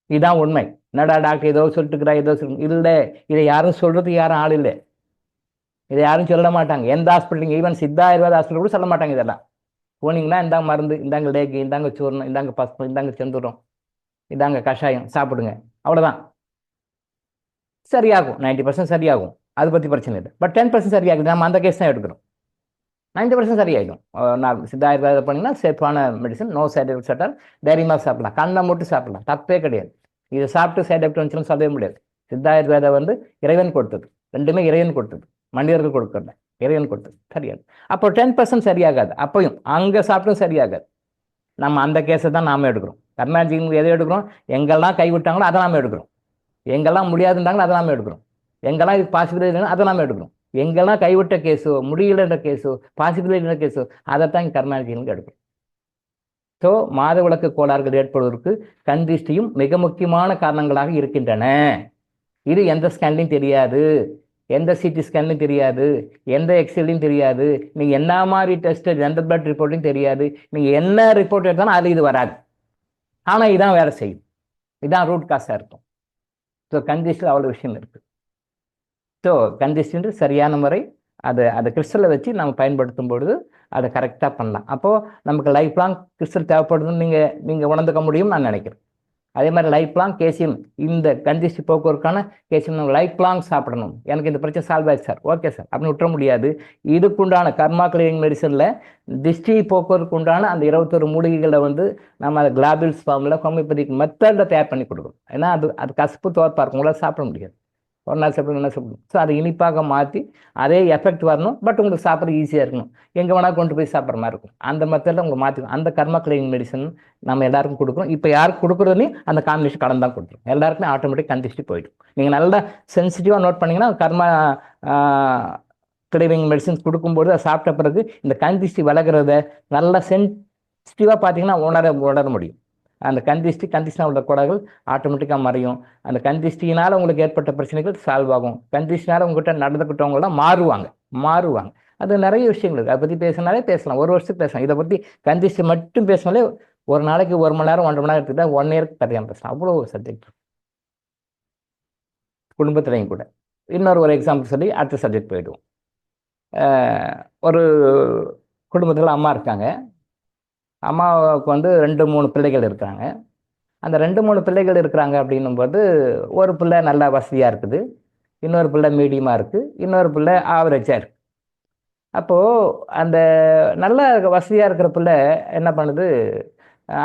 இதுதான் உண்மை. என்னடா டாக்டர் ஏதோ சொல்லிட்டுக்கிறா, ஏதோ இல்லை, இதை யாரும் சொல்றதுக்கு யாரும் ஆள் இல்லை. இதை யாரும் சொல்ல மாட்டாங்க. எந்த hospital, even Siddha Ayurveda hospital கூட சொல்ல மாட்டாங்க. இதெல்லாம் போனீங்கன்னா இந்தாங்க மருந்து, இந்தாங்க லேகி, இந்தாங்க சூர்ணம், இந்தாங்க பஸ்பம், இந்தாங்க செந்தூரம், இதாங்க கஷாயம், சாப்பிடுங்க, அவ்வளோதான். சரியாகும், 90% சரியாகும், அதை பற்றி பிரச்சனை இல்லை. பட் 10% சரியாகுது. நம்ம அந்த கேஸ் தான் எடுக்கிறோம். 90% சரியாயிடும். நான் சித்தா ஆயுர்வேதம் பண்ணிங்கன்னா சேஃபான medicine, no side effects at. தைரியமாக சாப்பிடலாம், கண்ணை மட்டும் சாப்பிடலாம், தப்பே கிடையாது. இதை சாப்பிட்டு சைட் எஃபெக்ட் வந்துச்சுன்னு சொல்லவே முடியாது. சித்தா ஆயுர்வேதம் வந்து இறைவன் கொடுத்தது, ரெண்டுமே இறைவன் கொடுத்தது, மனிதர்கள் கொடுக்கல, இறைவன் கொடுத்தது. சரியாது. அப்போ 10% சரியாகாது. அப்பையும் அங்கே சாப்பிட்டும் சரியாகாது. நம்ம அந்த கேஸை தான் நாம் எடுக்கிறோம். கர்நாடக எதை எடுக்கிறோம்? எங்கெல்லாம் கைவிட்டாங்களோ அதை நாம் எடுக்கிறோம். எங்கெல்லாம் முடியாதுன்றாங்களோ அதை நாம் எடுக்கிறோம். எங்கெல்லாம் இது பாசிபிலிட்டி இல்லைன்னா அதை நாம் எடுக்கிறோம். எங்கெல்லாம் கைவிட்ட கேஸோ, முடியலன்ற கேஸோ, பாசிபிலிட்டி கேஸோ, அதைத்தான் கர்நாடக எடுக்கிறோம். ஸோ மாதவிளக்கு கோளாறுகள் ஏற்படுவதற்கு கந்திஷ்டியும் மிக முக்கியமான காரணங்களாக இருக்கின்றன. இது எந்த ஸ்கேன்லையும் தெரியாது, எந்த சிடி ஸ்கேன்லையும் தெரியாது, எந்த எக்ஸ்ரேலையும் தெரியாது, நீங்கள் என்ன மாதிரி டெஸ்ட், எந்த பிளட் ரிப்போர்ட்லையும் தெரியாது. நீங்கள் என்ன ரிப்போர்ட் எடுத்தாலும் அது இது வராது. ஆனால் இதான் வேலை செய்யும். இதான் ரூட் காஸாக இருக்கும். ஸோ கந்திஷ்டில் அவ்வளோ விஷயம் இருக்குது. ஸோ கந்திஷ்டின்ற சரியான முறை அதை கிறிஸ்டலை வச்சு நம்ம பயன்படுத்தும் பொழுது அதை கரெக்டாக பண்ணலாம். அப்போது நமக்கு லைஃப் லாங் கிறிஸ்டல் தேவைப்படுதுன்னு நீங்கள் உணர்ந்துக்க முடியும்னு நான் நினைக்கிறேன். அதே மாதிரி லைஃப் லாங் கேசியம், இந்த கந்திஷ்டி போக்குவரத்துக்கான கேசியம் நம்ம லைஃப் லாங் சாப்பிடணும். எனக்கு இந்த பிரச்சனை சால்வ் ஆயிடுச்சு சார், ஓகே சார் அப்படின்னு விட்டுற முடியாது. இதுக்குண்டான கர்மா கிளியரிங் மெடிசனில் திஷ்டி போக்குவரத்துக்கு உண்டான அந்த 21 மூலிகைகளை வந்து நம்ம அதை கிளாபிள்ஸ் ஃபார்மில் ஹோமியோபதிக் மெத்தடில் தயார் பண்ணி கொடுக்கணும். ஏன்னா அது கசப்பு தோற்பாக இருக்கும், உங்களால் சாப்பிட முடியாது. ஒரு நாள் சாப்பிடணும், என்ன சாப்பிடணும். ஸோ அதை இனிப்பாக மாற்றி அதே எஃபெக்ட் வரணும். பட் உங்களுக்கு சாப்பிட்ற ஈஸியாக இருக்கணும். எங்கே வேணால் கொண்டு போய் சாப்பிட்ற மாதிரி இருக்கும். அந்த மெத்தடில் உங்களுக்கு மாற்றிக்கணும். அந்த கர்மா கிளியரிங் மெடிசன் நம்ம எல்லாருக்கும் கொடுக்குறோம். இப்போ யாருக்கு கொடுக்குறதுலையும் அந்த காம்பினேஷன் கடன் தான் கொடுத்துரும். எல்லாருக்குமே ஆட்டோமேட்டிக் கந்திஷ்டி போயிடும். நீங்கள் நல்லா சென்சிட்டிவாக நோட் பண்ணிங்கன்னா கர்மா கிளியரிங் மெடிசன்ஸ் கொடுக்கும்போது அதை சாப்பிட்ட பிறகு இந்த கந்திஷ்டி விலகிறத நல்லா சென்சிட்டிவாக பார்த்தீங்கன்னா உணர முடியும். அந்த கந்திஷ்டினால் உள்ள கோளாறுகள் ஆட்டோமேட்டிக்காக மறையும். அந்த கந்திஷ்டினால் உங்களுக்கு ஏற்பட்ட பிரச்சனைகள் சால்வ் ஆகும். கந்திஷ்டினால் உங்கள்கிட்ட நடந்துக்கிட்டவங்களாம் மாறுவாங்க. அது நிறைய விஷயங்கள் இருக்குது. அதை பற்றி பேசினாலே பேசலாம், ஒரு வருஷத்துக்கு பேசலாம். இதை பற்றி கந்திஷ்டி மட்டும் பேசினாலே ஒரு நாளைக்கு 1 மணி நேரம் 1.5 மணி நேரம் எடுத்துக்கிட்டா 1 இயருக்கு தெரியாமல் பேசலாம். அவ்வளோ சப்ஜெக்ட் குடும்பத்திலையும் கூட. ஒரு எக்ஸாம்பிள் சொல்லி அடுத்த சப்ஜெக்ட் போயிடுவோம். ஒரு குடும்பத்தில் அம்மா இருக்காங்க. அம்மாவுக்கு வந்து 2-3 பிள்ளைகள் இருக்கிறாங்க. அந்த 2-3 பிள்ளைகள் இருக்கிறாங்க அப்படின்னும்போது ஒரு பிள்ளை நல்லா வசதியாக இருக்குது, இன்னொரு பிள்ளை மீடியமாக இருக்குது, இன்னொரு பிள்ளை ஆவரேஜாக இருக்குது. அப்போது அந்த நல்ல வசதியாக இருக்கிற பிள்ளை என்ன பண்ணுது,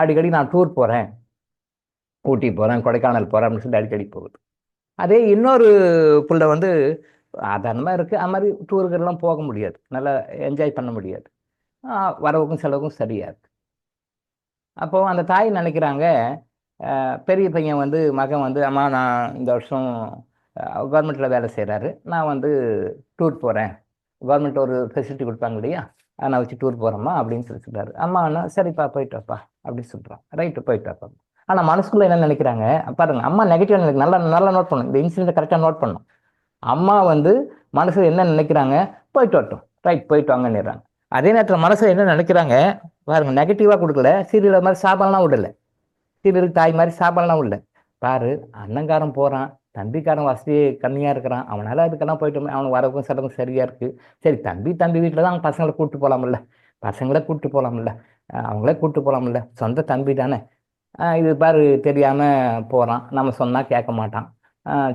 அடிக்கடி நான் டூர் போகிறேன், ஊட்டி போகிறேன், கொடைக்கானல் போகிறேன் அப்படின்னு சொல்லி அடிக்கடி போகுது. அதே இன்னொரு பிள்ளை வந்து சாதாரணமாக இருக்குது, அது மாதிரி டூருக்கெல்லாம் போக முடியாது, நல்லா என்ஜாய் பண்ண முடியாது, வரவுக்கும் செலவுக்கும் சரியாக இருக்குது. அப்போது அந்த தாய் நினைக்கிறாங்க, பெரிய பையன் வந்து மகன் வந்து அம்மா நான் இந்த வருஷம் கவர்மெண்ட்டில் வேலை செய்கிறாரு, நான் வந்து டூர் போகிறேன், கவர்மெண்ட் ஒரு ஃபெசிலிட்டி கொடுப்பாங்க இல்லையா, அதை நான் வச்சு டூர் போகிறேம்மா அப்படின்னு சொல்லி சொல்கிறாரு. அம்மானா சரிப்பா போயிட்டு வாப்பா அப்படின்னு சொல்கிறான். ரைட்டு போயிட்டு வாப்பா. ஆனால் மனசுக்குள்ளே என்ன நினைக்கிறாங்க பாருங்கள், அம்மா நெகட்டிவாக நினைக்க நல்லா நோட் பண்ணணும், இந்த இன்சிடென்ட்டை கரெக்டாக நோட் பண்ணணும். அம்மா வந்து மனசில் என்ன நினைக்கிறாங்க, போயிட்டு வரட்டும், ரைட் போயிட்டு வாங்கன்னுறாங்க. அதே நேரத்தில் மனசில் என்ன நினைக்கிறாங்க பாருங்க, நெகட்டிவாக கொடுக்கல, சீரியல் மாதிரி சாப்பாடுலாம் விடல, சீரியல் தாய் மாதிரி சாப்பாடுலாம் விடல. பாரு அண்ணங்காரன் போகிறான், தம்பிக்காரன் வசதி கம்மியாக இருக்கிறான், அவனால் அதுக்கெல்லாம் போயிட்டு அவனுக்கு வரவும் செலவும் சரியாக இருக்குது. சரி தம்பி வீட்டில் தான் அவங்க பசங்களை கூப்பிட்டு போகலாமில்ல, அவங்களே கூப்பிட்டு போகலாமில்ல, சொந்த தம்பி தானே. இது பாரு தெரியாமல் போகிறான், நம்ம சொன்னால் கேட்க மாட்டான்,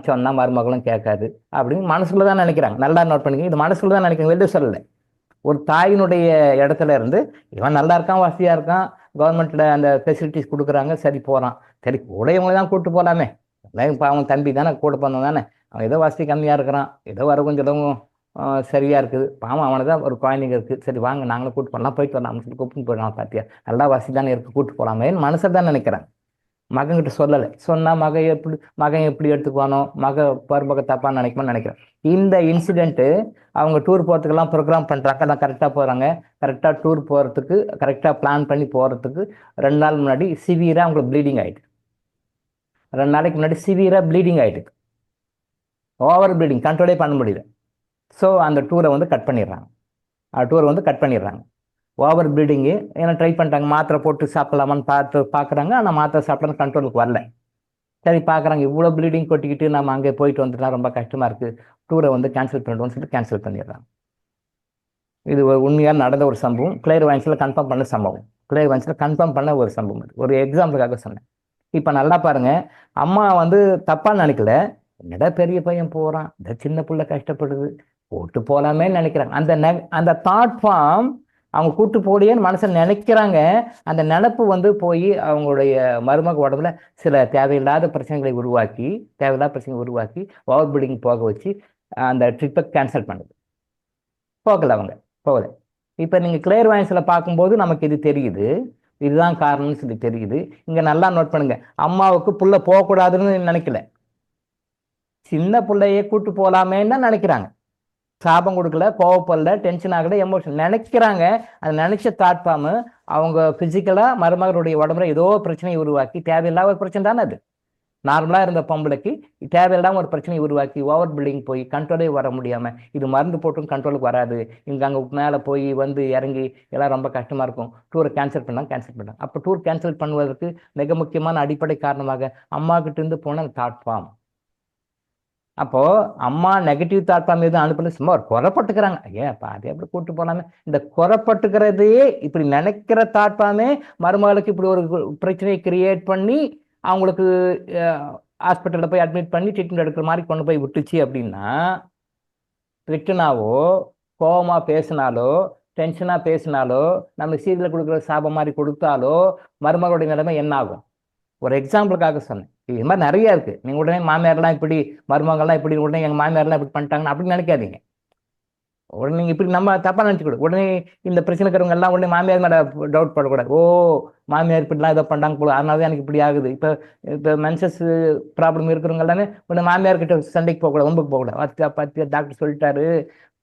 சொன்னால் மருமகளும் கேட்காது அப்படின்னு மனசுக்குள்ள தான் நினைக்கிறாங்க. நல்லா நோட் பண்ணிக்க, இது மனசுக்குள்ள தான் நினைக்கிறாங்க, வெளியே சொல்லலை. ஒரு தாயினுடைய இடத்துல இருந்து இவன் நல்லா இருக்கான், வசதியாக இருக்கான், கவர்மெண்ட்டில் அந்த ஃபெசிலிட்டிஸ் கொடுக்குறாங்க, சரி போகிறான், சரி கூட இவங்களை தான் கூப்பிட்டு போகலாமே, இப்போ அவன் தம்பி தானே, கூட போனவன் தானே, அவன் ஏதோ வசதி கம்மியாக இருக்கிறான், ஏதோ வரவும் செலவும் சரியாக இருக்குது, பாவம் அவனை தான் ஒரு குழந்தைங்க இருக்குது, சரி வாங்க நாங்களும் கூப்பிட்டு போகலாம், போயிட்டு வரலாம் சொல்லி கூப்பிட்டு போயிடலாம், பார்த்தியா நல்லா வசதி தானே இருக்குது, கூப்பிட்டு போகலாமேன்னு மனசில் தான் நினைக்கிறாங்க. மகன்கிட்ட சொல்லலை. சொன்னால் மகன் எப்படி எடுத்துக்குவானோ, மருமக தப்பான்னு நினைக்கிறேன். இந்த இன்சிடென்ட்டு அவங்க டூர் போகிறதுக்கெல்லாம் ப்ரோக்ராம் பண்ணுறாங்க. நான் கரெக்டாக போகிறாங்க. கரெக்டாக டூர் போகிறதுக்கு கரெக்டாக பிளான் பண்ணி போகிறதுக்கு 2 நாள் முன்னாடி சிவியராக அவங்களுக்கு ப்ளீடிங் ஆகிட்டு, 2 நாளைக்கு முன்னாடி சிவியராக ப்ளீடிங் ஆகிட்டு, ஓவர் ப்ளீடிங், கண்ட்ரோலே பண்ண முடியல. ஸோ அந்த டூரை வந்து கட் பண்ணிடுறாங்க. Over bleeding. ஏன்னா ட்ரை பண்ணிட்டாங்க, மாத்திரை போட்டு சாப்பிடலாமான்னு பார்க்குறாங்க. ஆனால் மாத்திரை சாப்பிட்டா கண்ட்ரோலுக்கு வரல. சரி பார்க்குறாங்க, இவ்வளோ ப்ளீடிங் கொட்டிக்கிட்டு நம்ம அங்கே போயிட்டு வந்துட்டா ரொம்ப கஷ்டமாக இருக்குது, டூரை வந்து கேன்சல் பண்ணிடுவோம்னு சொல்லிட்டு கேன்சல் பண்ணிடுறாங்க. இது ஒரு உண்மையாக நடந்த ஒரு சம்பவம். கிளேர்வாயன்ஸில் கன்ஃபார்ம் பண்ண சம்பவம். கிளேர்வாயன்ஸில் கன்ஃபார்ம் பண்ண ஒரு சம்பவம். இது ஒரு எக்ஸாம்பிளுக்காக சொன்னேன். இப்போ நல்லா பாருங்கள், அம்மா வந்து தப்பாக நினைக்கல. என்னடா பெரிய பையன் போகிறான், இந்த சின்ன பிள்ளை கஷ்டப்படுது, போட்டு போகலாமே நினைக்கிறாங்க. அந்த தாட் ஃபார்ம் அவங்க கூட்டு போடியேன்னு மனசில் நினைக்கிறாங்க. அந்த நினப்பு வந்து போய் அவங்களுடைய மருமக உடம்புல சில தேவையில்லாத பிரச்சனைகளை உருவாக்கி ஓவர் ப்ளீடிங் போக வச்சு அந்த ட்ரிப்பை கேன்சல் பண்ணுது. போகலை. இப்போ நீங்கள் கிளேர்வாயன்ஸில் பார்க்கும்போது நமக்கு இது தெரியுது, இதுதான் காரணம்னு சொல்லி தெரியுது. இங்கே நல்லா நோட் பண்ணுங்க, அம்மாவுக்கு புள்ள போகக்கூடாதுன்னு நினைக்கல, சின்ன பிள்ளையே கூட்டு போகலாமேன்னு தான் நினைக்கிறாங்க. சாபம் கொடுக்கல, கோவப்படல, டென்ஷன் ஆகல, எமோஷன் நினைக்கிறாங்க. அதை நினைச்ச தாட் ஃபார்ம் அவங்க பிசிக்கலாக மருமகளுடைய உடம்புல ஏதோ பிரச்சனையை உருவாக்கி, தேவையில்லாத ஒரு பிரச்சனை தானே அது. நார்மலாக இருந்த பொம்பளைக்கு தேவையில்லாமல் ஒரு பிரச்சனையை உருவாக்கி ஓவர் பில்டிங் போய் கண்ட்ரோலே வர முடியாமல், இது மருந்து போட்டும் கண்ட்ரோலுக்கு வராது, இங்கே அங்கே மேலே போய் வந்து இறங்கி எல்லாம் ரொம்ப கஷ்டமாக இருக்கும். டூரை கேன்சல் பண்ணாங்க. அப்போ டூர் கேன்சல் பண்ணுவதற்கு மிக முக்கியமான அடிப்படை காரணமாக அம்மா கிட்ட இருந்து போன தாட் ஃபார்ம். அப்போ அம்மா நெகட்டிவ் தாட் ஃபார்ம் எதுவும் அனுப்பல, சும்மா ஒரு குறைப்பட்டுக்கிறாங்க. ஏப்பா அது எப்படி கூட்டு போகலாமே, இந்த குறைப்பட்டுக்கிறதையே இப்படி நினைக்கிற தாட் ஃபார்மே மருமகளுக்கு இப்படி ஒரு பிரச்சனையை கிரியேட் பண்ணி அவங்களுக்கு ஹாஸ்பிட்டலில் போய் அட்மிட் பண்ணி ட்ரீட்மெண்ட் எடுக்கிற மாதிரி கொண்டு போய் விட்டுச்சு. அப்படின்னா ரிட்டனாவோ கோபமாக பேசினாலோ டென்ஷனாக பேசினாலோ நம்ம சீரியல் கொடுக்குற சாபம் மாதிரி கொடுத்தாலோ மருமகளுடைய நிலைமை என்ன ஆகும்? ஒரு எக்ஸாம்பிளுக்காக சொன்னேன். இது மாதிரி நிறைய இருக்குது. நீங்கள் உடனே மாமியார்லாம் இப்படி, மருமகள்லாம் இப்படி, உடனே எங்கள் மாமியார்லாம் இப்படி பண்ணிட்டாங்கன்னு அப்படின்னு நினைக்காதீங்க. உடனே நீங்கள் இப்படி நம்ம தப்பாக நினச்சிக்கூட உடனே இந்த பிரச்சனை இருக்கிறவங்க எல்லாம் உடனே மாமியார் மேலே டவுட் படக்கூடாது. ஓ மாமியார் இப்படிலாம் இதை பண்ணாங்க போல, அதனால தான் எனக்கு இப்படி ஆகுது. இப்போ மென்சஸ் ப்ராப்ளம் இருக்கிறவங்க எல்லாமே உடனே மாமியார்கிட்ட சண்டைக்கு போகக்கூடாது, ஒம்புக்கு போகக்கூடாது. பார்த்தியா டாக்டர் சொல்லிட்டாரு,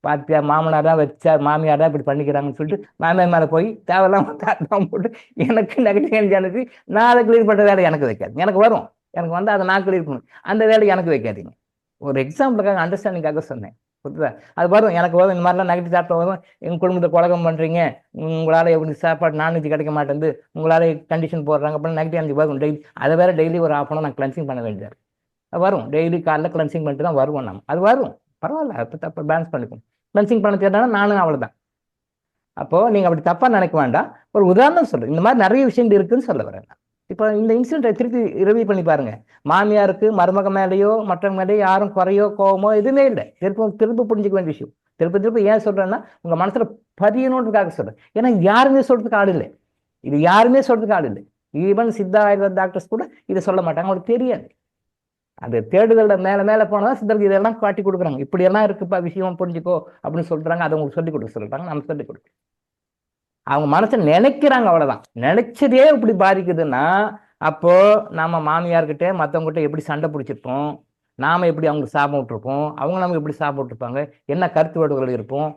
பார்த்தியா மாமனார் தான் வச்சா, மாமியார் தான் இப்படி பண்ணிக்கிறாங்கன்னு சொல்லிட்டு மாமியார் மேலே போய் தேவையில்லாம தாக்கம் போட்டு எனக்கு நெகட்டிவ் எனர்ஜி நான் அதை கிளியர் பண்ணுற வேலை எனக்கு வைக்காது. எனக்கு வரும், எனக்கு வந்து அதை நான் கிளியர் பண்ணணும், அந்த வேலை எனக்கு வைக்காதீங்க. ஒரு எக்ஸாம்பிளுக்காக அண்டர்ஸ்டாண்டிங்காக சொன்னேன், புரியுதா? அது வரும், எனக்கு வரும். இந்த மாதிரிலாம் நெகட்டிவ் தாட் வரும். எங்கள் குடும்பத்தை குழகம் பண்ணுறீங்க, உங்களால் எப்படி சாப்பாடு நான்வெஜ் கிடைக்க மாட்டேங்குது, உங்களால் கண்டிஷன் போடுறாங்க அப்படின்னு நெகட்டிவ் எனர்ஜி வரும். டெய்லி அதை வேறு டெய்லி ஒரு ½ நான் கிளென்சிங் பண்ண வேண்டியது வரும். டெய்லி காலைல கிளென்சிங் பண்ணிட்டு தான் வருவோம் நம்ம. அது வரும், பரவாயில்ல, அப்போ தப்பா பேலன்ஸ் பண்ணிக்கணும். கிளென்சிங் பண்ண தெரியாதுனா நானும் அவ்வளோதான். அப்போது நீங்கள் அப்படி தப்பாக நினைக்க வேண்டாம். ஒரு உதாரணம் சொல்கிறேன், இந்த மாதிரி நிறைய விஷயங்கள் இருக்குதுன்னு சொல்ல வரேன். இப்போ இந்த இன்சிடென்ட்டை திருப்பி ரிவ்யூ பண்ணி பாருங்கள். மாமியாருக்கு மருமக மேலேயோ மற்றவங்க மேலேயோ யாரும் குறையோ கோவமோ எதுவுமே இல்லை. திரும்ப புரிஞ்சிக்க வேண்டிய விஷயம். திரும்ப ஏன் சொல்கிறேன்னா, உங்கள் மனசில் பதியணுன்றதுக்காக சொல்கிறேன். ஏன்னா யாருமே சொல்கிறதுக்கு ஆள் இல்லை, இது யாருமே சொல்கிறதுக்கு ஆள் இல்லை. ஈவன் சித்தா ஆயுர்வேத டாக்டர்ஸ் கூட இதை சொல்ல மாட்டாங்க, அவங்களுக்கு தெரியாது. அது தேடுதலோட மேலே போனால் சித்தர்கள் இதெல்லாம் காட்டி கொடுக்குறாங்க. இப்படியெல்லாம் இருக்குப்பா விஷயம் புரிஞ்சுக்கோ அப்படின்னு சொல்கிறாங்க. அதை உங்களுக்கு சொல்லிக் கொடுக்க சொல்கிறாங்க, நம்ம சொல்லிக் கொடுக்குறோம். அவங்க மனசை நினைக்கிறாங்க, அவ்வளோதான். நினைச்சதே இப்படி பாதிக்குதுன்னா அப்போ நம்ம மாமியார்கிட்ட மற்றவங்ககிட்ட எப்படி சண்டை பிடிச்சிருப்போம், நாம் எப்படி அவங்களுக்கு சாபம் விட்டுருப்போம், அவங்க நமக்கு எப்படி சாபம் விட்டுருப்பாங்க, என்ன கருத்து வேறுபாடுகள் இருப்போம்,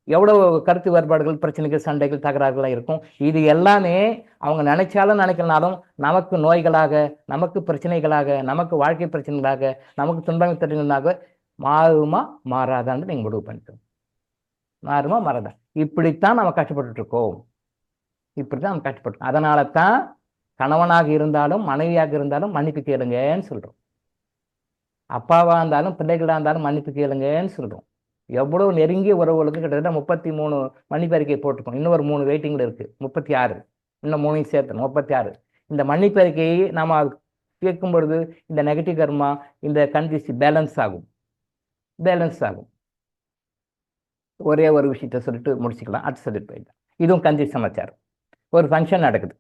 எவ்வளோ கருத்து வேறுபாடுகள், பிரச்சனைகள், சண்டைகள், தகராறுகளாக இருக்கும். இது எல்லாமே அவங்க நினைச்சாலும் நினைக்கலனாலும் நமக்கு நோய்களாக, நமக்கு பிரச்சனைகளாக, நமக்கு வாழ்க்கை பிரச்சனைகளாக, நமக்கு துன்பங்கள் தருணங்களாக மாறுமா மாறாதான்னு நீங்கள் முடிவு பண்ணிக்கணும். மாறுமா மாறாதா, இப்படித்தான் நம்ம கஷ்டப்பட்டு இருக்கோம். இப்படித்தான் நம்ம கஷ்டப்பட்டோம். அதனால தான் கணவனாக இருந்தாலும் மனைவியாக இருந்தாலும் மன்னிப்பு கேளுங்கன்னு சொல்கிறோம். அப்பாவாக இருந்தாலும் பிள்ளைகளாக இருந்தாலும் மன்னிப்பு கேளுங்கன்னு சொல்கிறோம். எவ்வளோ நெருங்கிய உறவுகளுக்கு கிட்டத்தட்ட 33 மன்னிப்பு அறிக்கை போட்டிருக்கோம். இன்னும் ஒரு 3 வெயிட்டிங்கில் இருக்குது, 36. இன்னும் 3 சேர்த்தணும், 36. இந்த மன்னிப்பு அறிக்கையை நாம் கேட்கும் பொழுது இந்த நெகட்டிவ் கர்மா, இந்த கண்டிஷன் பேலன்ஸ் ஆகும். ஒரே ஒரு விஷயத்த சொல்லிட்டு முடிச்சுக்கலாம், அடுத்து சொல்லிட்டு போயிடலாம். இதுவும் கஞ்சி சமாச்சாரம். ஒரு ஃபங்க்ஷன் நடக்குது.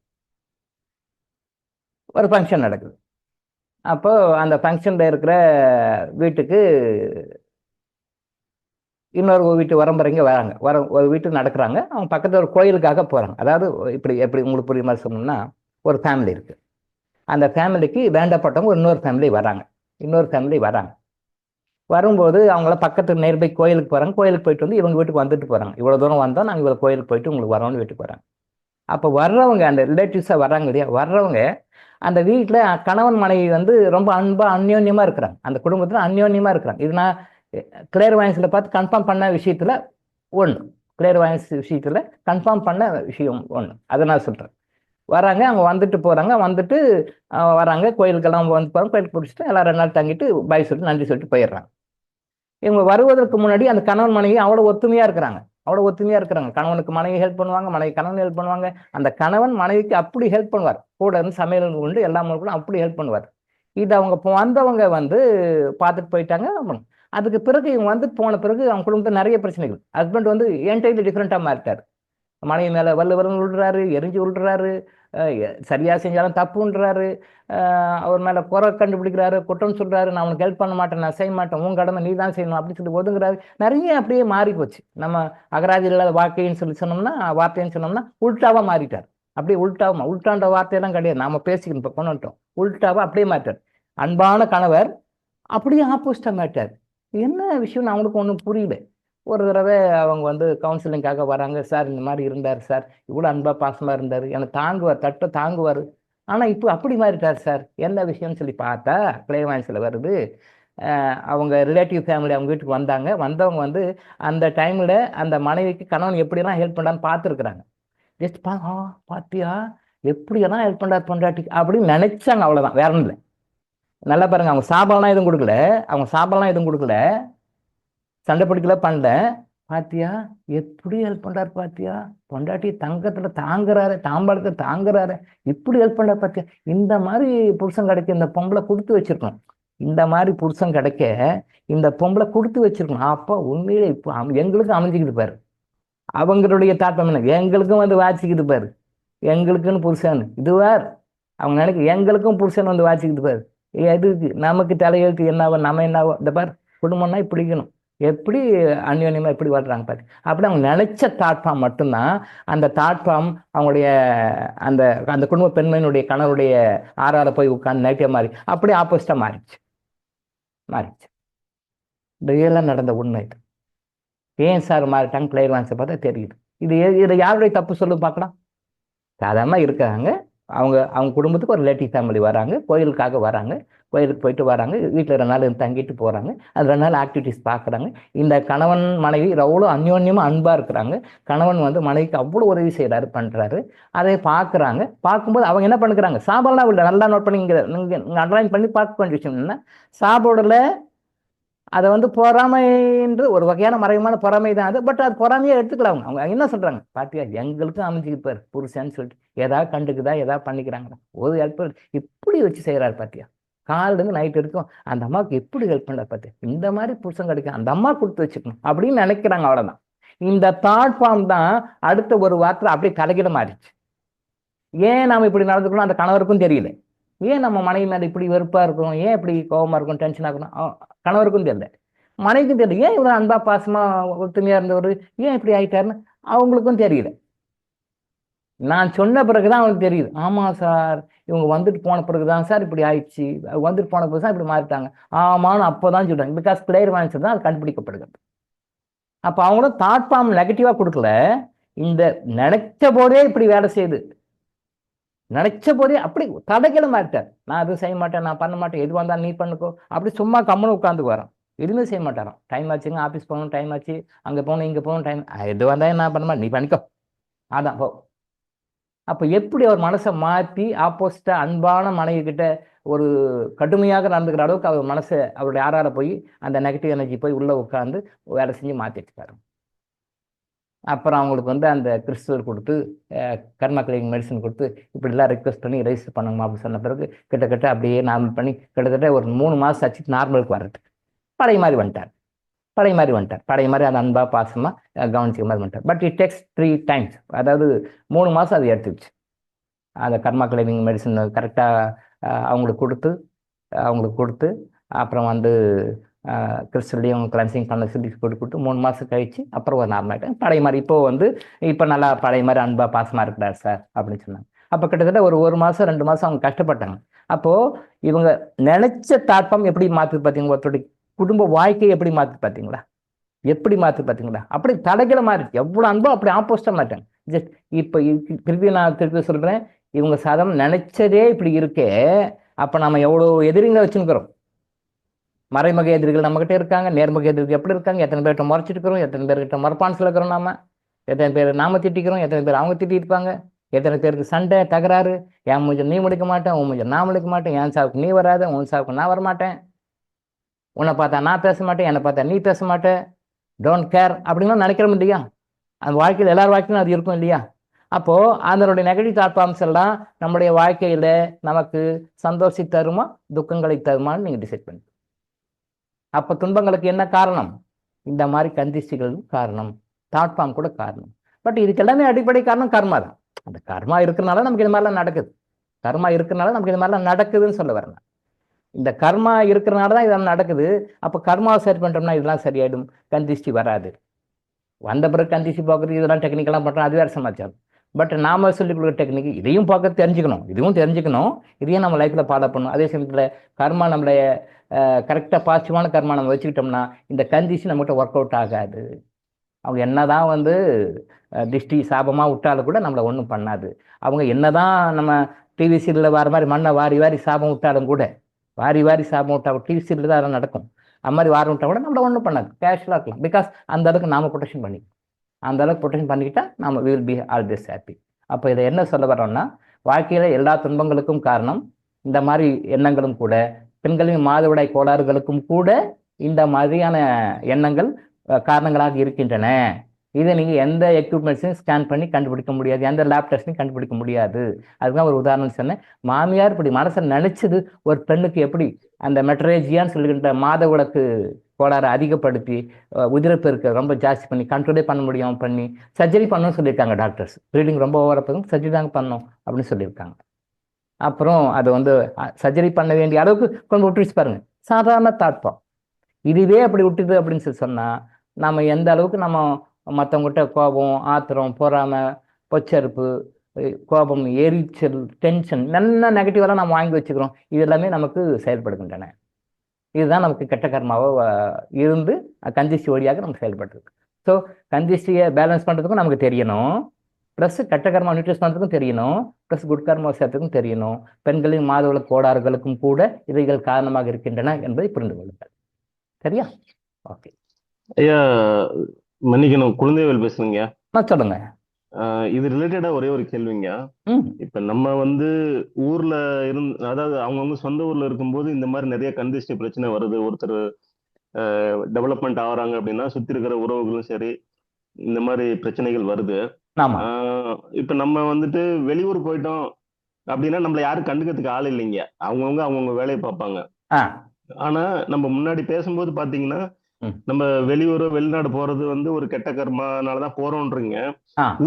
அப்போ அந்த ஃபங்க்ஷனில் இருக்கிற வீட்டுக்கு இன்னொரு வீட்டு வரம்புறங்க வராங்க, ஒரு வீட்டுக்கு நடக்கிறாங்க. அவங்க பக்கத்தில் ஒரு கோயிலுக்காக போகிறாங்க. அதாவது இப்படி எப்படி உங்களுக்கு புரிய மாதிரி சொன்னோம்னா, ஒரு ஃபேமிலி இருக்குது. அந்த ஃபேமிலிக்கு வேண்டப்பட்டவங்க இன்னொரு ஃபேமிலி வராங்க. வரும்போது அவங்கள பக்கத்து நேர்பை கோயிலுக்கு போகிறாங்க. கோயிலுக்கு போயிட்டு வந்து இவங்க வீட்டுக்கு வந்துட்டு போகிறாங்க. இவ்வளோ தூரம் வந்தோம், நாங்கள் இவ்வளோ கோயிலுக்கு போயிட்டு உங்களுக்கு வரோம்னு வீட்டுக்கு வராங்க. அப்போ வர்றவங்க அந்த ரிலேட்டிவ்ஸாக வர்றாங்க இல்லையா, வர்றவங்க அந்த வீட்டில் கணவன் மனைவி வந்து ரொம்ப அன்பாக அந்யோன்யமாக இருக்கிறாங்க. அந்த குடும்பத்தில் அந்யோன்யமாக இருக்கிறாங்க. இது நான் கிளேர்வாயன்ஸில் பார்த்து கன்ஃபார்ம் பண்ண விஷயத்தில் ஒன்று. கிளேர்வாயன்ஸ் விஷயத்தில் கன்ஃபார்ம் பண்ண விஷயம் ஒன்று. அதை நான் சொல்கிறேன். வராங்க, அவங்க வந்துட்டு போகிறாங்க. வந்துட்டு வராங்க, கோயிலுக்கெல்லாம் வந்து போகிறாங்க. கோயிலுக்கு பிடிச்சிட்டு எல்லாம் 2 நாள் தங்கிட்டு பாய் சொல்லிட்டு நன்றி சொல்லிட்டு போயிடுறாங்க. இவங்க வருவதற்கு முன்னாடி அந்த கணவன் மனைவி அவ்வளோ ஒத்துமையாக இருக்கிறாங்க. கணவனுக்கு மனைவி ஹெல்ப் பண்ணுவாங்க, மனைவி கணவன் ஹெல்ப் பண்ணுவாங்க. அந்த கணவன் மனைவிக்கு அப்படி ஹெல்ப் பண்ணுவார். கூட இருந்து சமையல் உண்டு எல்லாம் கூட அப்படி ஹெல்ப் பண்ணுவார். இது அவங்க வந்தவங்க வந்து பார்த்துட்டு போயிட்டாங்க. அதுக்கு பிறகு இவங்க வந்து போன பிறகு அவங்க குடும்பத்தில் நிறைய பிரச்சனைகள். ஹஸ்பண்ட் வந்து என்டையர்லி டிஃப்ரெண்ட்டாக மாறிட்டார். மனைவி மேலே வல்லு விழுறாரு, எரிஞ்சு விழுறாரு, சரியாக செஞ்சாலும் தப்புன்றாரு, அவர் மேலே குறை கண்டுபிடிக்கிறாரு, குற்றம் சொல்கிறாரு, நான் அவனுக்கு ஹெல்ப் பண்ண மாட்டேன், நான் செய்ய மாட்டேன், உன் கடமை நீ தான் செய்யணும் அப்படின்னு சொல்லி ஒதுங்குறாரு. நிறைய அப்படியே மாறி போச்சு. நம்ம அகராதியில் இல்லாத வார்த்தைன்னு சொன்னோம்னா உல்டாவாக மாறிட்டார். அப்படியே உல்டான்ற வார்த்தையெல்லாம் கிடையாது, நாம் பேசிக்கணும். இப்போ கொண்டு வந்துட்டோம். உல்டாவாக அப்படியே மாறிட்டார். அன்பான கணவர் அப்படியே ஆப்போசிட்டாக மாறிட்டார். என்ன விஷயம்னு அவங்களுக்கு ஒன்றும் புரியல. ஒரு தடவை அவங்க வந்து கவுன்சிலிங்காக வராங்க. சார் இந்த மாதிரி இருந்தார் சார், இவ்வளோ அன்பாக பாசமாக இருந்தார், எனக்கு தாங்குவார், ஆனால் இப்போ அப்படி மாறிட்டார் சார், என்ன விஷயம்னு சொல்லி பார்த்தா கிளேர்வாயன்ஸில் வருது. அவங்க ரிலேட்டிவ் ஃபேமிலி அவங்க வீட்டுக்கு வந்தவங்க வந்து அந்த டைமில் அந்த மனைவிக்கு கணவன் எப்படியெல்லாம் ஹெல்ப் பண்ணான்னு பார்த்துருக்குறாங்க. ஜஸ்ட் பார்த்தியா எப்படியெல்லாம் ஹெல்ப் பண்ணார் பொண்டாட்டி அப்படின்னு நினைச்சாங்க. அவ்வளோதான், வேற ஒன்றும் இல்லை. நல்லா பாருங்க, அவங்க சாப்பாடுலாம் எதுவும் கொடுக்கல, சண்டை பிடிக்கல, பண்ணல. பாத்தியா எப்படி ஹெல்ப் பண்றாரு, பாத்தியா பொண்டாட்டி தங்கத்துல தாங்குறாரு, தாம்பாளத்தை தாங்குறாரு, இப்படி ஹெல்ப் பண்றாரு பாத்தியா. இந்த மாதிரி புருஷன் கிடைக்க இந்த பொம்பளை கொடுத்து வச்சிருக்கணும். அப்போ உண்மையிலே இப்போ எங்களுக்கும் அமைஞ்சிக்கிட்டு பாரு. அவங்களுடைய தாக்கம் என்ன, எங்களுக்கும் வந்து வாசிக்கிட்டு பாரு. எங்களுக்குன்னு புருஷன் இதுவார் அவங்க நினைக்க, எங்களுக்கும் புருஷன் வந்து வாசிக்கிட்டு பாரு. எதுக்கு நமக்கு தலையெழுத்து என்னவோ நம்ம என்னவோ. இந்த பாரு, குடும்பம்னா இப்படி இருக்கணும், எப்படி அந்யோன்யமாக எப்படி வாழ்றாங்க பாரு. அப்படி அவங்க நினைச்ச தாட்ஃபார்ம் மட்டும்தான். அந்த தாட்ஃபார்ம் அவங்களுடைய அந்த அந்த குடும்ப பெண்மையினுடைய கணவருடைய ஆறால போய் உட்காந்து நைட்டியாக மாறி அப்படியே ஆப்போசிட்டாக மாறிச்சு. ரியலாக நடந்த உண்மை இது. ஏன் சார் மாறிட்டாங்க கிளேர்வாயன்ஸை பார்த்தா தெரியுது. இதை யாருடைய தப்பு சொல்லு பார்க்கலாம். சாதாரணமாக இருக்காங்க. அவங்க குடும்பத்துக்கு ஒரு ரிலேட்டிவ் ஃபேமிலி வராங்க, கோயிலுக்காக வராங்க, கோயிலுக்கு போயிட்டு வராங்க, வீட்டில் 2 நாள் தங்கிட்டு போகிறாங்க. அது 2 நாள் ஆக்டிவிட்டிஸ் பார்க்குறாங்க. இந்த கணவன் மனைவி அவ்வளோ அந்யோன்யமாக அன்பாக இருக்கிறாங்க. கணவன் வந்து மனைவிக்கு அவ்வளோ உதவி செய்கிறாரு, பண்ணுறாரு. அதை பார்க்குறாங்க. பார்க்கும்போது அவங்க என்ன பண்ணுறாங்க, சாப்பாடுலாம் இல்லை. நல்லா நோட் பண்ணி நீங்கள் அண்டர்லைன் பண்ணி பார்க்க வேண்டிய விஷயம் என்னன்னா, சாப்பாடில் அதை வந்து பொறாமைன்ற ஒரு வகையான மறைமுகமான பொறாமை தான் அது. பட் அது பொறாமையாக எடுத்துக்கலாம். அவங்க என்ன சொல்கிறாங்க, பாத்தியா எங்களுக்கும் அமைஞ்சிக்கிப்பார் புருஷன்னு சொல்லிட்டு ஏதாவது கண்டுக்குதா, ஏதாவது பண்ணிக்கிறாங்களா, ஒரு ஹெல்ப் இப்படி வச்சு செய்கிறாரு பாத்தியா. காலிலேருந்து நைட் இருக்கும் அந்த அம்மாவுக்கு எப்படி ஹெல்ப் பண்ணார் பாத்தியா. இந்த மாதிரி புருஷன் கிடைக்கும், அந்த அம்மா கொடுத்து வச்சுக்கணும் அப்படின்னு நினைக்கிறாங்க. அவ்வளோதான். இந்த தாட் ஃபார்ம் தான் அடுத்த ஒரு வாரத்தில் அப்படியே தலைகிட மாறிச்சு. ஏன் நாம் இப்படி நடந்துக்கணும் அந்த கணவருக்கும் தெரியல. ஏன் நம்ம மனைவி மேலே இப்படி வெறுப்பாக இருக்கும், ஏன் இப்படி கோபமாக இருக்கும், டென்ஷனாக இருக்கணும், கணவருக்கும் தெரியல, மனைவிக்கும் தெரியல. ஏன் இவ்வளோ அன்பா பாசமாக ஒத்துமையாக இருந்தவர் ஏன் இப்படி ஆயிட்டாருன்னு அவங்களுக்கும் தெரியல. நான் சொன்ன பிறகுதான் அவங்களுக்கு தெரியுது. ஆமாம் சார், இவங்க வந்துட்டு போன பிறகுதான் சார் இப்படி ஆயிடுச்சு, வந்துட்டு போன பிறகு தான் இப்படி மாறிட்டாங்க. ஆமான்னு அப்போதான் சொல்றாங்க. பிகாஸ் கிளேர்வாயன்ஸ் தான் அது கண்டுபிடிக்கப்படுகிறது. அப்போ அவங்களும் தாட் ஃபார்ம் நெகட்டிவாக கொடுக்கல, இந்த நினைச்ச போதே இப்படி வேலை செய்யுது, நினைச்ச போதே அப்படி தடைக்கில மாட்டார். நான் எதுவும் செய்ய மாட்டேன், நான் பண்ண மாட்டேன், எது வந்தாலும் நீ பண்ணுக்கோ, அப்படி சும்மா கம்முன்னு உட்காந்து வரோம், எதுவுமே செய்ய மாட்டாராம். டைம் ஆச்சுங்க, ஆஃபீஸ் போகணும், டைம் ஆச்சு, அங்கே போகணும், இங்கே போகணும், டைம் எது வந்தாலும் நான் பண்ண மாட்டேன், நீ பண்ணிக்கோ, அதான் போ. அப்போ எப்படி அவர் மனசை மாற்றி ஆப்போசிட்டா அன்பான மனைவி கிட்ட ஒரு கடுமையாக நடந்துக்கிற அளவுக்கு அவர் மனசை அவருடைய ஆறார போய் அந்த நெகட்டிவ் எனர்ஜி போய் உள்ளே உட்காந்து வேலை செஞ்சு மாற்றிட்டுருக்காரு. அப்புறம் அவங்களுக்கு வந்து அந்த கிறிஸ்துவர் கொடுத்து கர்மா கிளினிக் மெடிசன் கொடுத்து இப்படிலாம் ரெக்வஸ்ட் பண்ணி ரெஜிஸ்டர் பண்ணுங்கம்மா அப்படின்னு சொன்ன பிறகு கிட்டத்தட்ட அப்படியே நார்மல் பண்ணி கிட்டத்தட்ட ஒரு 3 மாதம் ஆச்சு நார்மலுக்கு வர்றதுக்கு. பழைய மாதிரி வந்துட்டார். பழைய மாதிரி அந்த அன்பா பாசமாக கவனிச்சிக்க மாதிரி வந்துட்டார். பட் இட் டேக்ஸ் 3 times, அதாவது 3 மாதம் அது எடுத்துச்சு. அந்த கர்மா கிளினிக் மெடிசன் கரெக்டாக அவங்களுக்கு கொடுத்து அப்புறம் வந்து கிறிஸ்டலையும் கிளன்சிங் பண்ண சொல்லி கொடுத்து 3 மாதம் கழிச்சு அப்புறம் ஒரு நார்மல் பழைய மாதிரி இப்போ நல்லா பழைய மாதிரி அன்பா பாசமாக இருக்கிறார் சார் அப்படின்னு சொன்னாங்க. அப்போ கிட்டத்தட்ட ஒரு 1 மாதம் 2 மாதம் அவங்க கஷ்டப்பட்டாங்க. அப்போது இவங்க நினச்ச தாட்பம் எப்படி மாற்றுது பார்த்தீங்களா? ஒருத்தருடைய குடும்ப வாழ்க்கையை எப்படி மாற்றுது பார்த்தீங்களா? எப்படி மாற்று பார்த்தீங்களா? அப்படி தலைகளை மாறி எவ்வளோ அன்போ அப்படி ஆப்போசிட்டாக மாட்டாங்க. ஜஸ்ட் இப்போ திருப்பி சொல்கிறேன், இவங்க சாதாரண நினைச்சதே இப்படி இருக்கே, அப்போ நம்ம எவ்வளோ எதிரிங்களை வச்சுருக்கிறோம். மறைமுக எதிரிகள் நம்மகிட்ட இருக்காங்க, நேர்முக எதிரிகள் எப்படி இருக்காங்க, எத்தனை பேர்கிட்ட முறைச்சிட்டு இருக்கிறோம், எத்தனை பேர்கிட்ட மரப்பான்சில் இருக்கிறோம், எத்தனை பேர் நாம திட்டிக்கிறோம், எத்தனை பேர் அவங்க திட்டிருப்பாங்க, எத்தனை பேருக்கு சண்டை தகராறு, என் மூஞ்ச நீ முடிக்க மாட்டேன், உன் மூஞ்ச நான் முடிக்க மாட்டேன், என் சாவுக்கு நீ வராத, உன் சாவுக்கு நான் வரமாட்டேன், உன்னை பார்த்தா நான் பேச மாட்டேன், என்னை பார்த்தா நீ பேச மாட்டேன், டோன்ட் கேர் அப்படின்லாம் நினைக்கிறோம் இல்லையா? அந்த வாழ்க்கையில் எல்லார் வாழ்க்கையிலும் அது இருக்கும் இல்லையா? அப்போது அதனுடைய நெகட்டிவ் தாட் ஃபார்ம்ஸ் எல்லாம் நம்முடைய வாழ்க்கையில் நமக்கு சந்தோஷத்தை தருமா துக்கங்களை தருமான்னு நீங்கள் டிசைட் பண்ணி. அப்போ துன்பங்களுக்கு என்ன காரணம்? இந்த மாதிரி கந்திஷ்டிகள் காரணம், தாட் ஃபார்ம் கூட காரணம். பட் இதுக்கு எல்லாமே அடிப்படை காரணம் கர்மா தான். அந்த கர்மா இருக்கிறனால நமக்கு இது மாதிரிலாம் நடக்குது. கர்மா இருக்கிறனால நமக்கு இது மாதிரிலாம் நடக்குதுன்னு சொல்ல வரேன். இந்த கர்மா இருக்கிறனால தான் இதெல்லாம் நடக்குது. அப்போ கர்மாவை சரி பண்ணிட்டோம்னா இதெல்லாம் சரியாயிடும், கந்திஷ்டி வராது. வந்த பிறகு கந்திஷ்டி பார்க்குறது இதெல்லாம் டெக்னிக்கெல்லாம் பண்ணுறோம், அது வேறு சமாச்சாரம். பட் நாம சொல்லிக் கொடுக்குற டெக்னிக் இதையும் பார்க்க தெரிஞ்சுக்கணும், இதையும் நம்ம லைஃப்பில் ஃபாலோ பண்ணணும். அதே சமயத்தில் கர்மா நம்மளுடைய கரெக்டாக பாசிட்டிவான கர்மா நம்ம வச்சுக்கிட்டோம்னா இந்த கந்திஷ்டி நம்மகிட்ட ஒர்க் அவுட் ஆகாது. அவங்க என்னதான் திஷ்டி சாபமாக விட்டாலும் கூட நம்மளை ஒன்றும் பண்ணாது. அவங்க என்னதான் நம்ம டிவி சீரியலில் வர மாதிரி மண்ணை வாரி வாரி சாபம் விட்டாலும் கூட, வாரி சாபம் விட்டா டிவி சீரியல் தான் அதெல்லாம் நடக்கும். அது மாதிரி வாரம் விட்டால் கூட நம்மளை ஒன்றும் பண்ணாது, கேஷுவலாக இருக்கலாம். பிகாஸ் அந்த அளவுக்கு நாம் ப்ரொடெக்ஷன் பண்ணி பண்ணிக்கிட்டால் நம்ம வில் பி ஆல்வேஸ் ஹாப்பி. அப்போ இதை என்ன சொல்ல வரோம்னா, வாழ்க்கையில் எல்லா துன்பங்களுக்கும் காரணம் இந்த மாதிரி எண்ணங்களும் கூட, பெண்களின் மாதவிடாய் கோளாறுகளுக்கும் கூட இந்த மாதிரியான எண்ணங்கள் காரணங்களாக இருக்கின்றன. இதை நீங்கள் எந்த எக்யூப்மெண்ட்ஸையும் ஸ்கேன் பண்ணி கண்டுபிடிக்க முடியாது, எந்த லேப் டெஸ்ட்லையும் கண்டுபிடிக்க முடியாது. அதுதான் ஒரு உதாரணம் சொன்னேன். மாமியார் இப்படி மனசை நினச்சது ஒரு பெண்ணுக்கு எப்படி அந்த மெட்ரேஜியான்னு சொல்லுகின்ற மாதவிலக்கு கோளாறு அதிகப்படுத்தி உதிரப்பெருக்க ரொம்ப ஜாஸ்தி பண்ணி கண்ட்ரோலே பண்ண முடியாமல் பண்ணி சர்ஜரி பண்ணணும்னு சொல்லியிருக்காங்க டாக்டர்ஸ். ப்ளீடிங் ரொம்ப ஓவரப்பதும் சர்ஜரி தாங்க பண்ணணும் அப்படின்னு சொல்லியிருக்காங்க. அப்புறம் அது சர்ஜரி பண்ண வேண்டிய அளவுக்கு கொஞ்சம் விட்டுருச்சு பாருங்க. சாதாரண தாட்பம் இதுவே அப்படி விட்டுது அப்படின்னு சொல்லி சொன்னால் நம்ம எந்த அளவுக்கு நம்ம மற்றவங்ககிட்ட கோபம், ஆத்திரம், பொறாமை, பொச்சரிப்பு, கோபம், எரிச்சல், டென்ஷன், நல்ல நெகட்டிவெல்லாம் நம்ம வாங்கி வச்சுக்கிறோம். இது எல்லாமே நமக்கு செயல்படுகின்றன. இதுதான் நமக்கு கெட்ட கர்மாவை இருந்து கந்திஷ்டி வழியாக நமக்கு செயல்படுறது. ஸோ கந்திஷ்டியை பேலன்ஸ் பண்ணுறதுக்கும் நமக்கு தெரியணும், ப்ளஸ் கெட்ட கர்மா நியூட்ரஸ் பண்ணுறதுக்கும் தெரியணும், ப்ளஸ் குட் கர்மா சேர்த்துக்கும் தெரியணும். பெண்களின் மாதவிலக்கு கோளாறுகளுக்கும் கூட இவைகள் காரணமாக இருக்கின்றன என்பதை புரிந்து கொள்ளுங்கள். சரியா? ஓகே ஐயா, மன்னிக்கணும், குழந்தைவேல் பேசுறீங்க. சொல்லுங்க. இது ரிலேட்டடா ஒரே ஒரு கேள்விங்க. இப்ப நம்ம ஊர்ல அதாவது அவங்கவுங்க சொந்த ஊர்ல இருக்கும்போது இந்த மாதிரி நிறைய கந்திஷ்டி பிரச்சனை வருது. ஒருத்தர் டெவலப்மெண்ட் ஆகுறாங்க அப்படின்னா சுத்தி இருக்கிற உறவுகளும் சரி இந்த மாதிரி பிரச்சனைகள் வருது. இப்ப நம்ம வெளியூர் போயிட்டோம் அப்படின்னா நம்மள யாரும் கண்டுக்கிறதுக்கு ஆள் இல்லைங்க. அவங்கவுங்க வேலையை பார்ப்பாங்க. ஆனா நம்ம முன்னாடி பேசும்போது பாத்தீங்கன்னா நம்ம வெளியூர் வெளிநாடு போறது ஒரு கெட்ட கர்மானாலதான் போறோம்ன்றீங்க.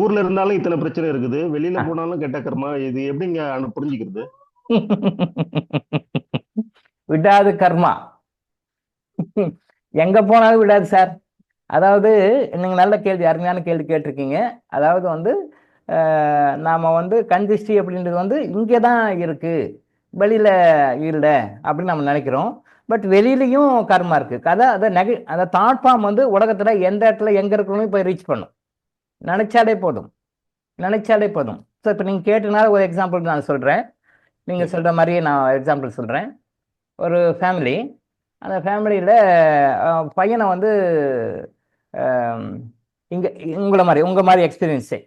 ஊர்ல இருந்தாலும் இத்தனை பிரச்சனை இருக்குது, வெளியில போனாலும் கெட்ட கர்மா. இது எப்படிங்க புரிஞ்சுக்கிறது? விடாது கர்மா எங்க போனாலும் விடாது சார். அதாவது நீங்க நல்ல கேள்வி, அருமையான கேள்வி கேட்டிருக்கீங்க. அதாவது நாம கந்திஷ்டி அப்படின்றது இங்கேதான் இருக்கு, வெளியில இல்லை அப்படின்னு நம்ம நினைக்கிறோம். பட் வெளியிலையும் கர்மா இருக்கு. அந்த தாட் ஃபார்ம் உலகத்துல எந்த இடத்துல எங்க இருக்கணும் போய் ரீச் பண்ணும். நினைச்சாலே போதும். ஸோ இப்போ நீங்க கேட்டனால ஒரு எக்ஸாம்பிள் நான் சொல்றேன். நீங்க சொல்ற மாதிரியே நான் எக்ஸாம்பிள் சொல்றேன். ஒரு ஃபேமிலி, அந்த ஃபேமிலியில பையனை இங்க உங்க மாதிரி எக்ஸ்பீரியன்ஸே,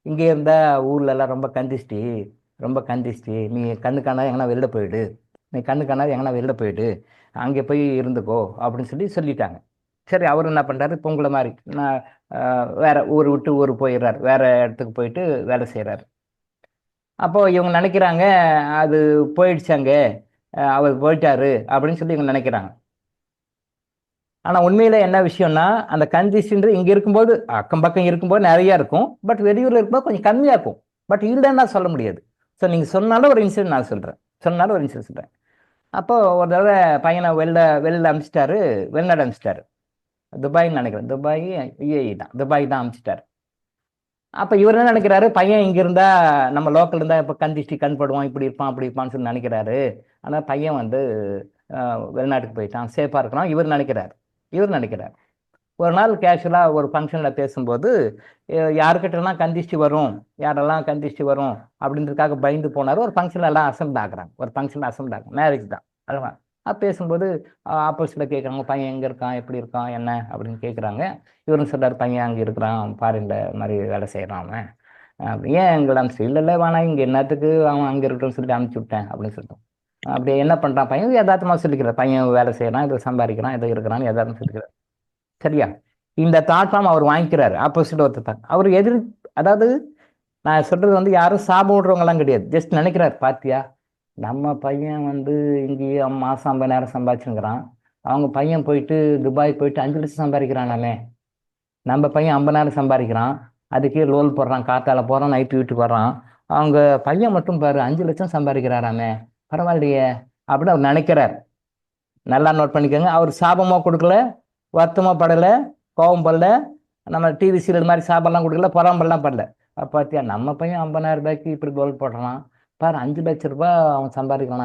இங்கே இருந்தா ஊர்ல எல்லாம் ரொம்ப கந்திஷ்டி, நீ கண்ணு காணாத எங்கன்னா வெளில போயிடு, அங்கே போய் இருந்துக்கோ அப்படின்னு சொல்லிட்டாங்க. சரி, அவர் என்ன பண்ணுறாரு, இப்போ உங்களை மாதிரி நான் வேற ஊர் விட்டு ஊர் போயிடுறாரு, வேற இடத்துக்கு போயிட்டு வேலை செய்கிறாரு. அப்போது இவங்க நினைக்கிறாங்க அது போயிடுச்சாங்க, அவர் போயிட்டாரு அப்படின்னு இவங்க நினைக்கிறாங்க. ஆனால் உண்மையில் என்ன விஷயம்னா, அந்த கந்திஷ்டின்றது இங்கே இருக்கும்போது அக்கம் பக்கம் இருக்கும்போது நிறையா இருக்கும், பட் வெளியூரில் இருக்கும்போது கொஞ்சம் கம்மியாக இருக்கும். பட் இல்லைன்னா சொல்ல முடியாது. ஸோ நீங்கள் சொன்னாலும் ஒரு இன்சிடென்ட் நான் சொல்கிறேன். அப்போ ஒரு தடவை பையனை வெளிநாடு அனுப்பிச்சிட்டாரு. துபாய்ன்னு நினைக்கிறேன், துபாய் UAE தான், துபாய் தான் அனுப்பிச்சிட்டாரு. அப்போ இவர் என்ன நினைக்கிறாரு, பையன் இங்கே இருந்தா நம்ம லோக்கல் இருந்தால் இப்போ கண் திஷ்டி கண் படுவான், இப்படி இருப்பான் அப்படி இருப்பான்னு சொல்லி நினைக்கிறாரு. ஆனால் பையன் வந்து வெளிநாட்டுக்கு போயிட்டான், சேஃபாக இருக்கிறான் இவர் நினைக்கிறார். ஒரு நாள் கேஷுவலாக ஒரு ஃபங்க்ஷனில் பேசும்போது யாருக்கிட்டலாம் கந்திஷ்டி வரும், யாரெல்லாம் கந்திஷ்டி வரும் அப்படின்றதுக்காக பயந்து போனார். ஒரு ஃபங்க்ஷனில் எல்லாம் அசம்பிள் ஆகுறாங்க, மேரேஜ் தான் அதுதான். பேசும்போது ஆப்போசிட்டில் கேட்குறாங்க, பையன் எங்கே இருக்கான், எப்படி இருக்கான், என்ன அப்படின்னு கேட்குறாங்க. இவரும் சொல்கிறார், பையன் அங்கே இருக்கிறான், ஃபாரின்ல மாதிரி வேலை செய்கிறான் அவன். ஏன் எங்களை அனுப்பிச்சு, இல்லை வேணாம், இங்கே என்னத்துக்கு அவன் அங்கே இருக்கட்டும்னு சொல்லிட்டு அனுப்பிச்சி விட்டேன் அப்படின்னு சொல்லிட்டோம். அப்படியே என்ன பண்ணுறான் பையன், யதார்த்தமாக சொல்லிக்கிறார், பையன் வேலை செய்கிறான், இதை சம்பாதிக்கிறான், இதை இருக்கிறான்னு யதார்த்தம் சொல்லிக்கிறார். சரியா? இந்த தாட் ஃபார்ம் அவர் வாங்கிக்கிறாரு. ஆப்போசிட் ஒருத்தர் அவர் அதாவது நான் சொல்றது வந்து யாரும் சாபம் விடுறவங்கலாம் கிடையாது. ஜஸ்ட் நினைக்கிறார், பாத்தியா நம்ம பையன் வந்து இங்கேயே மாசம் 50,000 சம்பாதிச்சுங்கிறான், அவங்க பையன் போயிட்டு துபாய் போயிட்டு 5 லட்சம் சம்பாதிக்கிறானாமே, நம்ம பையன் 50,000 சம்பாதிக்கிறான், அதுக்கே லோல் போடுறான், காத்தால போறான், நைட்டு வீட்டுக்கு வர்றான், அவங்க பையன் மட்டும் பாரு 5 லட்சம் சம்பாதிக்கிறாராமே, பரவாயில்லையே அப்படின்னு அவர் நினைக்கிறார். நல்லா நோட் பண்ணிக்கோங்க. அவர் சாபமாக கொடுக்கல, வருத்தமாக படலை, கோபம் படல, நம்ம டிவி சீரியல் மாதிரி சாபம்லாம் கொடுக்கல, பொறாம்பெல்லாம் படல. பார்த்தியா நம்ம பையன் 50,000 ரூபாய்க்கு இப்படி கோல் போடுறான் பாரு, 5 லட்ச ரூபாய் அவன் சம்பாதிக்கிறான்,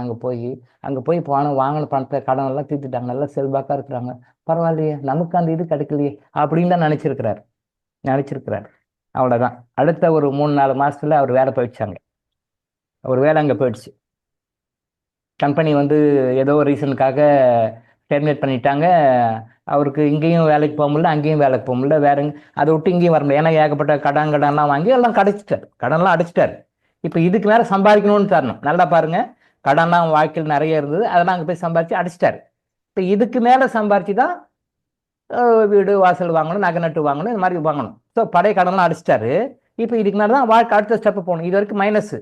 அங்கே போய் பணம் வாங்கின பணத்தை கடன் எல்லாம் தீர்த்துட்டாங்க, நல்லா செல்வாக்கா இருக்கிறாங்க, பரவாயில்லையே நமக்கு அந்த இது கிடைக்கலையே அப்படின்னு தான் நினைச்சிருக்கிறார். அவ்வளோதான். அடுத்த ஒரு 3-4 மாசத்துல அவர் வேலை போயிடுச்சாங்க. அவர் வேலை அங்கே போயிடுச்சு. கம்பெனி வந்து ஏதோ ஒரு ரீசனுக்காக டெர்மினேட் பண்ணிட்டாங்க. அவருக்கு இங்கேயும் வேலைக்கு போக முடியல, அங்கேயும் வேலைக்கு போக முடியல, வேற அதை விட்டு இங்கேயும் வர முடியல. ஏன்னா ஏகப்பட்ட கடன்லாம் வாங்கி எல்லாம் கடன்லாம் அடைச்சிட்டாரு. இப்போ இதுக்கு மேலே சம்பாதிக்கணும்னு தரணும். நல்லா பாருங்க, கடன்லாம் வாழ்க்கையில் நிறைய இருந்தது, அதெல்லாம் அங்கே போய் சம்பாதிச்சு அடைச்சிட்டாரு. இப்போ இதுக்கு மேலே சம்பாதிச்சு தான் வீடு வாசல் வாங்கணும், நகை நட்டு வாங்கணும், இந்த மாதிரி வாங்கணும். ஸோ பழைய கடன்லாம் அடைச்சிட்டாரு. இப்போ இதுக்கு மேலே தான் வாழ்க்கை அடுத்த ஸ்டெப்பு போகணும். இது வரைக்கும் மைனஸ்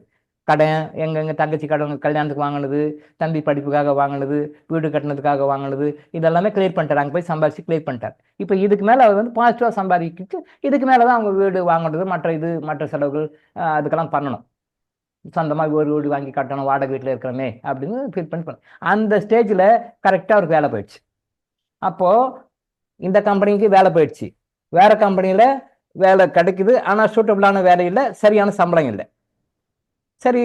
கடன், எங்கள் தங்கச்சி கடன், கல்யாணத்துக்கு வாங்கினது, தம்பி படிப்புக்காக வாங்கினது, வீடு கட்டினதுக்காக வாங்கினது, இதெல்லாமே கிளியர் பண்ணிட்டார். அங்கே போய் சம்பாதிச்சு கிளியர் பண்ணிட்டார். இப்போ இதுக்கு மேலே அவர் வந்து பாசிட்டிவாக சம்பாதிக்கிட்டு இதுக்கு மேலே தான் அவங்க வீடு வாங்கினது, மற்ற செலவுகள் அதுக்கெல்லாம் பண்ணணும். சொந்தமாக ஒரு வீடு வாங்கி கட்டணும், வாடகை வீட்டில் இருக்கிறோமே அப்படின்னு ஃபீல் பண்ணி அந்த ஸ்டேஜில் கரெக்டாக அவருக்கு வேலை போயிடுச்சு. அப்போது இந்த கம்பெனிக்கு வேலை போயிடுச்சு, வேற கம்பெனியில் வேலை கிடைக்குது, ஆனால் சூட்டபிளான வேலை இல்லை, சரியான சம்பளம் இல்லை. சரி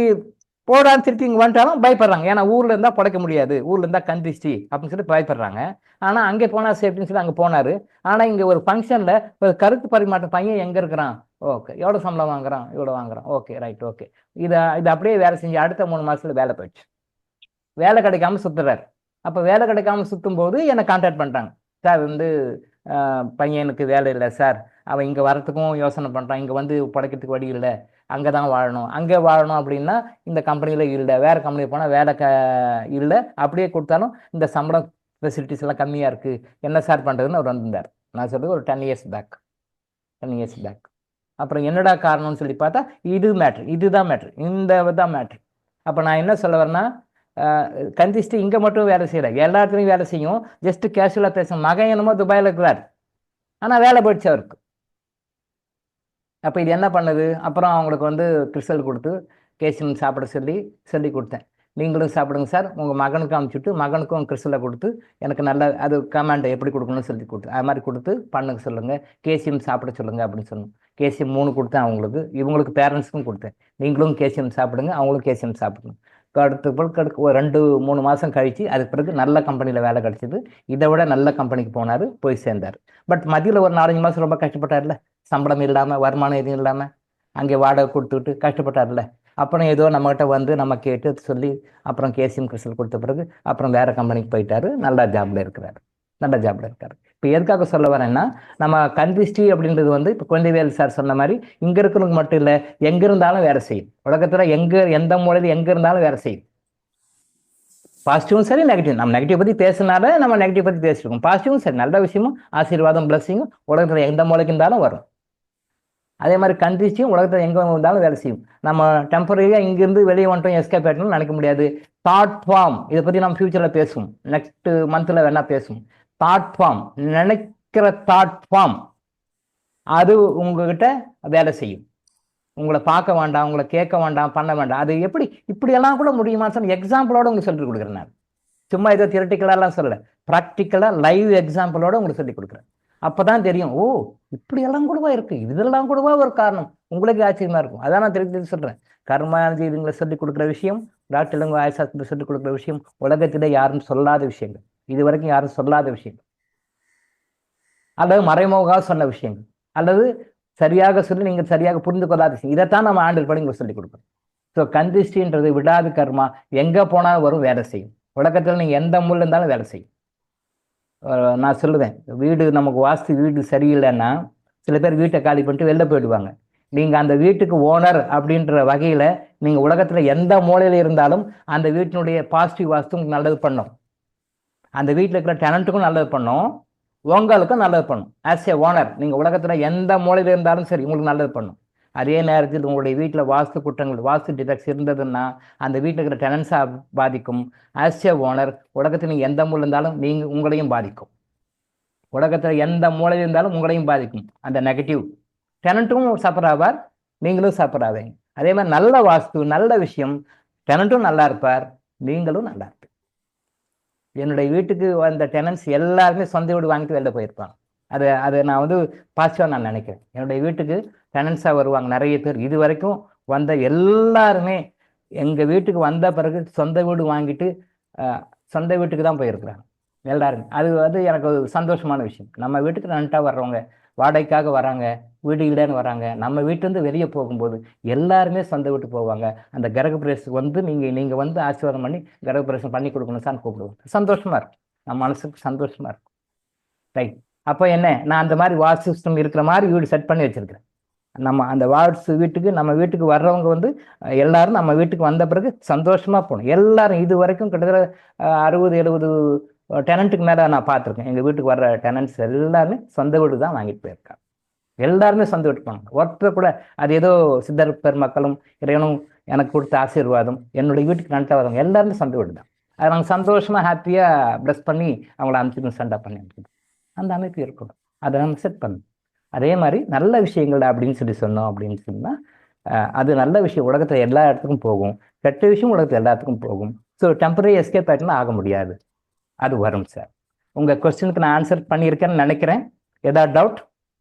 போடான்னு திருப்பி இங்கே வந்துட்டாலும் பயப்படுறாங்க. ஏன்னா ஊரில் இருந்தால் படைக்க முடியாது, ஊரில் இருந்தால் கந்திஷ்டி அப்படின்னு சொல்லி பயப்படுறாங்க. ஆனால் அங்கே போனால் சேஃப்டின்னு சொல்லி அங்கே போனார். ஆனால் இங்கே ஒரு ஃபங்க்ஷனில் ஒரு கருத்து பரிமாற்றம், பையன் எங்கே இருக்கிறான், ஓகே எவ்வளோ சம்பளம் வாங்குறான், இவ்வளோ வாங்குறான், ஓகே ரைட் ஓகே, இது அப்படியே வேலை செஞ்சு அடுத்த 3 மாதத்தில் வேலை போயிடுச்சு. வேலை கிடைக்காம சுற்றுறாரு. அப்போ வேலை கிடைக்காம சுற்றும் போது என்னை கான்டாக்ட் பண்ணுறாங்க, சார் வந்து பையனுக்கு வேலை இல்லை சார், அவன் இங்கே வரத்துக்கும் யோசனை பண்ணுறான், இங்கே வந்து படைக்கிறதுக்கு வழி இல்லை, அங்கே தான் வாழணும், அங்கே வாழணும் அப்படின்னா இந்த கம்பெனியில் இல்லை, வேறு கம்பெனி போனால் வேலை இல்லை, அப்படியே கொடுத்தாலும் இந்த சம்பளம் ஃபெசிலிட்டிஸ் எல்லாம் கம்மியாக இருக்குது, என்ன சார் பண்ணுறதுன்னு அவர் வந்திருந்தார். நான் சொல்கிறது ஒரு 10 இயர்ஸ் பேக். அப்புறம் என்னடா காரணம்னு சொல்லி பார்த்தா இதுதான் மேட்ரு. அப்போ நான் என்ன சொல்ல வரேன்னா, கந்திஷ்டி இங்கே மட்டும் வேலை செய்யல, எல்லா இடத்துலையும் வேலை செய்யும். ஜஸ்ட் கேஷுவலாக பேசும். மகன் என்னமோ துபாயில் இருக்கிறார், ஆனால் வேலை போயிடுச்சு அவருக்கு. அப்போ இது என்ன பண்ணுது, அப்புறம் அவங்களுக்கு வந்து கிறிஸ்டல் கொடுத்து கேசியம் சாப்பிட சொல்லி கொடுத்தேன். நீங்களும் சாப்பிடுங்க சார், உங்கள் மகனுக்கு அனுப்பிச்சுட்டு மகனுக்கும் கிறிஸ்டலை கொடுத்து எனக்கு நல்ல அது கமாண்டை எப்படி கொடுக்கணும்னு சொல்லி கொடுத்தேன். அது மாதிரி கொடுத்து பண்ணுங்க சொல்லுங்கள், கேசியம் சாப்பிட சொல்லுங்கள் அப்படின்னு சொன்னோம். கேசியம் 3 கொடுத்தேன் அவங்களுக்கு, இவங்களுக்கு பேரண்ட்ஸுக்கும் கொடுத்தேன். நீங்களும் கேசியம் சாப்பிடுங்க, அவங்களும் கேசியம் சாப்பிடணும். அடுத்த ஒரு 2-3 மாதம் கழித்து அதுக்கு பிறகு நல்ல கம்பெனியில் வேலை கிடச்சிது. இதை விட நல்ல கம்பெனிக்கு போனார், போய் சேர்ந்தார். பட் மதியில் ஒரு 4-5 மாதம் ரொம்ப கஷ்டப்பட்டார்ல, சம்பளம் இல்லாமல், வருமானம் எதுவும் இல்லாமல், அங்கே வாடகை கொடுத்துட்டு கஷ்டப்பட்டார்ல. அப்புறம் ஏதோ நம்மகிட்ட வந்து நம்ம கேட்டு சொல்லி அப்புறம் கேசியம் கிறிஸ்டல் கொடுத்த பிறகு அப்புறம் வேற கம்பெனிக்கு போயிட்டாரு, நல்ல ஜாப்ல இருக்காரு. இப்போ எதுக்காக சொல்ல வரேன்னா, நம்ம கந்திஷ்டி அப்படின்றது வந்து இப்போ குழந்தைவேல் சார் சொன்ன மாதிரி இங்கே இருக்கிறவங்க மட்டும் இல்லை, எங்கே இருந்தாலும் வேலை செய்யும். உலகத்தில் எந்த மூலையில் எங்கே இருந்தாலும் வேலை செய்யும். பாசிட்டிவும் சரி, நெகட்டிவ். நம்ம நெகட்டிவ் பற்றி பேசினால நம்ம நெகட்டிவ் பற்றி பேசிருக்கோம். பாசிட்டிவும் சரி, நல்ல விஷயமும் ஆசீர்வாதம் பிளஸிங்கும் உலகத்தில் எந்த மூலைக்கு இருந்தாலும் வரும். அதே மாதிரி கந்திஷ்டியும் உலகத்தில் எங்கே வந்தாலும் வேலை செய்யும். நம்ம டெம்பரரியாக இங்கிருந்து வெளியே வந்துட்டோம், எஸ்கேப் ஆகிட்டோம்னு நினைக்க முடியாது. தாட் ஃபார்ம், இதை பற்றி நம்ம ஃபியூச்சரில் பேசுவோம், நெக்ஸ்ட் மந்த்தில் வேணா பேசுவோம். தாட் ஃபார்ம், நினைக்கிற தாட் ஃபார்ம், அது உங்ககிட்ட வேலை செய்யும். உங்களை பார்க்க வேண்டாம், உங்களை கேட்க வேண்டாம், பண்ண வேண்டாம். அது எப்படி இப்படியெல்லாம் கூட முடியுமான்னு சொல்லி எக்ஸாம்பிளோட உங்களுக்கு சொல்லிக் கொடுக்குறேன். நான் சும்மா ஏதோ தியரட்டிக்கலாலாம் சொல்லலை, ப்ராக்டிக்கலாக லைவ் எக்ஸாம்பிளோட உங்களுக்கு சொல்லிக் கொடுக்குறேன். அப்போதான் தெரியும், ஓ இப்படியெல்லாம் கூடவா இருக்கு, இதெல்லாம் கூடவா ஒரு காரணம் உங்களுக்கு ஆச்சரியமா இருக்கும். அதான் நான் திருப்பி திருப்பி சொல்றேன். கர்மா எனர்ஜி இதுங்களை சொல்லிக் கொடுக்குற விஷயம், டாக்டர் இளங்கோ ஆயுசாஸ்திரத்தை சொல்லிக் கொடுக்குற விஷயம் உலகத்திலே யாரும் சொல்லாத விஷயங்கள், இது வரைக்கும் யாரும் சொல்லாத விஷயங்கள், அல்லது மறைமுகமாக சொன்ன விஷயங்கள், அல்லது சரியாக சொல்லி நீங்கள் சரியாக புரிந்து கொள்ளாத விஷயம். இதைத்தான் நம்ம ஆண்டில் படி உங்களுக்கு சொல்லிக் கொடுக்குறோம். ஸோ கந்திஷ்டின்றது விடாது கர்மா, எங்கே போனாலும் வரும், வேலை செய்யும். உலகத்தில் நீங்கள் எந்த மூலையில் இருந்தாலும் வேலை செய்யும். நான் சொல்லுவேன், வீடு நமக்கு வாஸ்து வீடு சரியில்லைன்னா சில பேர் வீட்டை காலி பண்ணிட்டு வெளில போயிடுவாங்க. நீங்கள் அந்த வீட்டுக்கு ஓனர் அப்படின்ற வகையில் நீங்கள் உலகத்தில் எந்த மூலையில் இருந்தாலும் அந்த வீட்டினுடைய பாசிட்டிவ் வாஸ்து உங்களுக்கு நல்லது பண்ணும். அந்த வீட்டில் இருக்கிற டெனண்ட்டுக்கும் நல்லது பண்ணும், உங்களுக்கும் நல்லது பண்ணும். ஆஸ் ஏ ஓனர் நீங்கள் உலகத்தில் எந்த மூலையில் இருந்தாலும் சரி உங்களுக்கு நல்லது பண்ணும். அதே நேரத்தில் உங்களுடைய வீட்டில் வாஸ்து குற்றங்கள், வாஸ்து டிஃபெக்ட்ஸ் இருந்ததுன்னா அந்த வீட்டில் இருக்கிற டெனன்ஸாக பாதிக்கும். ஆஸ் ஏ ஓனர் உலகத்தில் நீங்கள் எந்த மூலையில் இருந்தாலும் நீங்கள் உங்களையும் பாதிக்கும். உலகத்தில் எந்த மூலையில் இருந்தாலும் உங்களையும் பாதிக்கும். அந்த நெகட்டிவ் டெனண்ட்டும் சஃபர் ஆவார், நீங்களும் சஃபர் ஆவீங்க. அதே மாதிரி நல்ல வாஸ்து, நல்ல விஷயம், டெனண்ட்டும் நல்லா இருப்பார், நீங்களும் நல்லா இருப்பீங்க. என்னுடைய வீட்டுக்கு வந்த டெனன்ஸ் எல்லாருமே சொந்த வீடு வாங்கிட்டு வெளில போயிருப்பாங்க. அதை நான் வந்து பாசிட்டிவாக நான் நினைக்கிறேன். என்னுடைய வீட்டுக்கு டெனன்ஸாக வருவாங்க நிறைய பேர். இது வரைக்கும் வந்த எல்லாருமே எங்கள் வீட்டுக்கு வந்த பிறகு சொந்த வீடு வாங்கிட்டு சொந்த வீட்டுக்கு தான் போயிருக்கிறாங்க எல்லாருமே. அது வந்து எனக்கு ஒரு சந்தோஷமான விஷயம். நம்ம வீட்டுக்கு டெனண்ட்டாக வர்றவங்க, வாடகைக்காக வராங்க, வீடு இல்லைன்னு வராங்க, நம்ம வீட்டிலேருந்து வெளியே போகும்போது எல்லாருமே சொந்த வீட்டுக்கு போவாங்க. அந்த கிரகப்பிரவேசத்துக்கு வந்து நீங்கள் வந்து ஆசீர்வாதம் பண்ணி கிரகப்பிரவேசம் பண்ணி கொடுக்கணும் சார் கூப்பிடுவோம். சந்தோஷமாக இருக்கும், நம்ம மனசுக்கு சந்தோஷமாக இருக்கும். ரைட். அப்போ என்ன, நான் அந்த மாதிரி வாஸ்து சிஸ்டம் இருக்கிற மாதிரி வீடு செட் பண்ணி வச்சிருக்கிறேன். நம்ம அந்த வாஸ்து வீட்டுக்கு, நம்ம வீட்டுக்கு வர்றவங்க வந்து எல்லாரும் நம்ம வீட்டுக்கு வந்த பிறகு சந்தோஷமா போகணும். எல்லாரும் இது வரைக்கும் கிட்டத்தட்ட 60-70 டெனண்ட்டுக்கு மேலே நான் பார்த்துருக்கேன். எங்கள் வீட்டுக்கு வர்ற டெனன்ட்ஸ் எல்லாருமே சொந்த வீடு தான் வாங்கிட்டு போயிருக்காங்க. எல்லாருமே சொந்த வீட்டுக்கு போனாங்க. ஒருத்தர் கூட அது ஏதோ சித்தர் பெருமக்களும் இறைவனும் எனக்கு கொடுத்த ஆசீர்வாதம், என்னுடைய வீட்டுக்கு நன்ட்டாக வரவங்க எல்லாருமே சொந்த வீடு தான். அதை நாங்கள் சந்தோஷமா ஹாப்பியாக ப்ளஸ் பண்ணி அவங்கள அனுப்பிச்சு சண்டை பண்ணி அனுப்பிச்சு அந்த அமைப்பு இருக்கணும். அதை நம்ம செட் பண்ணணும். அதே மாதிரி நல்ல விஷயங்கள் அப்படின்னு சொன்னோம் அப்படின்னு சொன்னால் அது நல்ல விஷயம் உலகத்தில் எல்லா இடத்துக்கும் போகும், கெட்ட விஷயம் உலகத்தில் எல்லாத்துக்கும் போகும். ஸோ டெம்பரரி எஸ்கேப் ஆகிட்டுனா ஆக முடியாது, அது வரும் சார். உங்கள் கொஸ்டினுக்கு நான் ஆன்சர் பண்ணியிருக்கேன்னு நினைக்கிறேன். ஏதாவது டவுட்?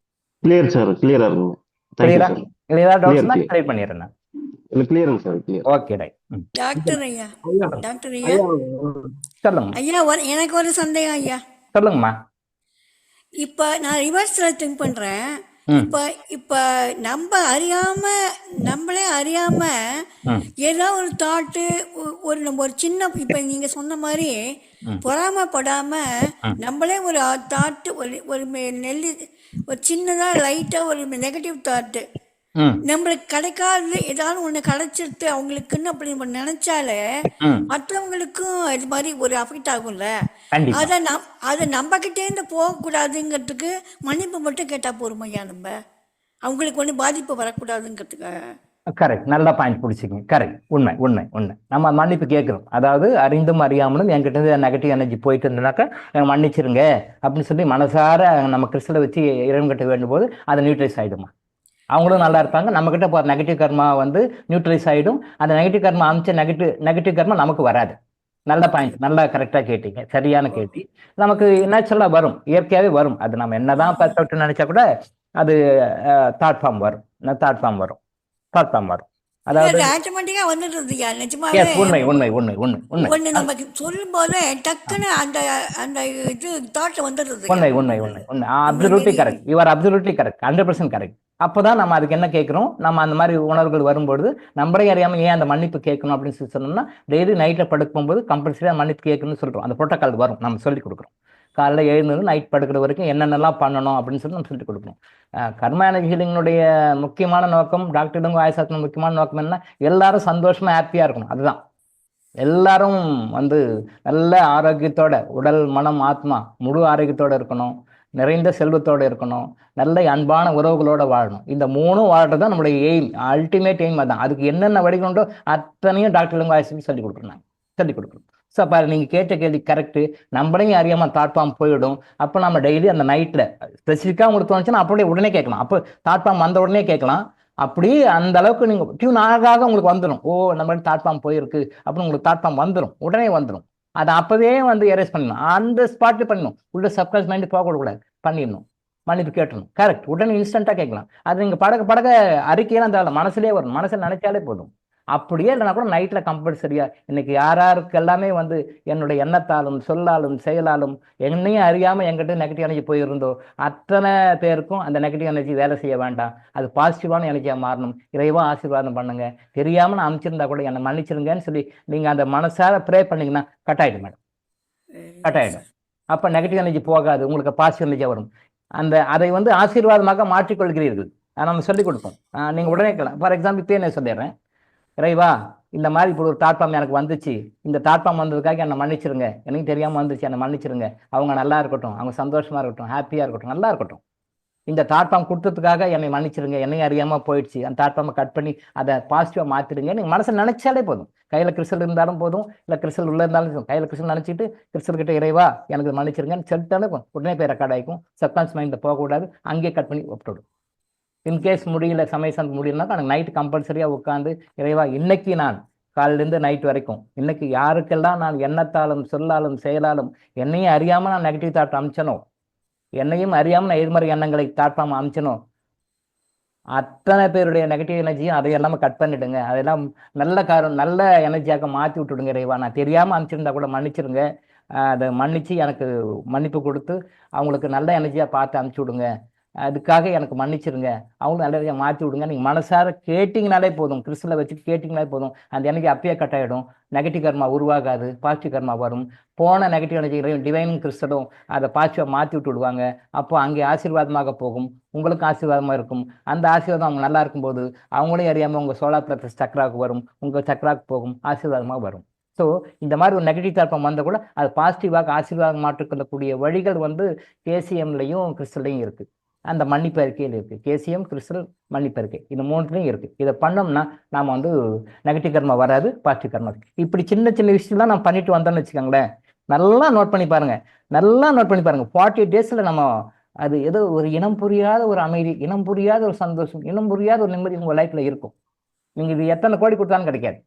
கிளியர் சார், கிளியரா இருக்கும். கிளியரா? ஏதாவது டவுட்ஸ்னா கிளியர் பண்ணிடுறேன் நான். கிளியருங்க sir, clear. Okay right. Doctor ஐயா, டாக்டர் ஐயா, சொல்லுங்க ஐயா எனக்கு ஒரு சந்தேகம் ஐயா. சொல்லுங்கம்மா. இப்போ நான் ரிவர்ஸ்ல திங்க் பண்றேன். இப்போ நம்மளே அறியாம ஏதோ ஒரு தாட்டு, நம்ம ஒரு சின்ன, இப்போ நீங்க சொன்ன மாதிரி பொறாமப்படாம நம்மளே ஒரு தாட்டு, ஒரு ஒரு சின்னதா லைட்டா ஒரு நெகட்டிவ் தாட்டு நம்மளுக்கு கிடைக்காது, ஏதாவது ஒண்ணு கிடைச்சிருத்து அவங்களுக்குன்னு அப்படி நம்ம நினைச்சாலே மற்றவங்களுக்கும் இது மாதிரி ஒரு அஃபெக்ட் ஆகும்ல. அதை நம்ம கிட்டே இருந்து போகக்கூடாதுங்கிறதுக்கு மன்னிப்பு மட்டும் கேட்டா போருமையா, நம்ம அவங்களுக்கு ஒண்ணு பாதிப்பு வரக்கூடாதுங்கிறதுக்காக. கரெக்ட், நல்ல பாயிண்ட் பிடிச்சிக்கிங்க. கரெக்ட், உண்மை உண்மை உண்மை. நம்ம மன்னிப்பு கேட்குறோம். அதாவது அறிந்தும் அறியாமலும் என்கிட்ட இருந்து நெகட்டிவ் எனர்ஜி போயிட்டு இருந்தனாக்கா எனக்கு மன்னிச்சிருங்க அப்படின்னு சொல்லி மனசார நம்ம கிறிஸ்டலை வச்சு இறைவன்கிட்ட வேண்டும் போது அது நியூட்ரலைஸ் ஆகிடுமா. அவங்களும் நல்லா இருப்பாங்க, நம்மக்கிட்ட போகிற நெகட்டிவ் கர்மா வந்து நியூட்ரலைஸ் ஆகிடும். அந்த நெகட்டிவ் கர்மா அமைச்ச நெகட்டிவ் கர்மா நமக்கு வராது. நல்ல பாயிண்ட், நல்லா கரெக்டாக கேட்டீங்க, சரியான கேட்டி. நமக்கு நேச்சுரலாக வரும், இயற்கையாகவே வரும். அது நம்ம என்னதான் பர்ஃபெக்ட் நினைச்சா கூட அது தாட் ஃபார்ம் வரும். அதாவது உண்மை உண்மை உண்மை உண்மை உண்மை நமக்கு சொல்லும் போது டக்குன்னு அந்த இது தாட் வந்துடுது. உண்மை உண்மை உண்மை உண்மை. Absolutely correct, you are absolutely correct, 100% correct. அப்போதான் நம்ம அதுக்கு என்ன கேட்குறோம், நம்ம அந்த மாதிரி உணர்வுகள் வரும்பொழுது நம்மளே அறியாமல் ஏன் அந்த மன்னிப்பு கேட்கணும் அப்படின்னு சொல்லி சொன்னோம்னா, டெய்லி நைட்டில் படுக்கும்போது கம்பல்சரியாக மன்னிப்பு கேட்கணும்னு சொல்கிறோம். அந்த புரோட்டோக்கால் வரும், நம்ம சொல்லிக் கொடுக்குறோம். காலைல எழுந்தது நைட் படுக்கிற வரைக்கும் என்னென்னலாம் பண்ணணும் அப்படின்னு சொல்லி நம்ம சொல்லிட்டு கொடுக்கணும். கர்மா எனர்ஜி ஹீலிங்கினுடைய முக்கியமான நோக்கம், டாக்டர் இளங்கோ ஆயுசாஸ்திரம் முக்கியமான நோக்கம் என்ன, எல்லாரும் சந்தோஷமா ஹாப்பியாக இருக்கணும். அதுதான். எல்லாரும் வந்து நல்ல ஆரோக்கியத்தோட, உடல் மனம் ஆத்மா முழு ஆரோக்கியத்தோடு இருக்கணும், நிறைந்த செல்வத்தோடு இருக்கணும், நல்ல அன்பான உறவுகளோட வாழணும். இந்த மூணும் வாழ்றது தான் நம்மளுடைய எய்ம், அல்டிமேட் எய்ம். அதான். அதுக்கு என்னென்ன வழிகளுண்டோ அத்தனையும் டாக்டர் இளங்கோ ஆயுசாஸ்திரம் சொல்லிக் கொடுக்குறோம். ஸோ அப்போ நீங்கள் கேட்ட கேள்வி கரெக்டு. நம்மளையும் அறியாமல் தாட் ஃபார்ம் போயிடும். அப்போ நம்ம டெய்லி அந்த நைட்டில் ஸ்பெசிஃபிக்காக உங்களுக்கு தோணுச்சுன்னா அப்படியே உடனே கேட்கலாம். அப்போ தாட் ஃபார்ம் வந்த உடனே கேட்கலாம். அப்படி அந்த அளவுக்கு நீங்கள் டியூன் ஆக உங்களுக்கு வந்துடும். ஓ, நம்ம தாட் ஃபார்ம் போயிருக்கு அப்படின்னு உங்களுக்கு தாட் ஃபார்ம் வந்துடும், உடனே வந்துடும். அதை அப்போவே வந்து எரேஸ் பண்ணிடணும், அந்த ஸ்பாட்டு பண்ணணும். உள்ள சப்கான்ஷியஸ் மைண்டு போகக்கூடாது, பண்ணிடணும். மன்னிப்பு கேட்டணும். கரெக்ட். உடனே இன்ஸ்டண்ட்டாக கேட்கலாம். அது நீங்கள் படக படக அறிக்கையெல்லாம் தேவை, மனசுலேயே வரும். மனசில் நினைச்சாலே போதும். அப்படியே இல்லைனா கூட நைட்டில் கம்பல்சரியாக இன்னைக்கு யாருக்கு எல்லாமே வந்து என்னுடைய எண்ணத்தாலும் சொல்லாலும் செயலாலும் என்னையும் அறியாமல் என்கிட்ட நெகட்டிவ் எனர்ஜி போயிருந்தோ அத்தனை பேருக்கும் அந்த நெகட்டிவ் எனர்ஜி வேலை செய்ய வேண்டாம். அது பாசிட்டிவான எனர்ஜியாக மாறணும். இறைவா ஆசீர்வாதம் பண்ணுங்க. தெரியாமல் நான் அமைச்சிருந்தா கூட என்னை மன்னிச்சிருங்கன்னு சொல்லி நீங்கள் அந்த மனசார ப்ரே பண்ணிங்கன்னா கட் ஆகிடும் மேடம், கட் ஆகிடும். அப்போ நெகட்டிவ் எனர்ஜி போகாது, உங்களுக்கு பாசிட்டிவ் எனர்ஜி வரும். அதை வந்து ஆசீர்வாதமாக மாற்றிக்கொள்கிறீர்கள். நம்ம சொல்லிக் கொடுப்போம். நீங்கள் உடனே கேட்கலாம். ஃபார் எக்ஸாம்பிள் இப்போ என்ன சொல்லிடுறேன், இறைவா இந்த மாதிரி இப்படி ஒரு தாட்பாம் எனக்கு வந்துச்சு, இந்த தாட்பாம் வந்ததுக்காக என்னை மன்னிச்சிருங்க, எனக்கு தெரியாமல் வந்துச்சு, என்னை மன்னிச்சிருங்க. அவங்க நல்லா இருக்கட்டும், அவங்க சந்தோஷமா இருக்கட்டும், ஹாப்பியாக இருக்கட்டும், நல்லா இருக்கட்டும். இந்த தாட்பாம் கொடுத்ததுக்காக என்னை மன்னிச்சிருங்க, என்னையும் அறியாமல் போயிடுச்சு, அந்த தாட்பாமை கட் பண்ணி அதை பாசிட்டிவாக மாற்றிடுங்க. நீங்கள் மனசை நினைச்சாலே போதும். கையில் கிறிஸ்டல் இருந்தாலும் போதும், இல்லை கிறிஸ்டல் உள்ள இருந்தாலும் கையில் கிறிஸ்டல் நினச்சிட்டு கிறிஸ்டல் கிட்ட இறைவா எனக்கு மன்னிச்சிருங்கன்னு சொல்லிட்டாலே உடனே போய் ரெக்கார்ட் ஆகிக்கும். சப்கான்ஸ் மைண்டில் போகக்கூடாது, அங்கேயே கட் பண்ணி விட்டுடும். இன்கேஸ் முடியல, சமயசம் முடியலனாக்கா எனக்கு நைட்டு கம்பல்சரியாக உட்காந்து இறைவா இன்னைக்கு நான் காலிலேருந்து நைட் வரைக்கும் இன்னைக்கு யாருக்கெல்லாம் நான் எண்ணத்தாலும் சொல்லாலும் செயலாலும் என்னையும் அறியாமல் நான் நெகட்டிவ் தாட் அமிச்சனோ, என்னையும் அறியாமல் நான் எதிர்மறை எண்ணங்களை தாட்பாம அமிச்சனோ, அத்தனை பேருடைய நெகட்டிவ் எனர்ஜியும் அதையெல்லாம கட் பண்ணிடுங்க. அதெல்லாம் நல்ல எனர்ஜியாக மாற்றி விட்டுடுங்க இறைவா. நான் தெரியாமல் அனுப்பிச்சிருந்தா கூட மன்னிச்சிருங்க. அதை மன்னிச்சு எனக்கு மன்னிப்பு கொடுத்து அவங்களுக்கு நல்ல எனர்ஜியாக பார்த்து அனுப்பிச்சி விடுங்க. அதுக்காக எனக்கு மன்னிச்சிருங்க, அவங்களும் நல்ல எனர்ஜியாக மாற்றி விடுங்க. நீங்கள் மனசார கேட்டிங்கனாலே போதும், கிறிஸ்டலை வச்சுட்டு கேட்டிங்கனாலே போதும். அந்த எனர்ஜி அப்பயே கட் ஆகிடும். நெகட்டிவ் கர்மா உருவாகாது, பாசிட்டிவ் கர்மா வரும். போன நெகட்டிவ் எனர்ஜி டிவைன் கிறிஸ்டலும் அதை பாசிட்டிவாக மாற்றி விட்டு விடுவாங்க. அப்போ அங்கே ஆசீர்வாதமாக போகும், உங்களுக்கும் ஆசீர்வாதமாக இருக்கும். அந்த ஆசீர்வாதம் அவங்க நல்லா இருக்கும்போது அவங்களே அறியாமல் உங்கள் சோலார் பிளஸ் சக்கராவுக்கு வரும், உங்கள் சக்கராவுக்கு போகும், ஆசீர்வாதமாக வரும். ஸோ இந்த மாதிரி ஒரு நெகட்டிவ் தாக்கம் வந்தால் கூட அது பாசிட்டிவாக ஆசீர்வாதம் மாற்றிக்கொள்ளக்கூடிய வழிகள் வந்து கேசிஎம்லையும் கிறிஸ்டல்லையும் இருக்குது. அந்த மன்னிப்பு அறிக்கையில் இருக்குது. கேசிஎம், கிறிஸ்டல், மன்னிப்பு அறிக்கை, இந்த மூணுலையும் இருக்குது. இதை பண்ணோம்னா நாம் வந்து நெகட்டிவ் கர்மா வராது, பாசிட்டிவ் கர்மா இருக்குது. இப்படி சின்ன சின்ன விஷயம்லாம் நம்ம பண்ணிட்டு வந்தோம்னு வச்சுக்கோங்களேன், நல்லா நோட் பண்ணி பாருங்க, 48 டேஸில் நம்ம அது ஏதோ ஒரு இனம் புரியாத ஒரு அமைதி, இனம் புரியாத ஒரு சந்தோஷம், இனம் புரியாத ஒரு நிம்மதி உங்கள் லைஃப்பில் இருக்கும். நீங்கள் இது எத்தனை கோடி கொடுத்தாலும் கிடைக்காது,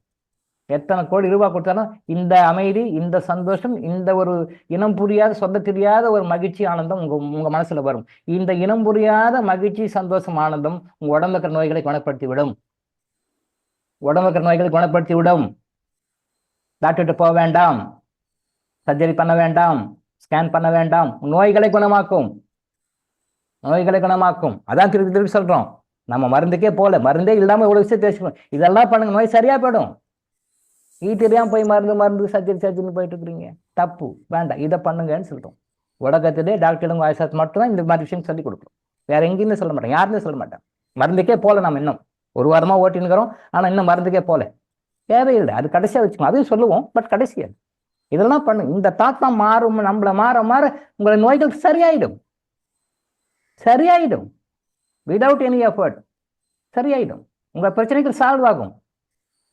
எத்தனை கோடி ரூபாய் கொடுத்தாலும் இந்த அமைதி, இந்த சந்தோஷம், இந்த ஒரு இனம் புரியாத சொல்ல தெரியாத ஒரு மகிழ்ச்சி ஆனந்தம் உங்க மனசுல வரும். இந்த இனம் புரியாத மகிழ்ச்சி சந்தோஷம் ஆனந்தம் உங்க உடம்புக்கு நோய்களை குணப்படுத்தி விடும். டாக்டர்கிட்ட போக வேண்டாம், சர்ஜரி பண்ண வேண்டாம், ஸ்கேன் பண்ண வேண்டாம். நோய்களை குணமாக்கும். அதான் திருப்பி திருப்பி சொல்றோம். நம்ம மருந்துக்கே போல, மருந்தே இல்லாம இவ்வளவு விஷயம் பேசணும். இதெல்லாம் பண்ணுங்க, நோய் சரியா போயிடும். தெரியாம போய் மருந்து சர்ஜரின்னு போயிட்டு இருக்கிறீங்க, தப்பு, வேண்டாம், இதை பண்ணுங்கன்னு சொல்லிட்டோம். உலகத்திலே டாக்டரும் வாய்ஸாத் மட்டும்தான் இந்த மாதிரி விஷயம் சொல்லி கொடுக்குறோம். வேற எங்கேயுமே சொல்ல மாட்டேன், யாருமே சொல்ல மாட்டேன். மருந்துக்கே போல, நம்ம இன்னும் 1 வாரமா ஓட்டினுக்கிறோம், ஆனா இன்னும் மருந்துக்கே போல. தேவையில்லை, அது கடைசியா வச்சுக்கணும். அதையும் சொல்லுவோம், பட் கடைசியா இதெல்லாம் பண்ணு. இந்த தாக்கம் மாறும், நம்மள மாற உங்களை நோய்கள் சரியாயிடும் விதவுட் எனி எஃபர்ட். சரியாயிடும், உங்க பிரச்சனைகள் சால்வ் ஆகும்.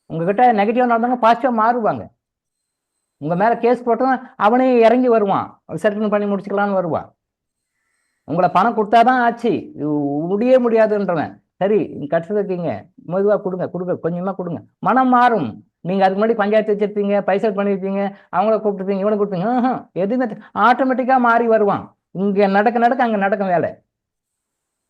உங்ககிட்ட நெகட்டிவா நடந்தவங்க பாசிட்டிவா மாறுவாங்க. உங்க மேல கேஸ் போட்டவன் அவனே இறங்கி வருவான், செட்டில்மெண்ட் பண்ணி முடிச்சுக்கலான்னு வருவான். உங்களை பணம் கொடுத்தாதான் ஆச்சு, முடியாதுன்றவன் சரி கடைசி இருக்கீங்க, மெதுவா கொடுங்க, கொஞ்சமா கொடுங்க, மனம் மாறும். நீங்க அதுக்கு முன்னாடி பஞ்சாயத்து வச்சிருப்பீங்க, பைசா பண்ணிருப்பீங்க, அவங்கள கூப்பிட்டுருப்பீங்க, இவனை கொடுப்பீங்க, எதுவுமே ஆட்டோமேட்டிக்கா மாறி வருவான். இங்க நடக்க அங்க நடக்கும் வேலை.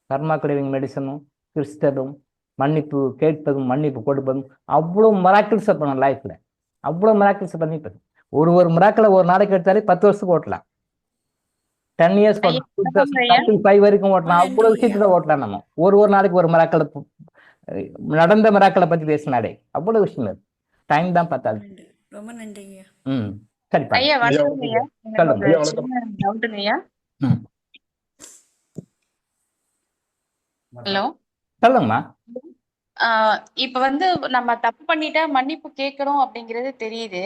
கர்மா கிளவிங் மெடிசனும் கிறிஸ்டலும் மன்னிப்பு கேட்பதும் மன்னிப்பு கொடுப்பதும் அவ்வளோ மிராக்கிள்ஸ் பண்ணணும் லைஃப்ல. அவ்வளோ மிராக்கிள்ஸ் பண்ணிப்பது. ஒரு மிராக்கிளை ஒரு நாளைக்கு எடுத்தாலே 10 வருஷத்துக்கு ஓட்டலாம், 10 இயர்ஸ் 5 வரைக்கும் ஓட்டலாம். அவ்வளோ விஷயத்துல ஓட்டலாம். நம்ம ஒரு நாளைக்கு ஒரு மிராக்களை, நடந்த மிராக்களை பத்தி பேசினாலே அவ்வளவு விஷயம் இருக்கு. டைம் தான் பார்த்தாது. ரொம்ப நன்றிங்க. சரிப்பா. ஹலோ, சொல்லுங்கம்மா. இப்ப வந்து நம்ம தப்பு பண்ணிட்டா மன்னிப்பு கேட்கணும் அப்படிங்கிறது தெரியுது.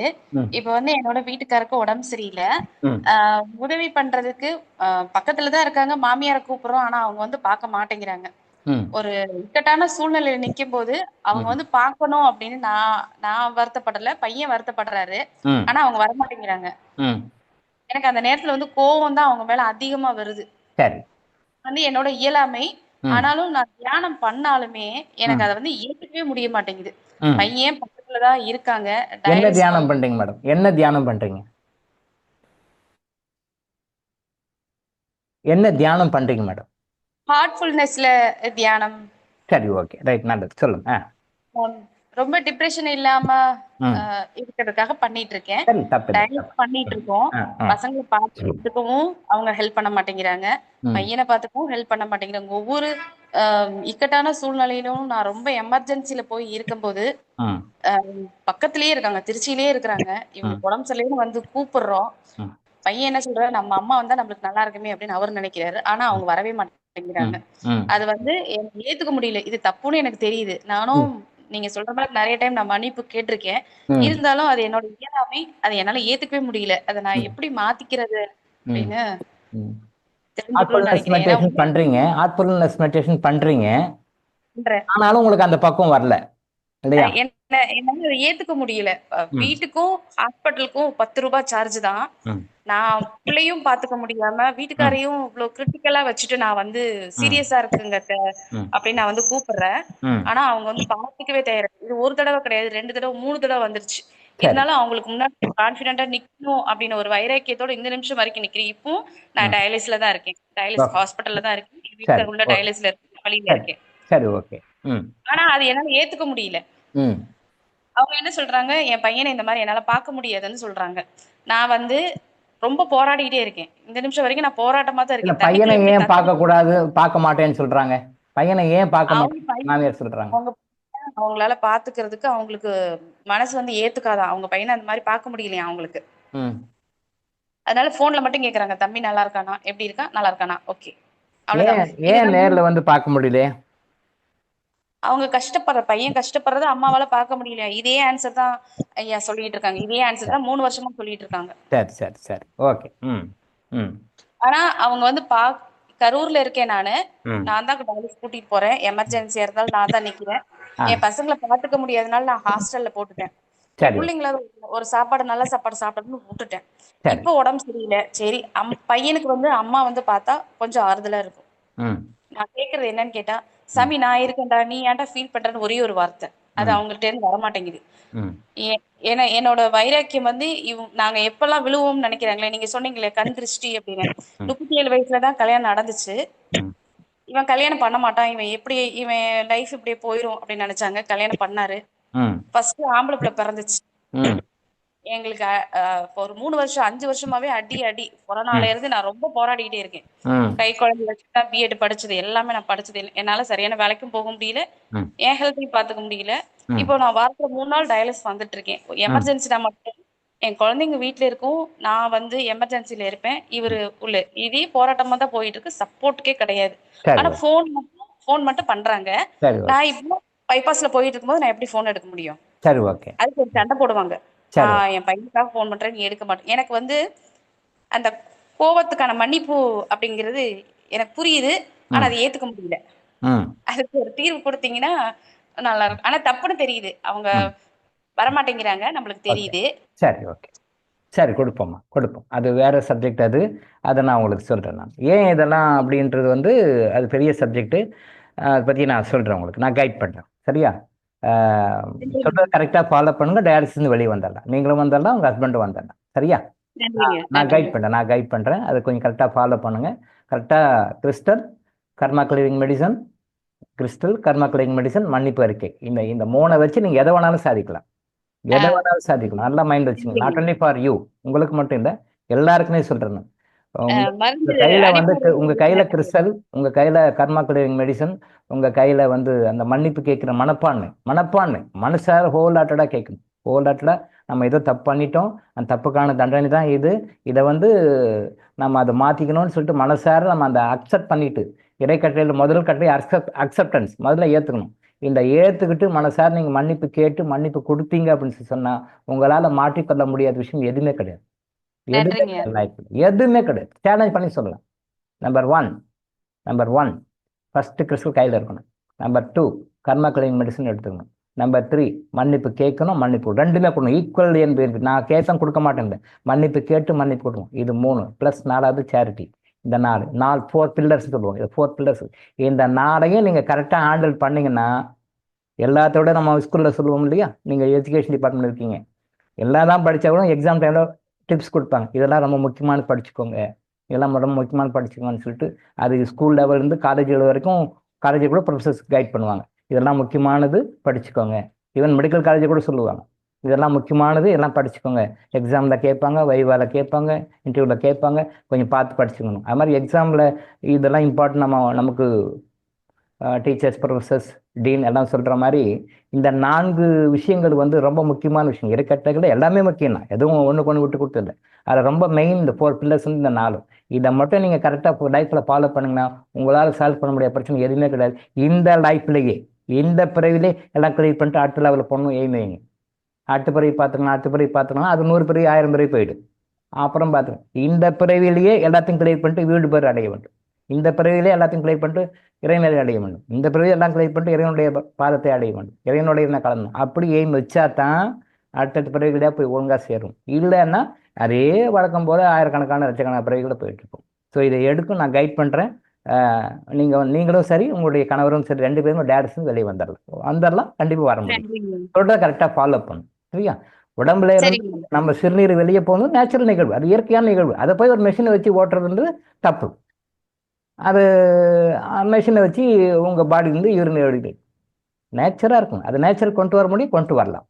இப்ப வந்து என்னோட வீட்டுக்காருக்கு உடம்பு சரியில்லை, உதவி பண்றதுக்கு பக்கத்துலதான் இருக்காங்க, மாமியாரை கூப்பிடுறோம், ஆனா அவங்க வந்து பார்க்க மாட்டேங்கிறாங்க. ஒரு இக்கட்டான சூழ்நிலையில நிக்கும் போது அவங்க வந்து பார்க்கணும் அப்படின்னு நான் வருத்தப்படல, பையன் வருத்தப்படுறாரு, ஆனா அவங்க வரமாட்டேங்கிறாங்க. எனக்கு அந்த நேரத்துல வந்து கோவம் தான் அவங்க மேல அதிகமா வருது. வந்து என்னோட இயலாமை, ஆனாலும் நான் தியானம் பண்ணாலுமே எனக்கு அதை வந்து ஏற்றுக்கவே முடிய மாட்டேங்குது. பையன் பக்கத்துலதான் இருக்காங்க. என்ன தியானம் பண்றீங்க மேடம்? என்ன தியானம் பண்றீங்க மேடம்? ஹார்ட்ஃபுல்னஸ்ல தியானம். சரி, ஓகே, ரைட், நல்லது, சொல்லுங்க. ரொம்ப டிப்ரெஷன் இல்லாம ம். இருக்கிறதுக்காக பண்ணிட்டு இருக்கேன். சரி, தப்பில்லை. டயட் பண்ணிட்டு இருக்கோம். பசங்களை பார்த்துக்கவும் அவங்க ஹெல்ப் பண்ண மாட்டேங்கிறாங்க. பையனை பார்த்துக்கவும் ஹெல்ப் பண்ண மாட்டேங்கிறாங்க. ஒவ்வொரு இக்கட்டான சூழ்நிலையிலும் நான் ரொம்ப எமர்ஜென்சில போய் இருக்கும்போது பக்கத்திலேயே இருக்காங்க, திருச்சியிலேயே இருக்கிறாங்க. இவங்களுக்கு உடம்பு சரியில்லைன்னு வந்து கூப்பிடுறோம். பையன் என்ன சொல்றாரு, நம்ம அம்மா வந்தா நம்மளுக்கு நல்லா இருக்குமே அப்படின்னு அவர் நினைக்கிறாரு. ஆனா அவங்க வரவே மாட்டேங்கிறாங்க. அது வந்து எனக்கு ஏத்துக்க முடியல. இது தப்புன்னு எனக்கு தெரியுது. நானும் நீங்க சொல்ற மாதிரி நிறைய டைம் நான் மன்னிப்பு கேட்டிருக்கேன். இருந்தாலும் அது என்னோட இயலாமை, அதை என்னால ஏத்துக்கவே முடியல. அதை நான் எப்படி மாத்திக்கிறது அப்படின்னு தெரிஞ்சுக்கணும்னு நினைக்கிறேன். பண்றீங்க, ஆனாலும் உங்களுக்கு அந்த பக்கம் வரல இல்லையா? என்னால ஏத்துக்க முடியல. வீட்டுக்கும் ஹாஸ்பிட்டலுக்கும் 10 ரூபாய் சார்ஜ் தான். நான் பிள்ளையும் பாத்துக்க முடியாம வீட்டுக்காரையும் இவ்வளவு கிரிட்டிக்கலா வச்சுட்டு நான் வந்து சீரியஸா இருக்குங்க அப்படின்னு நான் வந்து கூப்பிடுறேன். ஆனா அவங்க வந்து பாத்துக்கவே தயார். இது ஒரு தடவை கிடையாது, 2 தடவை 3 தடவை வந்துருச்சு. இருந்தாலும் அவங்களுக்கு முன்னாடி கான்பிடென்டா நிக்கணும் அப்படின்னு ஒரு வைராக்கியத்தோட இந்த நிமிஷம் வரைக்கும் நிக்கிறேன். இப்போ நான் டயாலிஸ்ல தான் இருக்கேன், டயாலிஸ் ஹாஸ்பிட்டல்ல தான் இருக்கேன். வீட்டுல உள்ள டயாலிஸ்ல இருக்கேன், வழியில இருக்கேன். சரி, ஓகே. ஆனா அது என்னால ஏத்துக்க முடியல. அவங்க என்ன சொல்றாங்க, என் பையனை இந்த மாதிரி என்னால பார்க்க முடியாதுன்னு சொல்றாங்க. நான் வந்து ரொம்ப போராடிக்கிட்டே இருக்கேன். இந்த நிமிஷம் வரைக்கும் நான் போராட்டமா தான் இருக்கேன். பையனை ஏன் பார்க்க கூடாது, பார்க்க மாட்டேன்னு சொல்றாங்க? பையனை ஏன் பார்க்க மாட்டேன்னு சொல்றாங்க? அவங்களால பாத்துக்கிறதுக்கு அவங்களுக்கு மனசு வந்து ஏத்துக்காதான். அவங்க பையனை அந்த மாதிரி பார்க்க முடியலையா அவங்களுக்கு. அதனால போன்ல மட்டும் கேக்குறாங்க, தம்பி நல்லா இருக்கானா, எப்படி இருக்கா, நல்லா இருக்கானா, ஓகே, அவ்வளவுதான். ஏன் நேர்ல வந்து பார்க்க முடியல? அவங்க பையன் கஷ்டப்படுறத அம்மாவால பார்க்க முடியல. இதே ஆன்சர் தான் ஐயா சொல்லிட்டு இருக்காங்க. இதே ஆன்சர் தான் 3 வருஷமா சொல்லிட்டு இருக்காங்க. சரி சரி சரி, ஓகே. ஆனா அவங்க வந்து கரூர்ல இருக்கேன் நானு. நான் தான் டயாலிசிஸ் கூட்டிட்டு போறேன். எமர்ஜென்சியா இருந்தாலும் நான் தான் நிக்கிறேன். என் பசங்களை பாத்துக்க முடியாதனால நான் ஹாஸ்டல்ல போட்டுட்டேன். பிள்ளைங்கள ஒரு சாப்பாடு நல்ல சாப்பாடு சாப்பிடணும்னு விட்டுட்டேன். இப்போ உடம்பு சரியில்லை. சரி, பையனுக்கு வந்து அம்மா வந்து பார்த்தா கொஞ்சம் ஆறுதலா இருக்கும். நான் கேக்குறது என்னன்னு கேட்டா, சாமி நான் இருக்கேன்டா, நீ ஏன்டா ஃபீல் பண்றன்னு ஒரே ஒரு வார்த்தை. அது அவங்கள்ட்ட இருந்து வரமாட்டேங்குது. என்னோட வைராக்கியம் வந்து நாங்க எப்பெல்லாம் விழுவோம்னு நினைக்கிறாங்களே, நீங்க சொன்னீங்களே கண் திருஷ்டி அப்படின்னு. 37 வயசுலதான் கல்யாணம் நடந்துச்சு. இவன் கல்யாணம் பண்ண மாட்டான், இவன் லைஃப் இப்படியே போயிரும் அப்படின்னு நினைச்சாங்க. கல்யாணம் பண்ணாரு. ஃபர்ஸ்ட் ஆம்பளை பிள்ளை பிறந்துச்சு. எங்களுக்கு ஒரு 3 வருஷம் 5 வருஷமாவே அடி கொரோனால இருந்து நான் ரொம்ப போராடிக்கிட்டே இருக்கேன். கை குழந்தை வச்சுதான் பிஎட் படிச்சது, எல்லாமே நான் படிச்சது. என்னால சரியான வேலைக்கும் போக முடியல, என் ஹெல்த்தையும் பாத்துக்க முடியல. இப்போ நான் வாரத்துல 3 நாள் டயாலிசிஸ் வந்துட்டு இருக்கேன். எமர்ஜென்சினா மட்டும் என் குழந்தைங்க வீட்டுல இருக்கும், நான் வந்து எமர்ஜென்சில இருப்பேன். இவரு உள்ள இதே போராட்டமா தான் போயிட்டு இருக்கு. சப்போர்ட்டுக்கே கிடையாது. ஆனா போன் மட்டும் பண்றாங்க. நான் இப்போ பைபாஸ்ல போயிட்டு இருக்கும்போது நான் எப்படி போன் எடுக்க முடியும்? சரி, ஓகே. அதுக்கு ஒரு சண்டை போடுவாங்க. என் பையனுக்காக போன் பண்றேன், நீ எடுக்க மாட்டேன். எனக்கு வந்து அந்த கோவத்துக்கான மன்னிப்பு அப்படிங்கிறது எனக்கு புரியுது. ஆனா அதை ஏத்துக்க முடியல. அதுக்கு ஒரு தீர்வு கொடுத்தீங்கன்னா நல்லா இருக்கும். ஆனா தப்புன்னு தெரியுது, அவங்க வரமாட்டேங்கிறாங்க, நம்மளுக்கு தெரியுது. சரி, ஓகே, சரி, கொடுப்போம். அது வேற சப்ஜெக்ட். அதை நான் உங்களுக்கு சொல்றேன். நான் ஏன் இதெல்லாம் அப்படின்றது வந்து அது பெரிய சப்ஜெக்ட். அதை பத்தி நான் சொல்றேன் உங்களுக்கு, நான் கைட் பண்றேன். சரியா? சொல்றத கரெக்டா ஃபாலோ பண்ணுங்க. டயாலிசிஸ் வெளியே வந்துடலாம், நீங்களும் வந்துடலாம், உங்க ஹஸ்பண்டும் வந்துடலாம். சரியா? நான் கைட் பண்றேன். அதை கொஞ்சம் கரெக்டா ஃபாலோ பண்ணுங்க. கரெக்டா கிறிஸ்டல், கர்மா கிளியரிங் மெடிசன், மன்னிப்பு அறிக்கை, இந்த 3 வச்சு நீங்க எதை வேணாலும் சாதிக்கலாம். நல்லா மைண்ட் வச்சுங்க. நாட் ஒன்லி ஃபார் யூ, உங்களுக்கு மட்டும் இல்ல, எல்லாருக்குமே சொல்றேன். உங்க கையில வந்து உங்க கையில கிறிஸ்டல், உங்க கையில கர்மா கிளியரிங் மெடிசன், உங்க கையில வந்து அந்த மன்னிப்பு கேட்கிற மனப்பான்மை மனசார ஹோல் ஹார்ட்டடா கேட்கணும். ஹோல் ஹார்ட்டடா நம்ம ஏதோ தப்பு பண்ணிட்டோம், அந்த தப்புக்கான தண்டனை தான் இதை வந்து நம்ம அதை மாத்திக்கணும்னு சொல்லிட்டு மனசார நம்ம அந்த அக்செப்ட் பண்ணிட்டு, இறைக்கட்டளையில முதல் கட்டளை அக்செப்டன்ஸ், முதல்ல ஏத்துக்கணும். இந்த ஏத்துக்கிட்டு மனசார நீங்க மன்னிப்பு கேட்டு மன்னிப்பு கொடுத்தீங்க அப்படின்னு சொன்னா உங்களால மாற்றிக்கொள்ள முடியாத விஷயம் எதுவுமே கிடையாது. எதுவுமே கிடையாது. சேலஞ்ச் பண்ணி சொல்லலாம். நம்பர் ஒன் ஃபர்ஸ்ட் கிறிஸ்டல் கையில் இருக்கணும். நம்பர் 2 கர்மா கிளியரிங் மெடிசன் எடுத்துக்கணும். நம்பர் 3 மன்னிப்பு கேட்கணும், மன்னிப்பு ரெண்டுமே கொடுக்கணும். ஈக்குவல் என்பது நான் கேட்க கொடுக்க மாட்டேன், மன்னிப்பு கேட்டு மன்னிப்பு கொடுக்கணும். இது 3 + 4வது சேரிட்டி. இந்த 4 பில்லர்ஸ் சொல்லுவோம். இது 4 பில்லர்ஸ். இந்த 4ஐயும் நீங்க கரெக்டாக ஹேண்டில் பண்ணீங்கன்னா, எல்லாத்தோட நம்ம ஸ்கூல்ல சொல்லுவோம் இல்லையா, நீங்க எஜுகேஷன் டிபார்ட்மெண்ட் இருக்கீங்க, எல்லாம் தான் படிச்சா கூட எக்ஸாம் டைம்ல டிப்ஸ் கொடுப்பாங்க, இதெல்லாம் ரொம்ப முக்கியமானது, படிச்சுக்கோங்க. இதெல்லாம் ரொம்ப முக்கியமான படிச்சுக்கோன்னு சொல்லிட்டு அது ஸ்கூல் லெவல்லேருந்து காலேஜ் லெவல் வரைக்கும் காலேஜில் கூட ப்ரொஃபஸர்ஸ் கைட் பண்ணுவாங்க. இதெல்லாம் முக்கியமானது படிச்சுக்கோங்க. ஈவன் மெடிக்கல் காலேஜ் கூட சொல்லுவாங்க இதெல்லாம் முக்கியமானது, எல்லாம் படிச்சுக்கோங்க. எக்ஸாமில் கேட்பாங்க, வைவாவில் கேட்பாங்க, இன்டர்வியூவில் கேட்பாங்க, கொஞ்சம் பார்த்து படிச்சுக்கணும். அது மாதிரி எக்ஸாமில் இதெல்லாம் இம்பார்ட்டன்ட். நமக்கு டீச்சர்ஸ், ப்ரொஃபஸர்ஸ், டீன் எல்லாம் சொல்கிற மாதிரி இந்த 4 விஷயங்கள் வந்து ரொம்ப முக்கியமான விஷயம். இருக்கட்டகளை எல்லாமே முக்கியம் தான், எதுவும் ஒன்றுக்கு ஒன்று விட்டு கொடுத்து இல்லை. அதில் ரொம்ப மெயின் இந்த 4 பில்லர்ஸ் வந்து இந்த 4. இதை மட்டும் நீங்கள் கரெக்டாக லைஃப்பில் ஃபாலோ பண்ணிங்கன்னா உங்களால் சால்வ் பண்ண முடியாத பிரச்சனை எதுவுமே கிடையாது. இந்த லைஃப்லேயே இந்த பிறவிலே எல்லாம் கிளியர் பண்ணிட்டு அடுத்த லெவலில் போகணும் எய்ம் வைங்க. அடுத்த பிறவி பார்த்துக்கலாம் அது 100 பிறவி 1000 பிறவி போயிடும். அப்புறம் பார்த்துக்கலாம் இந்த பிறவிலேயே எல்லாத்தையும் கிளியர் பண்ணிட்டு வீடு பேர் அடைய வேண்டும். இந்த பிறவிலே எல்லாத்தையும் கிளியர் பண்ணிட்டு இறைநிலை அடைய வேண்டும். இந்த பிறவி எல்லாம் கிளியர் பண்ணிட்டு இறைவனுடைய பாதத்தை அடைய வேண்டும். இறைவனுடைய என்ன கலந்து அப்படி எய்ம் வச்சா தான் அடுத்தடுத்த பிறவிகளையாக போய் ஒழுங்காக சேரும். இல்லைன்னா அதே வழக்கம் போல ஆயிரக்கணக்கான லட்சக்கணக்கான பிறவிகளை போயிட்டு இருக்கும். ஸோ இதை எடுக்கும் நான் கைட் பண்ணுறேன். நீங்களும் சரி, உங்களுடைய கணவரும் சரி, 2 பேரும் டேரக்ஷன் வெளியே வந்துடலாம். கண்டிப்பாக வர முடியும். சொல்றத கரெக்டாக ஃபாலோ பண்ணும். சரியா? உடம்புல இருந்து நம்ம சிறுநீர் வெளியே போகணும், நேச்சுரல் நிகழ்வு, அது இயற்கையான நிகழ்வு. அதை போய் ஒரு மெஷினை வச்சு ஓட்டுறதுன்றது தப்பு. அது மெஷினை வச்சு உங்கள் பாடி வந்து யூரின் எழுதி நேச்சராக இருக்கும். அது நேச்சர் கொண்டு வர முடியும், கொண்டு வரலாம்.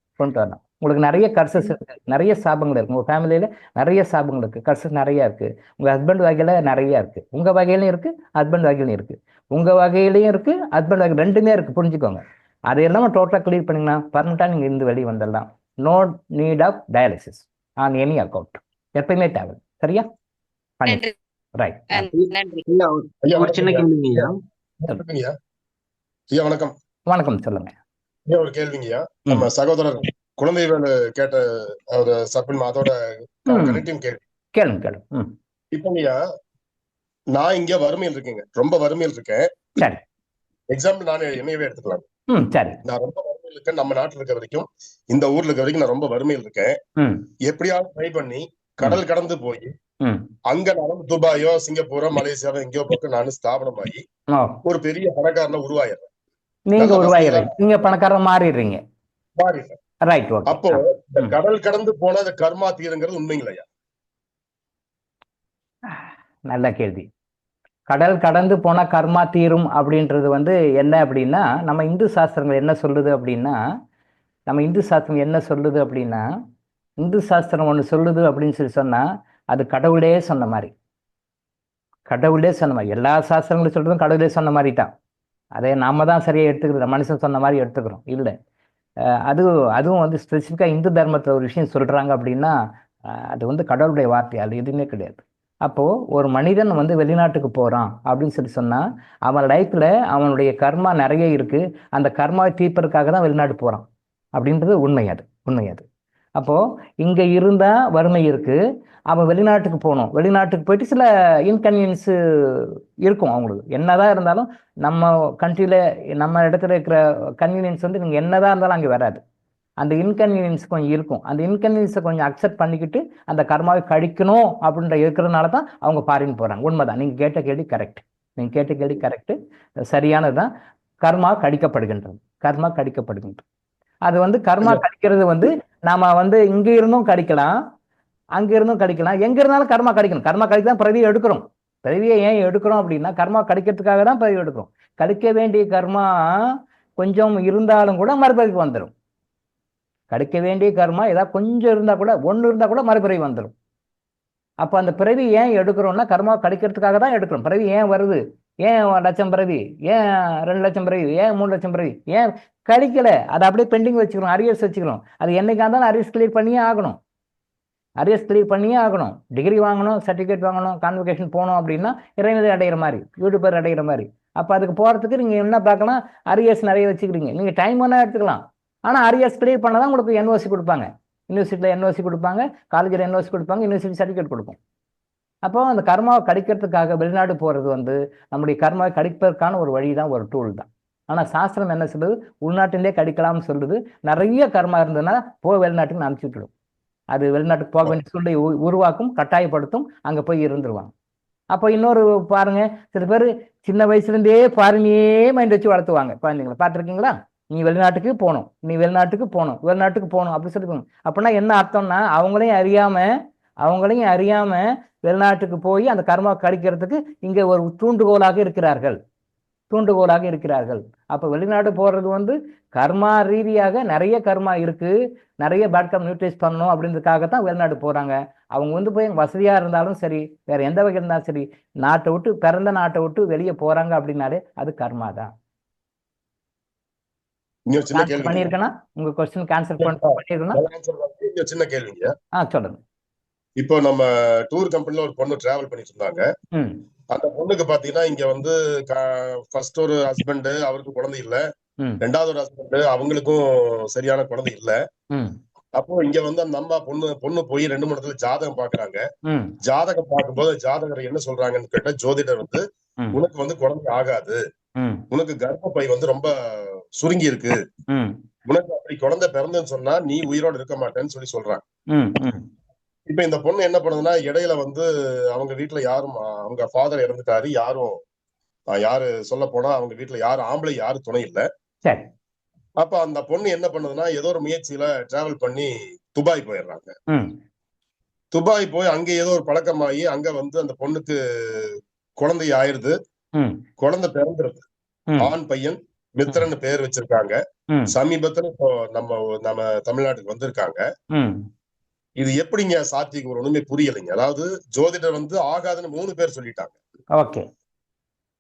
உங்களுக்கு நிறைய கர்சஸ் இருக்கு, நிறைய சாபங்கள் இருக்கு. உங்கள் ஃபேமிலியில் நிறைய சாபங்கள் இருக்குது, கர்சஸ் நிறையா இருக்குது. உங்கள் ஹஸ்பண்ட் வகையில் நிறையா இருக்குது, உங்கள் வகையிலையும் இருக்குது, ஹஸ்பண்ட் வகையிலையும் இருக்குது. உங்கள் வகையிலையும் இருக்குது, ஹஸ்பண்ட் வகை ரெண்டுமே இருக்குது. புரிஞ்சுக்கோங்க. அது எல்லாமே டோட்டலாக கிளியர் பண்ணிங்கன்னா பர்மனெண்ட்டாக நீங்கள் இருந்து வெளியே வந்துடலாம். No need of dialysis on any account. எப்பயுமே தேவை. சரியா? ரைட். ஒரு சின்ன கேள்விங்கய்யா. ஐயா வணக்கம். வணக்கம், சொல்லுங்க. ஒரு கேள்விங்கய்யா. நம்ம சகோதரர் குழந்தை வேலை கேட்ட ஒரு சப்பின் அதோட கனெக்டிங் கேளுங்க. இப்பங்கய்யா, நான் இங்க வறுமையில் இருக்கேங்க, ரொம்ப வறுமையில் இருக்கேன். எக்ஸாம்பிள் நான் என்னையவே எடுத்துக்கலாம். நான் ரொம்ப வறுமையில் இருக்கேன். நம்ம நாட்டுல இருக்க வரைக்கும், இந்த ஊர்ல இருக்க வரைக்கும் நான் ரொம்ப வறுமையில் இருக்கேன். எப்படியாவது ட்ரை பண்ணி கடல் கடந்து போய் அங்க நான் துபாயோ சிங்கப்பூரோ மலேசியாவோ எங்கேயோ பக்கம் நான் ஸ்தாபனமாகி ஒரு பெரிய பணக்காரனை உருவாயிடுறேன். நீங்க பணக்காரன் மாறிடுறீங்க. ரைட். அப்போ இந்த கடல் கடந்து போன அந்த கர்மா தீருங்கிறது உண்மைங்களையா? நல்ல கேள்வி. கடல் கடந்து போனா கர்மா தீரும் அப்படின்றது வந்து என்ன அப்படின்னா, நம்ம இந்து சாஸ்திரங்கள் என்ன சொல்லுது அப்படின்னா, இந்து சாஸ்திரம் ஒன்று சொல்லுது அப்படின்னு சொல்லி சொன்னா அது கடவுளே சொன்ன மாதிரி. எல்லா சாஸ்திரங்களும் சொல்றதும் கடவுளே சொன்ன மாதிரி தான். அதை நாம தான் சரியாக எடுத்துக்கிறோம், மனுஷன் சொன்ன மாதிரி எடுத்துக்கிறோம். இல்லை, அதுவும் வந்து ஸ்பெசிஃபிக்காக இந்து தர்மத்தில் ஒரு விஷயம் சொல்கிறாங்க அப்படின்னா அது வந்து கடவுளுடைய வார்த்தை, அது எதுவுமே கிடையாது. அப்போது ஒரு மனிதன் வந்து வெளிநாட்டுக்கு போகிறான் அப்படின்னு சொல்லி சொன்னால் அவன் லைஃப்பில் அவனுடைய கர்மா நிறைய இருக்குது. அந்த கர்மாவை தீர்ப்பதற்காக தான் வெளிநாட்டு போகிறான் அப்படின்றது உண்மை. அது அப்போது இங்கே இருந்தால் வறுமை இருக்குது, அவன் வெளிநாட்டுக்கு போகணும். வெளிநாட்டுக்கு போயிட்டு சில இன்கன்வீனியன்ஸு இருக்கும் அவங்களுக்கு. என்னதான் இருந்தாலும் நம்ம கண்ட்ரியில் நம்ம இடத்துல இருக்கிற கன்வீனியன்ஸ் வந்து நீங்கள் என்னதான் இருந்தாலும் அங்கே வராது. அந்த இன்கன்வீனியன்ஸ் கொஞ்சம் இருக்கும். அந்த இன்கன்வீனியன்ஸை கொஞ்சம் அக்செப்ட் பண்ணிக்கிட்டு அந்த கர்மாவை கழிக்கணும் அப்படின்ற இருக்கிறதுனால தான் அவங்க ஃபாரின் போகிறாங்க. உண்மைதான், நீங்கள் கேட்ட கேள்வி கரெக்டு, சரியானது தான். கர்மா கடிக்கப்படுகின்றது. அது வந்து கர்மா கடிக்கிறது வந்து நாம வந்து இங்கே இருந்தும் கடிக்கலாம், அங்கே இருந்தும் கடிக்கலாம். எங்கே இருந்தாலும் கர்மா கடிக்கணும். கர்மா கடிக்க தான் பிறவியை எடுக்கிறோம். பிறவியை ஏன் எடுக்கிறோம் அப்படின்னா கர்மா கடிக்கிறதுக்காக தான் பிறவி எடுக்கிறோம். கடிக்க வேண்டிய கர்மா கொஞ்சம் இருந்தாலும் கூட மறுபிறவிக்கு வந்துடும். கடிக்க வேண்டிய கர்மா ஏதாவது கொஞ்சம் இருந்தால் கூட, ஒன்று இருந்தால் கூட மறுபிறவி வந்துடும். அப்போ அந்த பிறவி ஏன் எடுக்கிறோம்னா கர்மா கடிக்கிறதுக்காக தான் எடுக்கிறோம். பிறவி ஏன் வருது? ஏன் 1,00,000 பிறவி, ஏன் 2,00,000 பிறவி, ஏன் 3,00,000 பிறவி, ஏன் கழிக்கலை? அதை அப்படியே பெண்டிங் வச்சுக்கிறோம், அரியர்ஸ் வச்சுக்கிறோம். அது என்னைக்கா இருந்தாலும் அரியர்ஸ் கிளியர் பண்ணியே ஆகணும். டிகிரி வாங்கணும், சர்டிஃபிகேட் வாங்கணும், கான்வொகேஷன் போகணும் அப்படின்னா இறைநிலை அடைகிற மாதிரி, வீடு பேர் அடைகிற மாதிரி. அப்போ அதுக்கு போகிறதுக்கு நீங்கள் என்ன பார்க்கலாம், அரியர்ஸ் நிறைய வச்சுக்கிறீங்க. நீங்கள் டைம் வேணால் எடுத்துக்கலாம், ஆனால் அரியர்ஸ் கிளியர் பண்ண தான் உங்களுக்கு என்ஓசி கொடுப்பாங்க. யூனிவர்சிட்டியில் என்ஓசி கொடுப்பாங்க, காலேஜில் என்ஓசி கொடுப்பாங்க, யூனிவர்சிட்டி சர்டிஃபிகேட் கொடுப்போம். அப்போ அந்த கர்மாவை கடிக்கிறதுக்காக வெளிநாடு போகிறது வந்து நம்முடைய கர்மாவை கடிப்பதற்கான ஒரு வழி தான், ஒரு டூல் தான். ஆனால் சாஸ்திரம் என்ன சொல்லுது? உள்நாட்டிலே கடிக்கலாம்னு சொல்லுது. நிறைய கர்மா இருந்ததுன்னா வெளிநாட்டுக்கு அனுப்பிச்சி விட்டுடும். அது வெளிநாட்டுக்கு போக வேண்டிய சூழ்நிலை உருவாக்கும், கட்டாயப்படுத்தும், அங்கே போய் இருந்துருவாங்க. அப்போ இன்னொரு பாருங்க, சில பேர் சின்ன வயசுலேருந்தே ஃபாரினையே மைண்ட் வச்சு வளர்த்துவாங்க குழந்தைங்களை. பார்த்துருக்கீங்களா? நீ வெளிநாட்டுக்கு போகணும் அப்படி சொல்லிப்பாங்க. அப்படின்னா என்ன அர்த்தம்னா அவங்களையும் அறியாமல் அவங்களையும் அறியாம வெளிநாட்டுக்கு போய் அந்த கர்மா கழிக்கிறதுக்கு இங்கே ஒரு தூண்டுகோலாக இருக்கிறார்கள். அப்போ வெளிநாடு போறது வந்து கர்மா ரீதியாக நிறைய கர்மா இருக்கு, நிறைய பேட் கம் நியூட்ரைஸ் பண்ணணும் அப்படின்றதுக்காகத்தான் வெளிநாடு போறாங்க. அவங்க வந்து போய் வசதியா இருந்தாலும் சரி, வேற எந்த வகை இருந்தாலும் சரி, நாட்டை விட்டு பிறந்த நாட்டை விட்டு வெளியே போறாங்க அப்படின்னாலே அது கர்மா தான். பண்ணிருக்கேனா உங்க கொஸ்டின் ஆன்சர் பண்ணிருக்கேனா? சின்ன கேள்விங்க. சொல்லுங்க. இப்போ நம்ம டூர் கம்பெனில ஒரு பொண்ணு டிராவல் பண்ணிட்டு இருந்தாங்க. அந்த பொண்ணுக்கு பாத்தீங்கன்னா இங்க வந்து ஃபர்ஸ்ட் ஒரு ஹஸ்பண்ட், அவருக்கு குழந்தை இல்ல. ரெண்டாவது ஒரு ஹஸ்பண்ட், அவங்களுக்கும் சரியான குழந்தை இல்ல. அப்போ இங்க வந்து அந்த அம்மா பொண்ணு போய் 2-3 இடத்துல ஜாதகம் பாக்குறாங்க. ஜாதகம் பார்க்கும்போது ஜாதகர் என்ன சொல்றாங்கன்னு கேட்டா, ஜோதிடர் வந்து உனக்கு வந்து குழந்தை ஆகாது, உனக்கு கர்ப்பப்பை வந்து ரொம்ப சுருங்கி இருக்கு, உனக்கு அப்படி குழந்தை பிறந்தன்னு சொன்னா நீ உயிரோட இருக்க மாட்டேன்னு சொல்றாங்க. இப்ப இந்த பொண்ணு என்ன பண்ணுதுன்னா, இடையில வந்து அவங்க வீட்டுல யாரும், அவங்க ஃபாதர் இறந்துட்டாரு, யாரு சொல்ல போனா அவங்க வீட்டுல ஆம்பளை யாரும் துணை இல்ல. அப்ப அந்த பொண்ணு என்ன பண்ணுதுன்னா, ஏதோ ஒரு முயற்சியில டிராவல் பண்ணி துபாய் போயிடுறாங்க. துபாய் போய் அங்க ஏதோ ஒரு பழக்கமாகி அங்க வந்து அந்த பொண்ணுக்கு குழந்தை ஆயிருது. குழந்தை பிறந்துருது. ஆண் பையன், மித்திரன்னு பேர் வச்சிருக்காங்க. சமீபத்துல இப்போ நம்ம தமிழ்நாட்டுக்கு வந்திருக்காங்க. இது எப்படிங்க சாத்தியம்? ஒண்ணுமே புரியலைங்க. அதாவது ஜோதிடர் வந்து ஆகாதுன்னு 3 பேர் சொல்லிட்டாங்க.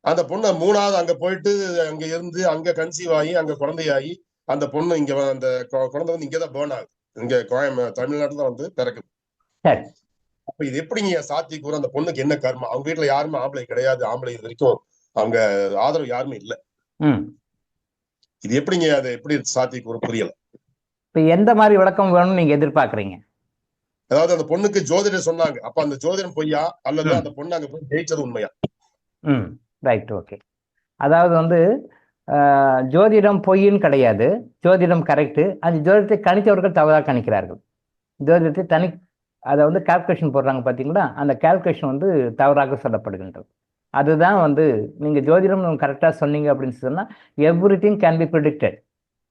அந்த பொண்ணு 3வது அங்க போயிட்டு அங்க இருந்து அங்க கன்சீவ் ஆகி அங்க குழந்தையாகி அந்த பொண்ணு இங்க அந்த குழந்தை வந்து இங்கதான் பேர்ன் ஆகுது. இங்க தமிழ்நாட்டுல வந்து பிறக்குது. அப்ப இது எப்படிங்க சாத்தியக்கூறு? அந்த பொண்ணுக்கு என்ன கர்மா? அவங்க வீட்டுல யாருமே ஆம்பளை கிடையாது. ஆம்பளை இது வரைக்கும் அவங்க ஆதரவு யாருமே இல்ல. இது எப்படிங்க, அதை எப்படி சாத்தியக்கூறு புரியல. இப்ப எந்த மாதிரி விளக்கம் வேணும்னு நீங்க எதிர்பார்க்கறீங்க? அதாவது அந்த பொண்ணுக்கு ஜோதிடர் சொன்னாங்க, அப்ப அந்த ஜோதிடம் பொய்யா அல்லது அந்த பொண்ணு அங்க போய் ஜெயிச்சது உண்மையா? Right, okay. அதாவது வந்து ஜோதிடம் பொய்ன்னு கிடையாது, ஜோதிடம் கரெக்டு. அந்த ஜோதிடத்தை கணித்தவர்கள் தவறாக கணிக்கிறார்கள். ஜோதிடத்தை அதை வந்து கால்குலேஷன் போடுறாங்க பார்த்தீங்களா, அந்த கால்குலேஷன் வந்து தவறாக சொல்லப்படுகின்றது. அதுதான் வந்து நீங்கள் ஜோதிடம் கரெக்டாக சொன்னீங்க அப்படின்னு சொன்னால் every thing can be predicted.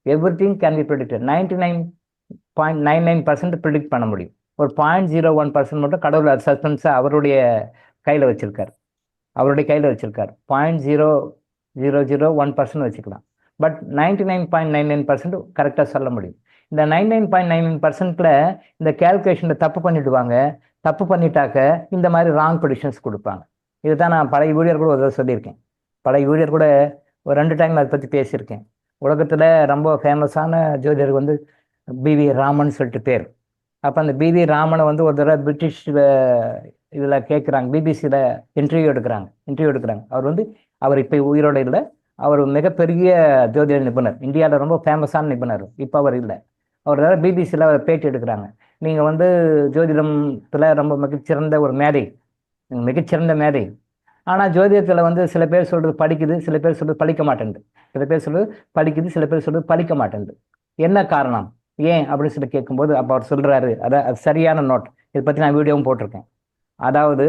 99.99% predict பண்ண முடியும். ஒரு 0.01% மட்டும் கடவுள் சஸ்பென்ஸை அவருடைய கையில் வச்சிருக்காரு. 0.001% வச்சுக்கலாம். பட் 99.99% கரெக்டாக சொல்ல முடியும். இந்த 99.99%ல இந்த கேல்குலேஷனில் தப்பு பண்ணிடுவாங்க. தப்பு பண்ணிட்டாக்க இந்த மாதிரி ராங் ப்ரெடிக்ஷன்ஸ் கொடுப்பாங்க. இதுதான் நான் பழைய வீடியர் கூட ஒரு தடவை சொல்லியிருக்கேன். பழைய வீடியர் கூட ஒரு 2 டைம் அதை பற்றி பேசியிருக்கேன். உலகத்தில் ரொம்ப ஃபேமஸான ஜோதிடர் வந்து பிவி ராமன் சொல்லிட்டு பேர். அப்போ அந்த பிவி ராமனை வந்து ஒரு தடவை பிரிட்டிஷ் இதில் கேட்குறாங்க, பிபிசியில் இன்டர்வியூ எடுக்கிறாங்க. அவர் இப்போ உயிரோடு இல்லை. அவர் மிகப்பெரிய ஜோதிட நிபுணர், இந்தியாவில் ரொம்ப ஃபேமஸான நிபுணர். இப்போ அவர் இல்லை. அவர் தடவை பிபிசியில் பேட்டி எடுக்கிறாங்க. நீங்கள் வந்து ஜோதிடத்தில் ரொம்ப மிகச்சிறந்த ஒரு மேதை, ஆனால் ஜோதிடத்தில் வந்து சில பேர் சொல்கிறது படிக்குது, சில பேர் சொல்கிறது படிக்க மாட்டேங்குது. என்ன காரணம், ஏன் அப்படின்னு சொல்லி கேட்கும்போது அப்போ அவர் சொல்கிறாரு, அது சரியான நோட். இதை பற்றி நான் வீடியோவும் போட்டிருக்கேன். அதாவது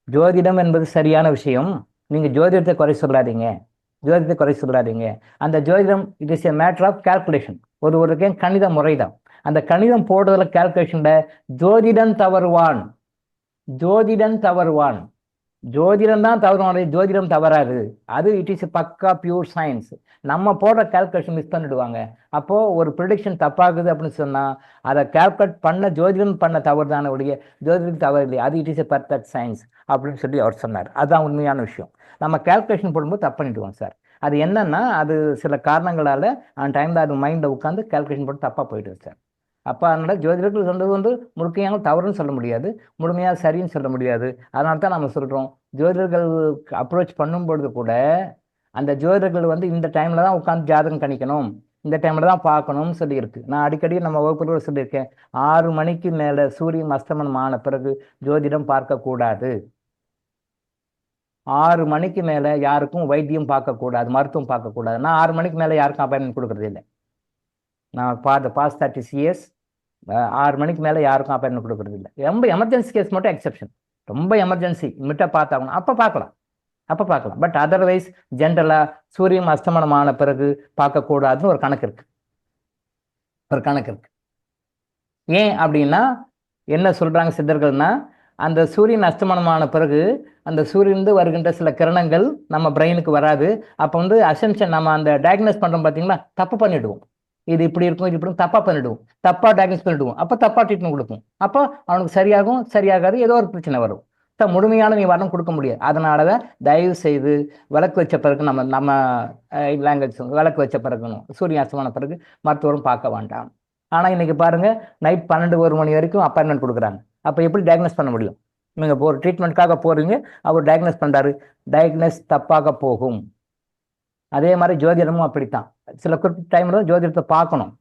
ஜோதிடம் என்பது சரியான விஷயம், நீங்கள் ஜோதிடத்தை குறை சொல்லாதீங்க. அந்த ஜோதிடம் it is a matter of calculation. ஒரு கணித முறை தான். அந்த கணிதம் போடுறதுல கால்குலேஷனில் ஜோதிடம் தவறுவான். ஜோதிடம் தான் தவறுவான், ஜோதிடம் தவறாது. அது இட் இஸ் பக்கா பியூர் சயின்ஸ். நம்ம போடுற கால்குலேஷன் மிஸ் பண்ணிடுவாங்க. அப்போது ஒரு ப்ரிடிக்ஷன் தப்பாகுது அப்படின்னு சொன்னால் அதை கால்குலேட் பண்ண ஜோதிடம் பண்ண தவறு தானே ஒழிய ஜோதிடம் தவறு இல்லை. அது it is a perfect science அப்படின்னு சொல்லி அவர் சொன்னார். அதுதான் உண்மையான விஷயம். நம்ம கால்குலேஷன் போடும்போது தப்பு பண்ணிடுவோம் சார். அது என்னன்னா, அது சில காரணங்களால் அந்த டைமில் அது மைண்டில் உட்காந்து கால்குலேஷன் போட்டு தப்பாக போயிடுது சார். அப்போ அதனால் ஜோதிடர்கள் சொன்னது வந்து முழுமையாக தவறுன்னு சொல்ல முடியாது, முழுமையாக சரின்னு சொல்ல முடியாது. அதனால தான் நம்ம சொல்கிறோம், ஜோதிடர்கள் அப்ரோச் பண்ணும்பொழுது கூட அந்த ஜோதிடர்கள் வந்து இந்த டைமில் தான் உட்காந்து ஜாதகம் கணிக்கணும், இந்த டைமில் தான் பார்க்கணும்னு சொல்லியிருக்கு. நான் அடிக்கடி நம்ம வகுப்புகள் சொல்லியிருக்கேன், 6 மணிக்கு மேலே சூரியன் அஸ்தமனம் ஆன பிறகு ஜோதிடம் பார்க்கக்கூடாது. 6 மணிக்கு மேலே யாருக்கும் வைத்தியம் பார்க்கக்கூடாது, மருத்துவம் பார்க்கக்கூடாது. நான் 6 மணிக்கு மேலே யாருக்கும் அப்பாயின்மெண்ட் கொடுக்குறது இல்லை. நான் பாஸ்ட் 30 years 6 மணிக்கு மேலே யாருக்கும் அப்பாயின்மெண்ட் கொடுக்குறது இல்லை. ரொம்ப எமர்ஜென்சி கேஸ் மட்டும் எக்ஸெப்ஷன். ரொம்ப எமர்ஜென்சி மிட்டாக பார்த்தாகணும், அப்போ பார்க்கலாம். பட் அதர்வைஸ் ஜென்ரலாக சூரியன் அஸ்தமனமான பிறகு பார்க்கக்கூடாதுன்னு ஒரு கணக்கு இருக்கு. ஏன் அப்படின்னா, என்ன சொல்கிறாங்க சித்தர்கள்னா, அந்த சூரியன் அஸ்தமனமான பிறகு அந்த சூரியன்லேருந்து வருகின்ற சில கிரணங்கள் நம்ம பிரெயினுக்கு வராது. அப்போ வந்து அசென்ஷன் நம்ம அந்த டயக்னோஸ் பண்ணுறோம் பார்த்தீங்களா, தப்பு பண்ணிவிடுவோம். இது இப்படி இருக்கும், இது இப்படி தப்பாக பண்ணிவிடுவோம், தப்பாக டயக்னோஸ் பண்ணிவிடுவோம். அப்போ தப்பாக ட்ரீட்மெண்ட் கொடுப்போம். அப்போ அவனுக்கு சரியாகும், சரியாகாது, ஏதோ ஒரு பிரச்சனை வரும். முழுமையான நிவாரணம் கொடுக்க முடியாது. அதனால தான் தயவு செய்து விளக்கு வச்ச பிறகு நம்ம லாங்குவேஜ் விளக்கு வச்ச பிறகுணும் சூரியன் அஸ்தமான பிறகு மருத்துவரும் பார்க்க வேண்டாம். ஆனால் இன்னைக்கு பாருங்க, நைட் 12-1 மணி வரைக்கும் அப்பாயின்மெண்ட் கொடுக்குறாங்க. அப்போ எப்படி டயக்னோஸ் பண்ண முடியும்? நீங்கள் ஒரு ட்ரீட்மெண்ட்காக போகிறீங்க, அவர் டயக்னோஸ் பண்ணுறாரு, டயக்னோஸ் தப்பாக போகும். அதே மாதிரி ஜோதிடமும் அப்படித்தான். சில குறிப்பிட்ட டைமில் ஜோதிடத்தை பார்க்கணும்,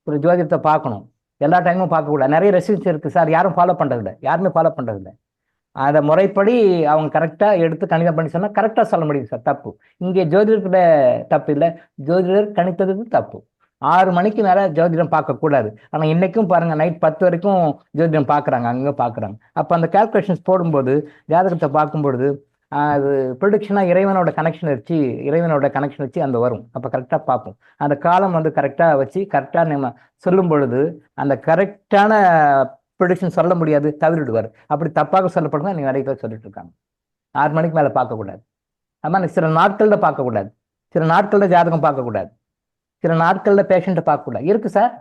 ஒரு ஜோதிடத்தை பார்க்கணும். எல்லா டைமும் பார்க்கக்கூடாது. நிறைய ரெசிஸ்டன்ஸ் இருக்குது சார், யாரும் ஃபாலோ பண்ணுறதில்லை, யாருமே ஃபாலோ பண்ணுறதில்லை. அதை முறைப்படி அவங்க கரெக்டாக எடுத்து கணிதம் பண்ணி சொன்னால் கரெக்டாக சொல்ல முடியும் சார். தப்பு இங்கே ஜோதிடத்தில் தப்பு இல்லை, ஜோதிடர் கணித்ததுக்கு தப்பு. 6 மணிக்கு மேலே ஜோதிடம் பார்க்கக்கூடாது. ஆனால் இன்றைக்கும் பாருங்கள், நைட் 10 வரைக்கும் ஜோதிடம் பார்க்குறாங்க, அங்கே பார்க்குறாங்க. அப்போ அந்த கால்குலேஷன்ஸ் போடும்போது, ஜாதகத்தை பார்க்கும்பொழுது அது ப்ரொடிக்ஷனாக இறைவனோட கனெக்ஷன் வச்சு அந்த வரும். அப்போ கரெக்டாக பார்ப்போம். அந்த காலம் வந்து கரெக்டாக வச்சு கரெக்டாக நம்ம சொல்லும் பொழுது அந்த கரெக்டான ப்ரொடிக்ஷன் சொல்ல முடியாது, தவறிடுவார். அப்படி தப்பாக சொல்லப்படுங்க நீங்கள் நிறைய பேர் சொல்லிட்டு இருக்காங்க. 6 மணிக்கு மேலே பார்க்கக்கூடாது. ஆமாம், சில நாட்களில் பார்க்கக்கூடாது, சில நாட்களில் ஜாதகம் பார்க்கக்கூடாது, சில நாட்களில் பேஷண்ட்டை பார்க்கக்கூடாது. இருக்குது சார்.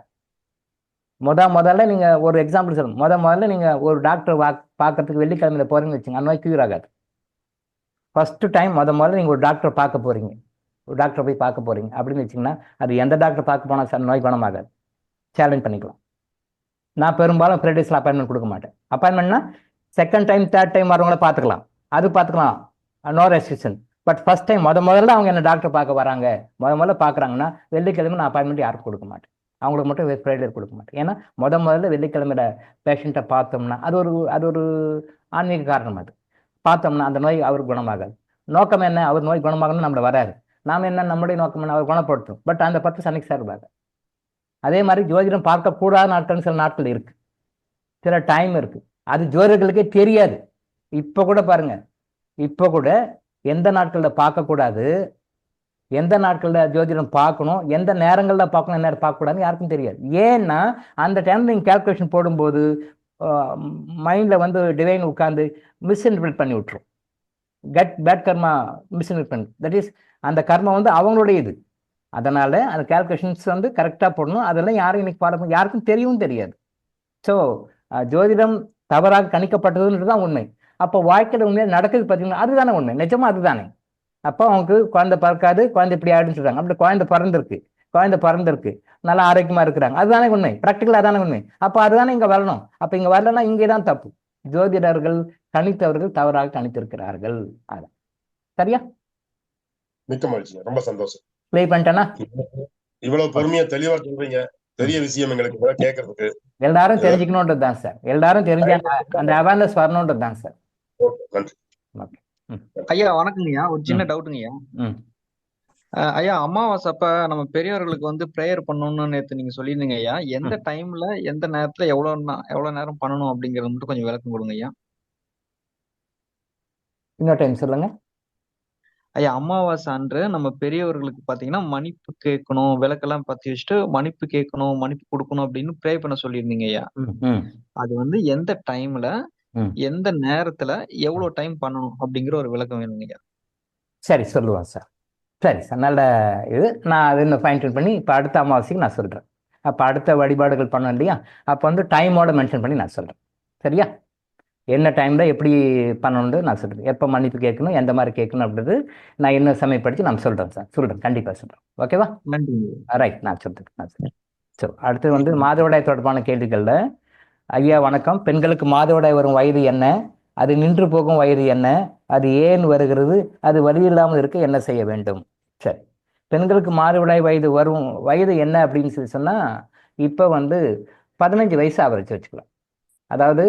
முதல்ல நீங்கள் ஒரு எக்ஸாம்பிள் சொல்லணும். முதல்ல நீங்கள் ஒரு டாக்டர் பார்க்கறதுக்கு வெள்ளிக்கிழமையில் போகிறீங்கன்னு வச்சுங்க, அந்த நோய் க்யூர் ஆகாது. ஃபஸ்ட்டு டைம் முதல்ல நீங்கள் ஒரு டாக்டரை பார்க்க போகிறீங்க, ஒரு டாக்டரை போய் பார்க்க போகிறீங்க அப்படின்னு வச்சிங்கன்னா, அது எந்த டாக்டர் பார்க்க போனால் சார் நோய் குணமாகாது. சேலஞ்ச் பண்ணிக்கலாம். நான் பெரும்பாலும் ஃப்ரைடேஸில் அப்பாயின்மெண்ட் கொடுக்க மாட்டேன். அப்பாயின்மெண்ட்னா செகண்ட் டைம் தேர்ட் டைம் வரவங்கள பார்த்துக்கலாம், அது பார்த்துக்கலாம், no restriction. But first time முதல்ல அவங்க என்ன டாக்டர் பார்க்க வராங்க, முதல்ல பார்க்குறாங்கன்னா வெள்ளிக்கிழமை நான் அப்பாயின்மெண்ட் யாருக்கும் கொடுக்க மாட்டேன், அவங்களுக்கு மட்டும் ஃப்ரைடே கொடுக்க மாட்டேன். ஏன்னா முதல்ல வெள்ளிக்கிழமையில பேஷண்ட்டை பார்த்தோம்னா அது ஒரு ஆன்மீக காரணம். அது பார்த்தோம்னா அந்த நோய் அவருக்கு குணமாகாது. நோக்கம் என்ன? அவர் நோய் குணமாகணும்னு நம்மளை வராது. நாம் என்ன, நம்முடைய நோக்கம் என்ன? அவர் குணப்படுத்தும். பட் அந்த 10 சனிக்கு சார்பாக. அதே மாதிரி ஜோதிடம் பார்க்கக்கூடாத நாட்கள் சில நாட்கள் இருக்கு, சில டைம் இருக்கு. அது ஜோதிடர்களுக்கே தெரியாது. இப்போ கூட பாருங்க, இப்போ கூட எந்த நாட்களில் பார்க்கக்கூடாது, எந்த நாட்களில் ஜோதிடம் பார்க்கணும், எந்த நேரங்களில் பார்க்கணும், என்ன பார்க்கக்கூடாதுன்னு யாருக்கும் தெரியாது. ஏன்னா அந்த டைம் நீங்கள் கேல்குலேஷன் போடும்போது மைண்டில் வந்து டிவைன் உட்காந்து மிஸ்இன்டர்பிரேட் பண்ணி விட்டுரும். பேட் கர்மா மிஸ்இன்டர்பிரேட் பண்ணி, தட் இஸ் அந்த கர்மா வந்து அவங்களுடைய இது. அதனால் அந்த கேல்குலேஷன்ஸ் வந்து கரெக்டாக போடணும். அதெல்லாம் யாரும் இன்னைக்கு பாடம் யாருக்கும் தெரியவும் தெரியாது. ஸோ ஜோதிடம் தவறாக கணிக்கப்பட்டதுன்றது தான் உண்மை. அப்போ வாழ்க்கையில் உண்மையாக நடக்குது பார்த்தீங்கன்னா அதுதானே உண்மை, நிஜமாக அதுதானே. அப்போ அவங்களுக்கு குழந்தை பிறக்காது, குழந்தை இப்படி ஆயிடுன்னு சொல்கிறாங்க. அப்படி குழந்தை பிறந்திருக்கு, நல்லா ஆரோக்கியமாக இருக்கிறாங்க, அதுதானே உண்மை. ப்ராக்டிக்கலாக அதானே உண்மை. அப்போ அதுதானே இங்கே வரணும். அப்போ இங்கே வரலன்னா இங்கே தான் தப்பு. ஜோதிடர்கள் கணித்தவர்கள் தவறாக கணித்திருக்கிறார்கள். அதான் சரியா? மிக்க மகிழ்ச்சி, ரொம்ப சந்தோஷம். ப்ளே பண்ணிட்டேன்னா இவ்வளவு பொறுமையா தெளிவா சொல்றீங்க. பெரிய விஷயம் எங்களுக்கு கேட்கறதுக்கு. எல்லாரும் தெரிஞ்சுக்கணுன்றது தான் சார், எல்லாரும் தெரிஞ்ச அந்த அவேர்னஸ் வரணுன்றது தான் சார். நன்றி. ஐயா வணக்கங்கய்யா, ஒரு சின்ன டவுட்டுங்கய்யா. ஐயா, அமாவாசை அப்ப நம்ம பெரியவர்களுக்கு வந்து ப்ரேயர் பண்ணணும்னு நேற்று நீங்க சொல்லியிருந்தீங்க ஐயா. எந்த டைம்ல எந்த நேரத்துல எவ்வளவு நேரம் பண்ணணும் அப்படிங்கறது மட்டும் கொஞ்சம் விளக்கம் கொடுங்க ஐயா. இன்னொரு டைம் சொல்லுங்க ஐயா. அமாவாசை அன்று நம்ம பெரியவர்களுக்கு பாத்தீங்கன்னா மன்னிப்பு கேட்கணும், விளக்கெல்லாம் பத்தி வச்சுட்டு மன்னிப்பு கேட்கணும், மன்னிப்பு கொடுக்கணும் அப்படின்னு ப்ரே பண்ண சொல்லியிருந்தீங்க ஐயா. அது வந்து எந்த டைம்ல எந்த நேரத்துல எவ்வளவு டைம் பண்ணணும் அப்படிங்கிற ஒரு விளக்கம் வேணுங்க ஐயா. சரி, சொல்லுவேன் சார். சரி சார், நல்ல இது. நான் அது இன்னும் ஃபைன் டியூன் பண்ணி இப்போ அடுத்த அமாவாசைக்கு நான் சொல்கிறேன். அப்போ அடுத்த வழிபாடுகள் பண்ணோம் இல்லையா, அப்போ வந்து டைமோட மென்ஷன் பண்ணி நான் சொல்கிறேன். சரியா? என்ன டைமில் எப்படி பண்ணணுன்னு நான் சொல்கிறேன். எப்போ மன்னிப்பு கேட்கணும், எந்த மாதிரி கேட்கணும் அப்படின்றது நான் இன்னும் சமயப்படுத்தி நான் சொல்கிறேன் சார். சொல்கிறேன், கண்டிப்பாக சொல்கிறேன். ஓகேவா? நன்றி. ரைட், நான் சொல்கிறேன். ஸோ அடுத்து வந்து மாதவிடாய் தொடர்பான கேள்விகளில், ஐயா வணக்கம். பெண்களுக்கு மாதவிடாய் வரும் வயது என்ன? அது நின்று போகும் வயது என்ன? அது ஏன் வருகிறது? அது வலி இல்லாமல் இருக்க என்ன செய்ய வேண்டும்? சரி, பெண்களுக்கு மாதவிடாய் வயது என்ன அப்படின்னு சொல்லி சொன்னால், இப்போ வந்து 15 வயசு ஆவரேஜ் வச்சுக்கலாம். அதாவது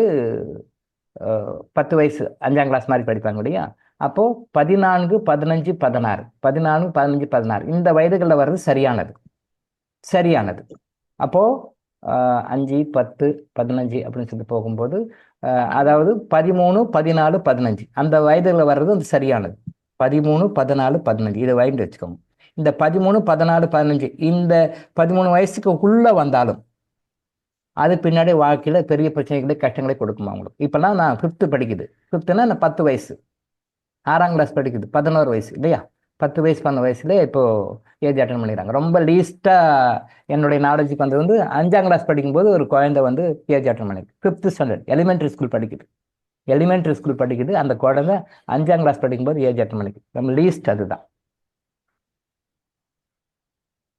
10 வயசு 5ஆம் கிளாஸ் மாதிரி படிப்பாங்க இல்லையா, அப்போது 14, 15, 16, 14, 15, 16 இந்த வயதுகளில் வர்றது சரியானது. அப்போது 5, 10, 15 அப்படின்னு சொல்லி போகும்போது, அதாவது 13, 14, 15 அந்த வயதுகளில் வர்றது வந்து சரியானது. 13, 14, 15 இதை வயது வச்சுக்கோங்க. இந்த 13, 14, 15 இந்த 13 வயசுக்கு உள்ளே வந்தாலும் அது பின்னாடி வாழ்க்கையில் பெரிய பிரச்சனைகளை கஷ்டங்களை கொடுக்குமா அவங்களுக்கு. இப்போல்லாம் நான் 5th படிக்குது. 5th நான் 10 வயசு, 6ஆம் கிளாஸ் படிக்குது 11 வயசு இல்லையா. 10 வயசு 12 வயசுல இப்போ ஏஜ் அட்டன் பண்ணிடுறாங்க. ரொம்ப லீஸ்ட்டாக என்னுடைய நாலேஜுக்கு வந்து 5ஆம் கிளாஸ் படிக்கும்போது ஒரு குழந்தை வந்து ஏஜ் அட்டன் பண்ணிருக்கு. 5th ஸ்டாண்டர்ட் எலிமெண்ட்ரி ஸ்கூல் படிக்குது. அந்த குழந்தை 5ஆம் கிளாஸ் படிக்கும்போது ஏஜ் அட்டன் பண்ணிக்குது. நம்ம லீஸ்ட் அதுதான்.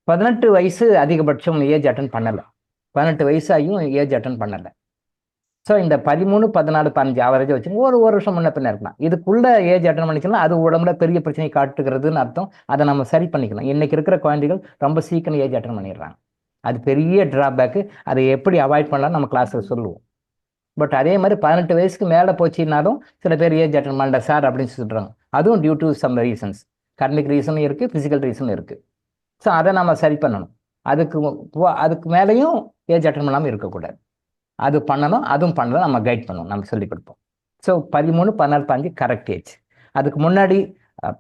18 வயசு அதிகபட்சம் ஏஜ் அட்டன் பண்ணலை. 18 வயசாகியும் ஏஜ் அட்டன் பண்ணலை. ஸோ இந்த 13, 14, 15 ஆவரேஜாக வச்சு ஒரு வருஷம் முன்ன பின்ன இருக்கலாம். இதுக்குள்ள ஏஜ் அட்டன் பண்ணிக்கலாம். அது உடம்புல பெரிய பிரச்சனை காட்டுகிறதுன்னு அர்த்தம். அதை நம்ம சரி பண்ணிக்கலாம். இன்னைக்கு இருக்கிற குழந்தைகள் ரொம்ப சீக்கிரம் ஏஜ் அட்டன் பண்ணிடுறாங்க. அது பெரிய டிராபேக்கு. அதை எப்படி அவாய்ட் பண்ணலாம் நம்ம கிளாஸில் சொல்லுவோம். பட் அதே மாதிரி 18 வயசுக்கு மேலே போச்சுன்னாலும் சில பேர் ஏஜ் அட்டன் பண்ணல சார் அப்படின்னு சொல்கிறாங்க. அதுவும் due to some reasons. Karmic ரீசனும் இருக்குது, ஃபிசிக்கல் ரீசனும் இருக்குது. ஸோ அதை நம்ம சரி பண்ணணும். அதுக்கு மேலேயும் ஏஜ் அட்டன் பண்ணாமல் இருக்கக்கூடாது. அது பண்ணணும், அதுவும் பண்ணலாம். நம்ம கைட் பண்ணணும், நம்ம சொல்லிக் கொடுப்போம். So 13, 14, 15 correct age. அதுக்கு முன்னாடி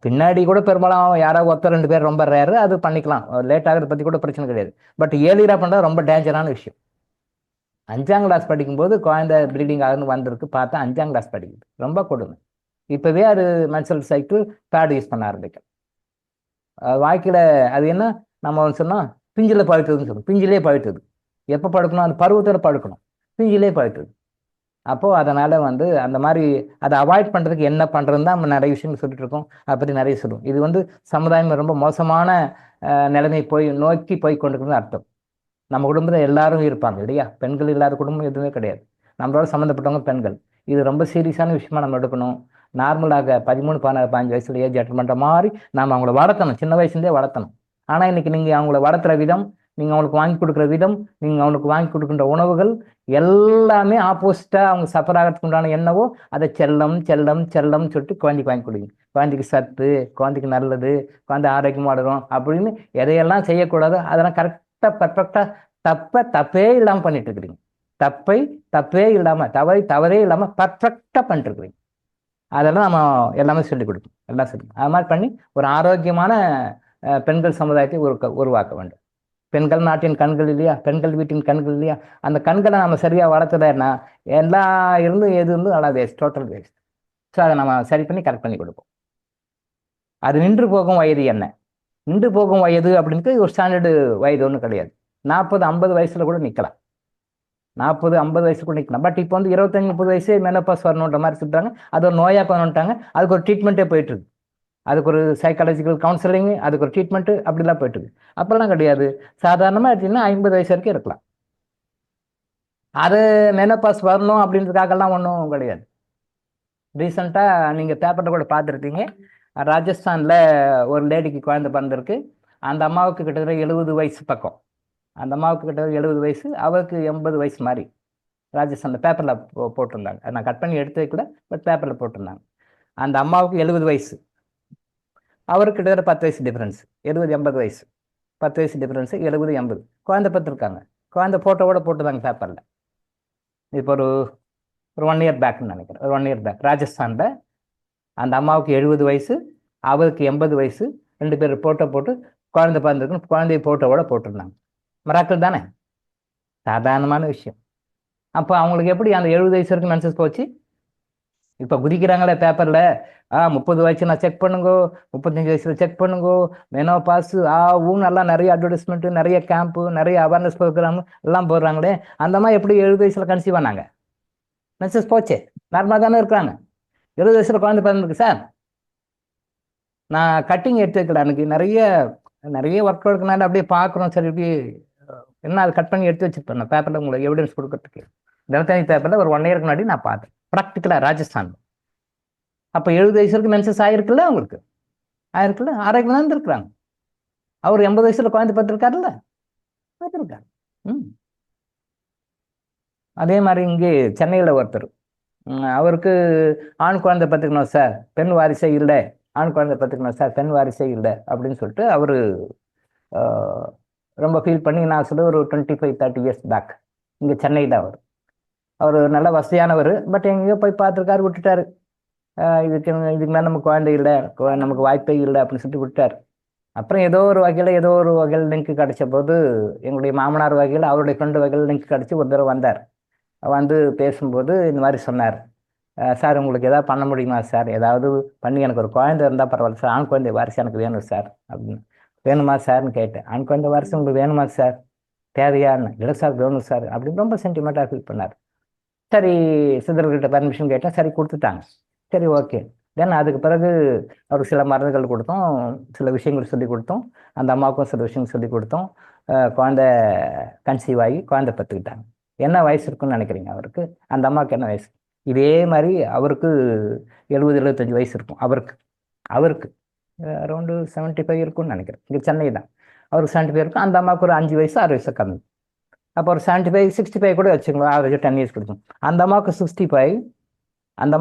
பின்னாடி கூட பெரும்பாலும் யாராவது ஒருத்தர் 2 பேர் ரொம்ப ரேரு, அது பண்ணிக்கலாம். லேட் ஆகிறத பற்றி கூட பிரச்சனை கிடையாது. பட் ஏர்லியராக பண்ணுறது ரொம்ப டேஞ்சரான விஷயம். 5ஆம் கிளாஸ் படிக்கும்போது குழந்தை ப்ளீடிங் ஆகுன்னு வந்திருக்கு, பார்த்தா 5ஆம் கிளாஸ் படிக்குது. ரொம்ப கொடுமை. இப்போவே அது மென்சுரல் சைக்கிள் பேட் யூஸ் பண்ண ஆரம்பிக்கும். வாழ்க்கையில் அது என்ன நம்ம சொன்னால் பிஞ்சில் பழுத்ததுன்னு சொல்லுவோம். பிஞ்சிலே பழுத்தது. எப்போ படுக்கணும்? அந்த பருவத்தில் படுக்கணும். பிஞ்சிலே பழுத்தது. அப்போது அதனால் அந்த மாதிரி அதை அவாய்ட் பண்ணுறதுக்கு என்ன பண்ணுறதுன்னு தான் நம்ம நிறைய விஷயங்கள் சொல்லிட்டு இருக்கோம். அதை பற்றி நிறைய சொல்லுவோம். இது சமுதாயம் ரொம்ப மோசமான நிலைமை நோக்கி போய் கொண்டிருக்கிறது அர்த்தம். நம்ம குடும்பத்தில் எல்லாரும் இருப்பாங்க இல்லையா. பெண்கள் இல்லாத குடும்பம் எதுவுமே கிடையாது. நம்மளோட சம்மந்தப்பட்டவங்க பெண்கள். இது ரொம்ப சீரியஸான விஷயமா நம்ம எடுக்கணும். நார்மலாக 13, 14, 15 வயசுல ஏஜ் அட்டன் பண்ணுற மாதிரி நாம் அவங்கள வளர்த்தணும். சின்ன வயசுலேருந்தே வளர்த்தணும். ஆனால் இன்னைக்கு நீங்கள் அவங்கள வளர்த்துற விதம், நீங்கள் அவங்களுக்கு வாங்கி கொடுக்குற விதம், நீங்கள் அவனுக்கு வாங்கி கொடுக்கின்ற உணவுகள் எல்லாமே ஆப்போசிட்டாக அவங்க சஃபர் ஆகிறதுக்கு உண்டான என்னவோ அதை செல்லம் செல்லம் செல்லம் சொல்லிட்டு குழந்தைக்கு வாங்கி கொடுங்க. குழந்தைக்கு சத்து, குழந்தைக்கு நல்லது, குழந்தை ஆரோக்கியமாக வளரும் அப்படின்னு எதையெல்லாம் செய்யக்கூடாது அதெல்லாம் கரெக்டாக பர்ஃபெக்டாக தப்பே இல்லாமல் பண்ணிட்டு இருக்கிறீங்க. தப்பே இல்லாமல் தவறே இல்லாமல் பர்ஃபெக்டாக பண்ணிட்டு இருக்கிறீங்க. அதெல்லாம் நம்ம எல்லாமே சொல்லிக் கொடுப்போம். எல்லாம் சொல்லிக் அது மாதிரி பண்ணி ஒரு ஆரோக்கியமான பெண்கள் சமுதாயத்தை உருவாக்க வேண்டும். பெண்கள் நாட்டின் கண்கள் இல்லையா, பெண்கள் வீட்டின் கண்கள் இல்லையா. அந்த கண்களை நம்ம சரியாக வளர்த்துட்டேன்னா எல்லா இருந்தும் எது இருந்தும் நல்லா வேஸ்ட், டோட்டல் வேஸ்ட். ஸோ அதை நம்ம சரி பண்ணி கரெக்ட் பண்ணி கொடுப்போம். அது நின்று போகும் வயது என்ன? நின்று போகும் வயது அப்படின்ட்டு ஒரு ஸ்டாண்டர்டு வயது ஒன்றும் கிடையாது. 40, 50 வயசுல கூட நிற்கலாம். 40, 50 வயசு கூட நிற்கலாம். பட் இப்போ 25, 30 வயசு மெனோபாஸ் வரணுன்ற மாதிரி சொல்கிறாங்க. அது ஒரு நோயாக கொண்டுட்டாங்க. அதுக்கு ஒரு ட்ரீட்மெண்ட்டே போயிட்டுருக்கு. அதுக்கு ஒரு சைக்காலஜிக்கல் கவுன்சிலிங், அதுக்கு ஒரு ட்ரீட்மெண்ட்டு அப்படிலாம் போயிட்டுருக்கு. அப்போல்லாம் கிடையாது. சாதாரணமாக எடுத்தீங்கன்னா 50 வயசு வரைக்கும் இருக்கலாம். அது மெனோபாஸ் வரணும் அப்படின்றதுக்காகலாம் ஒன்றும் கிடையாது. ரீசெண்டாக நீங்கள் பேப்பரில் கூட பார்த்துருப்பீங்க. ராஜஸ்தானில் ஒரு லேடிக்கு குழந்தை பிறந்திருக்கு. அந்த அம்மாவுக்கு கிட்டத்தட்ட 70 வயசு பக்கம். அந்த அம்மாவுக்கு கிட்டத்தட்ட 70 வயசு, அவருக்கு 80 வயசு மாதிரி ராஜஸ்தானில் பேப்பரில் போட்டிருந்தாங்க. நான் கட் பண்ணி எடுத்து வைக்கல, பட் பேப்பரில் போட்டிருந்தாங்க. அந்த அம்மாவுக்கு 70 வயசு, அவருக்கு கிட்டத்தட்ட 10 வயசு டிஃப்ரென்ஸ். 70, 80 வயசு, 10 வயசு டிஃப்ரென்ஸு. 70, 80 குழந்தை பார்த்துருக்காங்க. குழந்தை ஃபோட்டோவோட போட்டுருந்தாங்க பேப்பரில். இப்போ ஒரு 1 இயர் பேக்னு நினைக்கிறேன். ஒரு 1 இயர் பேக் ராஜஸ்தானில் அந்த அம்மாவுக்கு 70 வயசு, அவருக்கு 80 வயசு. 2 பேர் ஃபோட்டோ போட்டு குழந்தை பார்த்துருக்குன்னு குழந்தைய ஃபோட்டோவோட போட்டிருந்தாங்க. மிராக்கிள் தானே, சாதாரணமான விஷயம். அப்போ அவங்களுக்கு எப்படி அந்த 70 வயசு வரைக்கும் மென்சஸ் போச்சு? இப்போ குதிக்கிறாங்களே பேப்பரில், 30 வயசு நான் செக் பண்ணுங்கோ, 35 வயசுல செக் பண்ணுங்கோ, மெனோபாஸ் நல்லா நிறைய அட்வர்டைஸ்மெண்ட்டு, நிறைய கேம்ப்பு, நிறைய அவேர்னஸ் ப்ரோக்ராம் எல்லாம் போடுறாங்களே. அந்த மாதிரி எப்படி 70 வயசுல கன்சீவ் ஆனாங்க? மென்சஸ் போச்சே, நார்மலாக தானே இருக்கிறாங்க. 70 வயசுல குழந்தை பிறந்திருக்கு சார். நான் கட்டிங் எடுத்து வைக்கல, எனக்கு நிறைய ஒர்க் இருக்கனால அப்படியே பார்க்குறோம். சரி இப்படி என்ன அது கட் பண்ணி எடுத்து வச்சுருப்பேன் நான் பேப்பரில் உங்களுக்கு எவிடன்ஸ் கொடுக்கறதுக்கு. தினத்தனி பேப்பரில் ஒரு 1 இயருக்கு முன்னாடி நான் பார்த்தேன் ப்ராக்டிக்கலாக ராஜஸ்தான். அப்போ 70 வயசு வரைக்கும் மென்சஸ் ஆயிருக்குல்ல, அவங்களுக்கு ஆயிருக்குல்ல, ஆரோக்கியம் தான் இருந்திருக்கிறாங்க. அவர் 80 வயசுல குழந்தை பார்த்துருக்காருல்ல, பார்த்துருக்காரு. அதே மாதிரி இங்கே சென்னையில் ஒருத்தர், அவருக்கு ஆண் குழந்தை பார்த்துக்கணும் சார், பெண் வாரிசே இல்லை, ஆண் குழந்தை பார்த்துக்கணும் சார், பெண் வாரிசே இல்லை அப்படின்னு சொல்லிட்டு அவர் ரொம்ப ஃபீல் பண்ணி, நான் சொல்ல ஒரு 25, 30 இயர்ஸ் பேக் இங்கே சென்னையில் அவர் நல்ல வசதியானவர். பட் எங்கேயோ போய் பார்த்துருக்காரு, விட்டுட்டாரு. இதுக்கு மேலே நமக்கு குழந்தை இல்லை, நமக்கு வாய்ப்பே இல்லை அப்படின்னு சொல்லிட்டு விட்டார். அப்புறம் ஏதோ ஒரு வகையில் லிங்க் கிடைச்ச போது எங்களுடைய மாமனார் வகையில் அவருடைய ஃப்ரெண்டு வகையில் லிங்க் கிடச்சி ஒரு தடவை வந்தார். வந்து பேசும்போது இந்த மாதிரி சொன்னார், சார் உங்களுக்கு எதாவது பண்ண முடியுமா சார், ஏதாவது பண்ணி எனக்கு ஒரு குழந்தை இருந்தால் பரவாயில்ல சார், ஆண் குழந்தை வாரிசு எனக்கு வேணும் சார் அப்படின்னு. வேணுமா சார்னு கேட்டேன். ஆண் குழந்தை வாரிசு உங்களுக்கு வேணுமா சார், தேவையான்னு. இல்லை சார் வேணும் சார் அப்படின்னு ரொம்ப சென்டிமெண்ட்டாக ஃபீல் பண்ணார். சரி சித்தர்கிட்ட பர்மிஷன் கேட்டேன், சரி கொடுத்துட்டாங்க. சரி ஓகே. தென் அதுக்கு பிறகு அவர் சில மருந்துகள் கொடுத்தோம், சில விஷயங்கள் சொல்லி கொடுத்தோம், அந்த அம்மாவுக்கும் சில விஷயங்கள் சொல்லி கொடுத்தோம். குழந்தை கன்சீவ் ஆகி குழந்தை பெற்றுக்கிட்டாங்க. என்ன வயசு இருக்குன்னு நினைக்கிறீங்க அவருக்கு? அந்த அம்மாவுக்கு என்ன வயசு? இதே மாதிரி அவருக்கு 70-75 வயசு இருக்கும். அவருக்கு அரௌண்டு 75 இருக்கும்னு நினைக்கிறேன். இங்கே சென்னை தான். அவருக்கு 75 இருக்கும். அந்த அம்மாவுக்கு ஒரு 5 வயசு 6 வயசு கம்மி. அப்போ ஒரு 75-65 கூட வச்சுக்கோங்களேன், ஆவரேஜ் 10 இயர்ஸ் கிடைக்கும். அந்த அம்மாவுக்கு 65,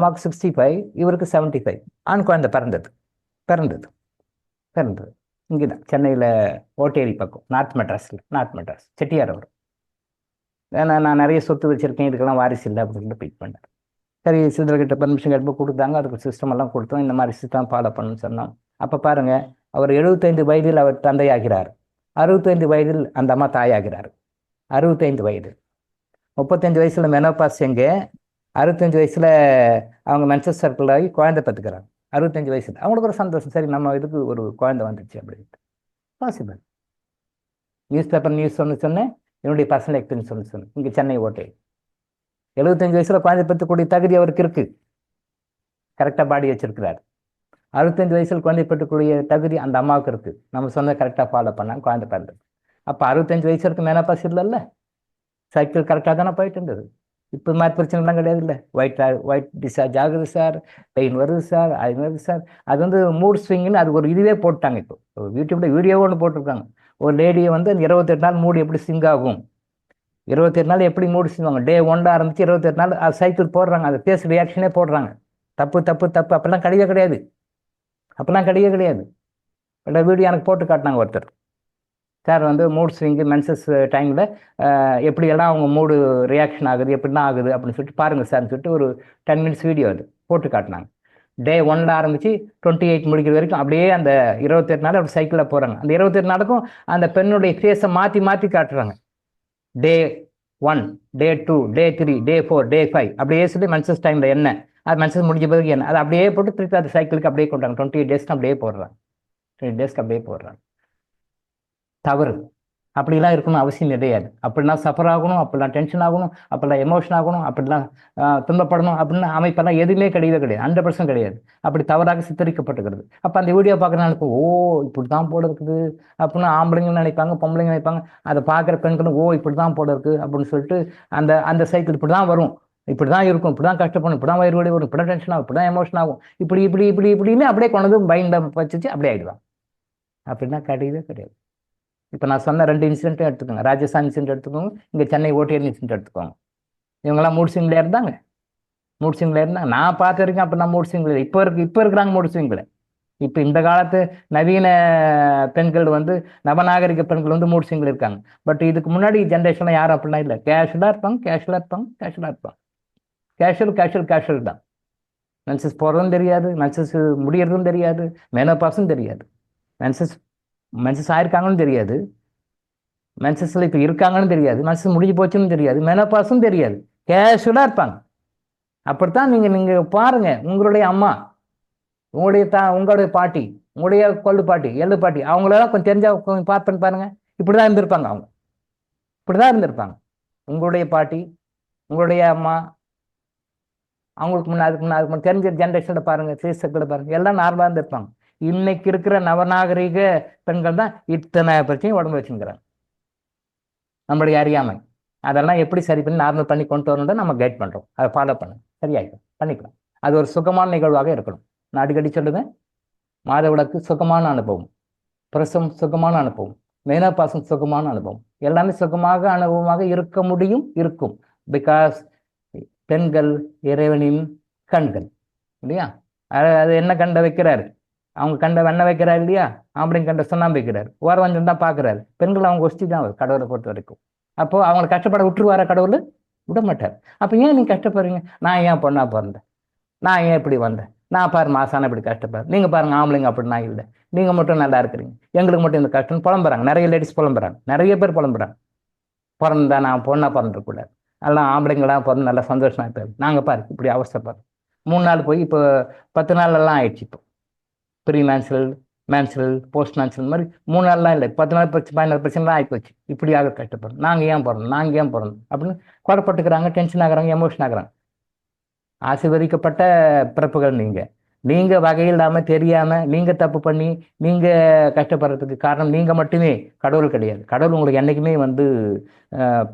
இவருக்கு 75. ஆண் குழந்தை பிறந்தது இங்கே தான் சென்னையில் ஓட்டேரி பக்கம், நார்த் மெட்ராஸ் செட்டியார் அவர். ஏன்னா நான் நிறைய சொத்து வச்சுருக்கேன், இதுக்கெல்லாம் வாரிசு இல்லை அப்படின்னு பீட் பண்ணார். சரி சித்தர்கிட்ட பர்மிஷன் கேட்டு கொடுத்தாங்க, அதுக்கு சிஸ்டம் எல்லாம் கொடுத்தோம், இந்த மாதிரி சிஸ்டம் ஃபாலோ பண்ணணும்னு சொன்னோம். அப்போ பாருங்கள், அவர் 75 வயதில் அவர் தந்தையாகிறார், 65 வயதில் அந்த அம்மா தாயாகிறார். 65 வயது, 35 வயசில் மெனோபாஸ் எங்கே, 65 வயசில் அவங்க மென்சஸ் சர்க்கிள் ஆகி குழந்தை பெற்றுக்கிறாங்க. 65 வயசில் அவங்களுக்கு ஒரு சந்தோஷம், சரி நம்ம இதுக்கு ஒரு குழந்தை வந்துடுச்சு அப்படின்ட்டு. பாசிபிள். நியூஸ் பேப்பர் நியூஸ் சொன்னேன், என்னுடைய பர்சனல் எக்ஸ்பீரியன்ஸ் சொன்னேன். இங்கே சென்னை ஓட்டை 75 வயசில் குழந்தை பெற்றக்கூடிய தகுதி அவருக்கு இருக்கு, கரெக்டாக பாடி வச்சிருக்கிறார். 65 வயசில் குழந்தை பெற்றக்கூடிய தகுதி அந்த அம்மாவுக்கு இருக்கு, நம்ம சொன்ன கரெக்டாக ஃபாலோ பண்ணாங்க, குழந்தை பிறந்தது. அப்போ 65 வயசு இருக்கு, மெனோபாஸ் இல்லைல்ல, சைக்கிள் கரெக்டாக தானே போயிட்டு இருந்தது. இப்போ மாதிரி பிரச்சனைலாம் கிடையாது இல்லை. ஒயிட் டிஸ்சார்ஜ் ஆகுது சார், பெயின் வருது சார், அது வருது சார். அது வந்து மூட் ஸ்விங்குன்னு அது ஒரு இதுவே போட்டாங்க. இப்போ யூடியூப்ல வீடியோவும் ஒன்று போட்டிருக்காங்க. ஒரு லேடியை வந்து 28 நாள் மூடு எப்படி ஸ்விங் ஆகும், 28 நாள் எப்படி மூடு ஸ்விங் டே 1 ஆரம்பிச்சு 28 நாள் அது சைக்கிள் போடுறாங்க, அது ஃபேஸ் ரியாக்ஷனே போடுறாங்க. தப்பு அப்பெல்லாம் கிடையாது. வீடியோ எனக்கு போட்டு காட்டினாங்க ஒருத்தர். சார் வந்து மூட் ஸ்விங்கு மென்சஸ் டைமில் எப்படியெல்லாம் அவங்க மூடு ரியாக்ஷன் ஆகுது, எப்படிலாம் ஆகுது அப்படின்னு சொல்லிட்டு பாருங்கள் சார்னு சொல்லிட்டு ஒரு 10 மினிட்ஸ் வீடியோ அது போட்டு காட்டினாங்க. டே 1 ஆரம்பித்து 28 முடிக்கிற வரைக்கும் அப்படியே அந்த 28 நாள் அப்படி சைக்கிளில் போகிறாங்க. அந்த 28 நாளுக்கும் அந்த பெண்ணுடைய ஃபேஸை மாற்றி காட்டுறாங்க. டே 1, டே 2, டே 3, டே 4, டே 5 அப்படியே சொல்லி மென்சஸ் டைமில் என்ன, அது மென்சஸ் முடிஞ்ச பிறகு என்ன, அது அப்படியே போட்டு திருப்பி அந்த சைக்கிளுக்கு அப்படியே கொண்டாங்க. 28 டேஸ்க்கு அப்படியே போடுறாங்க. தவறு. அப்படிலாம் இருக்கணும் அவசியம் கிடையாது. அப்படிலாம் சஃபர் ஆகணும், அப்படிலாம் டென்ஷன் ஆகணும், அப்படிலாம் எமோஷன் ஆகணும், அப்படிலாம் துன்பப்படணும் அப்படின்னு அமைப்பெல்லாம் எதுவுமே கிடையாது. 100% கிடையாது. அப்படி தவறாக சித்தரிக்கப்பட்டுக்கிறது. அப்போ அந்த வீடியோ பார்க்குறதுனால ஓ இப்படி தான் போல இருக்குது அப்படின்னு ஆம்பளைங்க நினைப்பாங்க, பொம்பளைங்க நினைப்பாங்க. அதை பார்க்குற பெண்களும் ஓ இப்படி தான் போல இருக்குது அப்படின்னு சொல்லிட்டு அந்த சைக்கிள் இப்படி தான் வரும், இப்படி தான் இருக்கும், இப்படி தான் கஷ்டப்படும், இப்படி தான் வயிறு வலி வரும், இப்படி தான் டென்ஷன் ஆகும், இப்படி தான் எமோஷன் ஆகும், இப்படின்னு அப்படியே கொண்டு வந்து மைண்டை வச்சுச்சு அப்படியே ஆகிடுவாங்க. அப்படின்னா கிடையாது. இப்போ நான் சொன்ன 2 இன்சிடென்ட்டும் எடுத்துக்கோங்க. ராஜஸ்தான் இன்சிடென்ட் எடுத்துக்கோங்க, இங்கே சென்னை ஓட்டியர் இன்சிடென்ட் எடுத்துக்கோங்க. இவங்கெல்லாம் மூட் ஸ்விங்கில் இருந்தாங்க. நான் பார்த்த வரைக்கும் அப்போ நான் மூட் ஸ்விங்கில் இப்போ இருக்கிறாங்க மூட் ஸ்விங்கில். இப்போ இந்த காலத்து நவீன பெண்கள் வந்து நவநாகரிக பெண்கள் வந்து மூட் ஸ்விங்கில் இருக்காங்க. பட் இதுக்கு முன்னாடி ஜென்ரேஷன்லாம் யாரும் அப்படிலாம் இல்லை. கேஷுவலாக இருப்பாங்க. கேஷுவல் தான். மென்சஸ் போகிறதும் தெரியாது, மென்சஸ் முடியறதும் தெரியாது, மெனோபாஸும் தெரியாது, மென்சஸ் ஆயிருக்காங்கன்னு தெரியாது, மென்சஸில் இப்போ இருக்காங்கன்னு தெரியாது, மென்சஸ் முடிஞ்சு போச்சுன்னு தெரியாது, மெனோபாஸும் தெரியாது. கேஷுவலாக இருப்பாங்க. அப்படித்தான் நீங்கள் பாருங்கள், உங்களுடைய அம்மா, உங்களுடைய பாட்டி, உங்களுடைய கொள்ளு பாட்டி, எள்ளு பாட்டி, அவங்களெல்லாம் கொஞ்சம் தெரிஞ்சா கொஞ்சம் பார்ப்பேன்னு பாருங்க. இப்படி தான் இருந்திருப்பாங்க. உங்களுடைய பாட்டி, உங்களுடைய அம்மா, அவங்களுக்கு அதுக்கு தெரிஞ்ச ஜென்ரேஷனில் பாருங்கள், ஃபேஸ்புக்கில் பாருங்கள், எல்லாம் நார்மலாக இருந்திருப்பாங்க. இன்னைக்கு இருக்கிற நவநாகரிக பெண்கள் தான் இத்தனை பிரச்சனையும் உடம்பு வச்சுக்கிறாங்க. நம்மளுடைய அறியாமை. அதெல்லாம் எப்படி சரி பண்ணி நார்மல் பண்ணி கொண்டு வரணும்னு நம்ம கைட் பண்ணுறோம். அதை ஃபாலோ சரியாயிடும், பண்ணிக்கலாம். அது ஒரு சுகமான நிகழ்வாக இருக்கணும். நான் அடிக்கடி சொல்லுவேன், மாதவிலக்கு சுகமான அனுபவம், பிரசவம் சுகமான அனுபவம், மெனோபாஸும் சுகமான அனுபவம், எல்லாமே சுகமாக அனுபவமாக இருக்கும். பிகாஸ் பெண்கள் இறைவனின் கண்கள் இல்லையா? அது என்ன கண்டை வைக்கிறாரு, அவங்க கண்ட வெண்ணெய் வைக்கிறாரு இல்லையா, ஆம்பளைங்க கண்ட சுண்ணாம்பு வைக்கிறாரு, ஓரவஞ்சம் தான் பார்க்குறாரு. பெண்கள் அவங்க ஒஸ்தி தான் அவர் கடவுளை பொறுத்த வரைக்கும். அப்போது அவங்களை கஷ்டப்பட விட்டுருவாரா கடவுள்? விட மாட்டார். அப்போ ஏன் நீங்கள் கஷ்டப்படுறீங்க? நான் ஏன் பொண்ணாக பிறந்தேன், நான் ஏன் இப்படி வந்தேன், நான் பாரு மாசான இப்படி கஷ்டப்பாரு, நீங்கள் பாருங்க ஆம்பளைங்க அப்படின்னா இல்லை, நீங்கள் மட்டும் நல்லா இருக்கிறீங்க, எங்களுக்கு மட்டும் இந்த கஷ்டம்னு புலம்புறாங்க. நிறைய லேடிஸ் புலம்புறாங்க, நிறைய பேர் புலம்புறாங்க. பிறந்தா நான் பொண்ணாக பிறந்துடக்கூடாது, அதெல்லாம் ஆம்பளைங்களாம் பிறந்து நல்லா சந்தோஷமாக இருப்பாரு. நாங்கள் பாரு இப்படி அவசரப்பாரு, 3 நாள் போய் இப்போ 10 நாளெல்லாம் ஆயிடுச்சு. இப்போ ப்ரீ மேன்சுரல் போஸ்ட் மேன்சுரல் மாதிரி 3 நாள்லாம் இல்லை, 10 நாள் பிரச்சனை 14 பிரச்சனைலாம் ஆகிப்போச்சு. இப்படியாக கஷ்டப்படுறோம், நாங்கள் ஏன் பிறந்தோம் அப்படின்னு குழப்பட்டுக்கிறாங்க, டென்ஷன் ஆகுறாங்க, எமோஷன் ஆகுறாங்க. ஆசீர்வதிக்கப்பட்ட பிறப்புகள் நீங்கள் வகையில்லாமல் தெரியாமல் நீங்கள் தப்பு பண்ணி நீங்கள் கஷ்டப்படுறதுக்கு காரணம் நீங்கள் மட்டுமே, கடவுள் கிடையாது. கடவுள் உங்களுக்கு என்றைக்குமே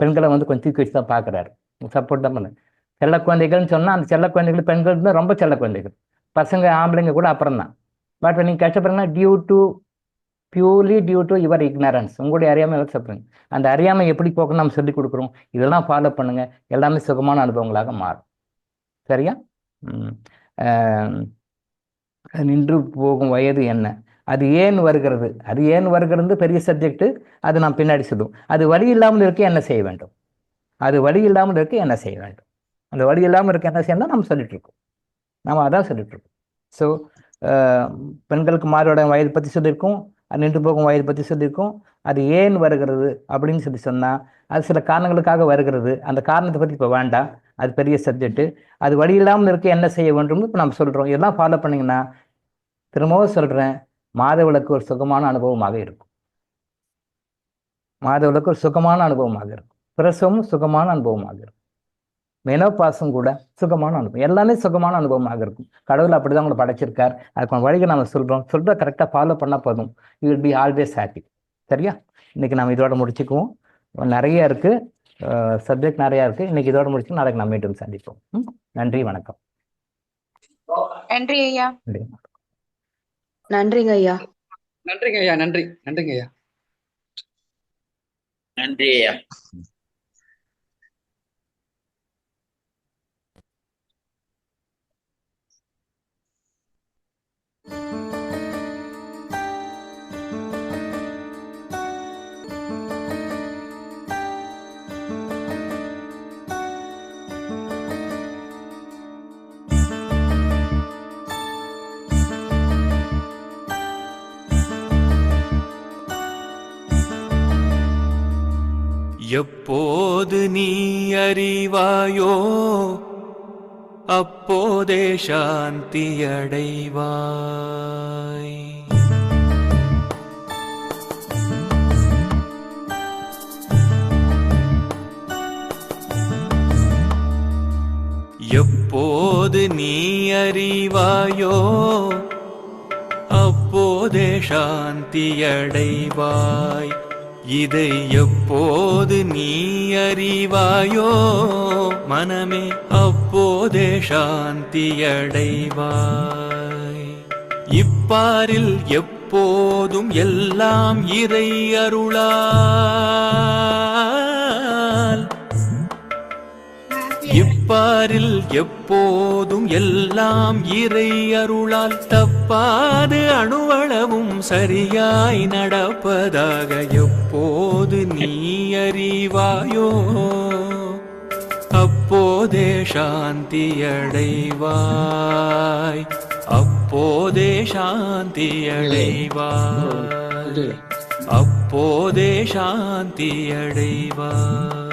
பெண்களை கொஞ்சம் தூக்கி வச்சு தான் பார்க்குறாரு, சப்போர்ட் தான் பண்ணு. செல்ல குழந்தைகள்னு சொன்னால் அந்த செல்ல குழந்தைகள் பெண்கள் தான் ரொம்ப செல்ல குழந்தைகள், பசங்க ஆம்பளைங்க கூட அப்புறம் தான். பட் நீங்கள் கஷ்டப்படுறீங்கன்னா purely due to your ignorance, உங்களுடைய அறியாமை சாப்பிடுங்க. அந்த அறியாமை எப்படி போக்கணும் நம்ம சொல்லிக் கொடுக்குறோம், இதெல்லாம் ஃபாலோ பண்ணுங்கள், எல்லாமே சுகமான அனுபவங்களாக மாறும். சரியா? நின்று போகும் வயது என்ன, அது ஏன் வருகிறது பெரிய சப்ஜெக்ட், அது நான் பின்னாடி சொல்லுவோம். அது வழி இல்லாமல் இருக்க என்ன செய்ய வேண்டும், அந்த வழி இல்லாமல் இருக்க என்ன செய்யணும் நம்ம சொல்லிட்டு இருக்கோம், நம்ம அதான் சொல்லிட்டு இருக்கோம். ஸோ பெண்களுக்கு மாதோட வயது பற்றி சொல்லியிருக்கோம், அது நின்று போகும் வயது பற்றி சொல்லியிருக்கோம். அது ஏன் வருகிறது அப்படின்னு சொன்னால் அது சில காரணங்களுக்காக வருகிறது, அந்த காரணத்தை பற்றி இப்போ வேண்டாம், அது பெரிய சப்ஜெக்ட். அது வழி இல்லாமல் இருக்க என்ன செய்ய வேண்டும்னு இப்போ நம்ம சொல்கிறோம். இதெல்லாம் ஃபாலோ பண்ணிங்கன்னா, திரும்பவும் சொல்கிறேன், மாதவிலக்கு ஒரு சுகமான அனுபவமாக இருக்கும். பிரசவமும் சுகமான அனுபவமாக இருக்கும். மெனோபாஸும் கூட சுகமான அனுபவம், எல்லாமே சுகமான அனுபவமாக இருக்கும். கடவுள் அப்படி தான் உங்களை படைச்சிருக்கார். அதுக்கான வழிகள் நம்ம சொல்கிறத கரெக்டாக ஃபாலோ பண்ணால் போதும், you will be always happy. சரியா? இன்றைக்கி நம்ம இதோட முடிச்சுக்குவோம். நிறைய இருக்குது, சப்ஜெக்ட் நிறையா இருக்குது. இன்றைக்கி இதோட முடிச்சு நாளைக்கு நம்ம மீண்டும் சந்திப்போம். நன்றி, வணக்கம். நன்றி ஐயா. நன்றிங்க ஐயா. நன்றிங்க ஐயா. நன்றிங்க ஐயா. நன்றி ஐயா. எப்போது நீ அறிவாயோ அப்போதே சாந்தி அடைவாய். எப்போது நீ அறிவாயோ அப்போதே சாந்தி அடைவாய். இதை எப்போது நீ அறிவாயோ மனமே அப்போதே சாந்தி அடைவாய். இப்பாரில் எப்போதும் எல்லாம் இறை அருளால், இப்பாரில் எப்போதும் எல்லாம் இறை அருளால் தப்பாது அணுவளவும் சரியாய் நடப்பதாக எப்போது நீ அறிவாயோ அப்போதே சாந்தி அடைவாய். அப்போதே சாந்தி அடைவாய். அப்போதே சாந்தி அடைவாய்.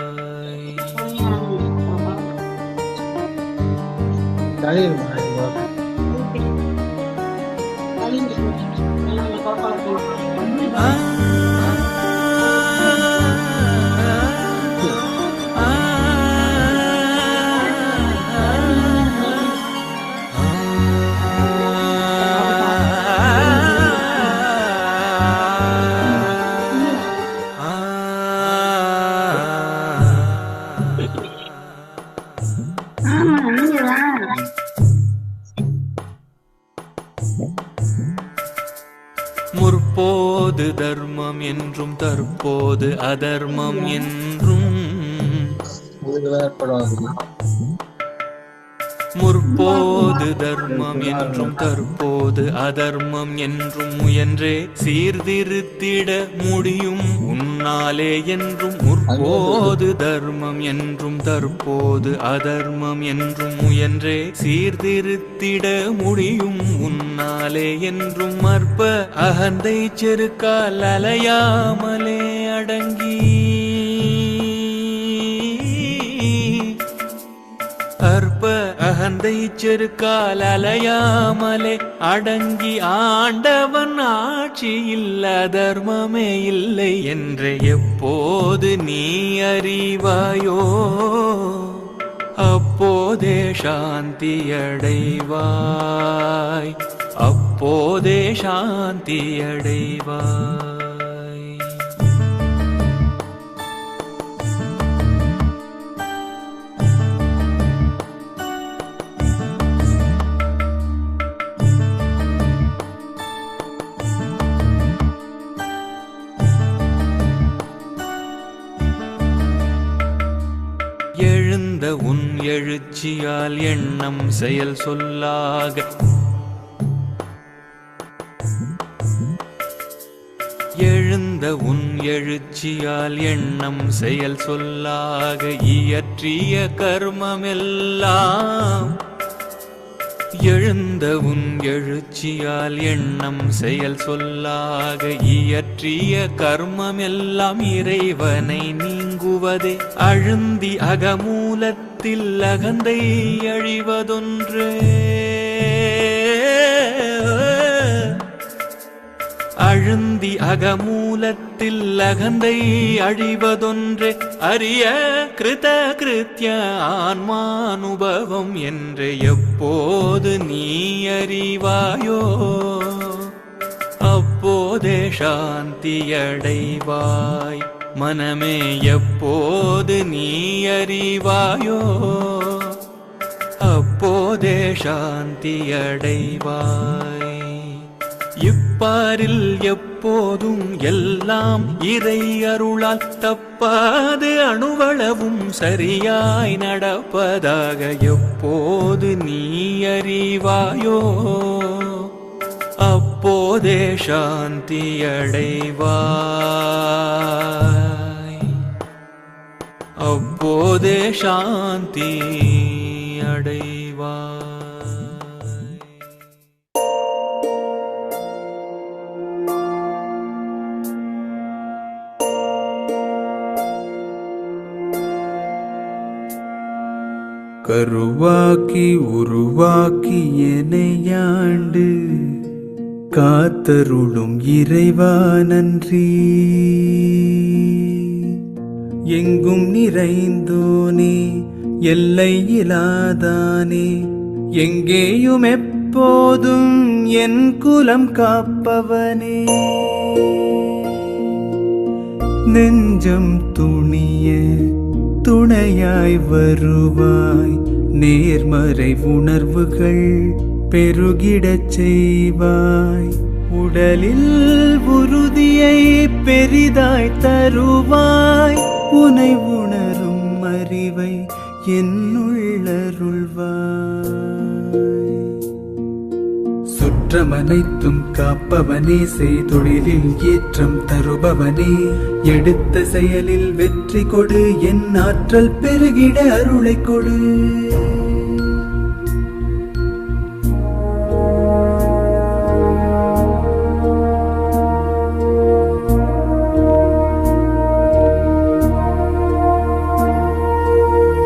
முற்போது தர்மம் என்றும் தற்போது அதர்மம் என்றும், முற்போது தர்மம் என்றும் தற்போது அதர்மம் என்றும் முயன்றே சீர்திருத்திட முடியும் உன் முன்னாலே என்றும் முற்போது தர்மம் என்றும் தற்போது அதர்மம் என்றும் முயன்றே சீர்திருத்திட முடியும் உன்னாலே என்றும் அற்ப அகந்தை செருக்கால் அலையாமலே அடங்கி அற்ப அகந்தை செருக்கால் அலையாமலே அடங்கி ஆண்டவன் ஆட்சியில் அதர்மமே இல்லை என்று எப்போது நீ அறிவாயோ அப்போதே சாந்தி அடைவாய், அப்போதே சாந்தி அடைவாய். எழுந்த உன் எழுச்சியால் எண்ணம் செயல் சொல்லாக எழுந்த உன் எழுச்சியால் எண்ணம் செயல் சொல்லாக இயற்றிய கர்மமெல்லாம் எழுந்த உன் எழுச்சியால் எண்ணம் செயல் சொல்லாக இயற்றிய கர்மமெல்லாம் இறைவனை நீங்குவதே அழுந்தி அகமூலத்தில் அகந்தை அழிவதொன்றே அழுந்தி அகமூலத்தில் அகந்தை அழிவதொன்றே அரிய கிருத கிருத்திய ஆன்மானுபவம் என்று எப்போது நீ அறிவாயோ அப்போதே சாந்தி அடைவாய். மனமே எப்போது நீ அறிவாயோ அப்போதே சாந்தி அடைவாய். இப்பாரில் எப்போதும் எல்லாம் இறை அருளால் தப்பாது அணுவளவும் சரியாய் நடப்பதாக எப்போது நீ அறிவாயோ அப்போதே சாந்தி அடைவாய், அப்போதே சாந்தி அடைவாய். கருவாக்கி உருவாக்கி எனையாண்டு காத்தருளும் இறைவா நன்றி. எங்கும் நிறைந்தோனே எல்லையிலாதானே எங்கேயும் எப்போதும் என் குலம் காப்பவனே. நெஞ்சம் துணிய துணையாய் வருவாய், நேர்மறை உணர்வுகள் பெருகிடச் செய்வாய். உடலில் உறுதியை பெரிதாய் தருவாய், உனை உணரும் அறிவை என்னுள்ளருள்வாய். சுற்றமனைத்தும் காப்பவனே, செய்தொழிலில் ஏற்றம் தருபவனே, எடுத்த செயலில் வெற்றி கொடு, என் ஆற்றல் பெருகிட அருளை கொடு.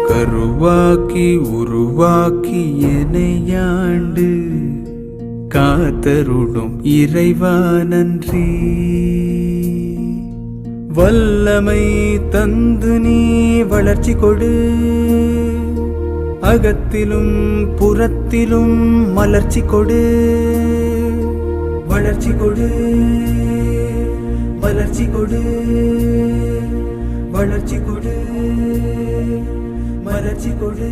கருவாக்கி உருவாக்கி எனையாண்டு காத்தருளும் இறைவா நன்றி. வல்லமை தந்து நீ வளர்ச்சி கொடு, அகத்திலும் புறத்திலும் மலர்ச்சி கொடு. வளர்ச்சி கொடு, வளர்ச்சி கொடு, வளர்ச்சி கொடு, மலர்ச்சி கொடு.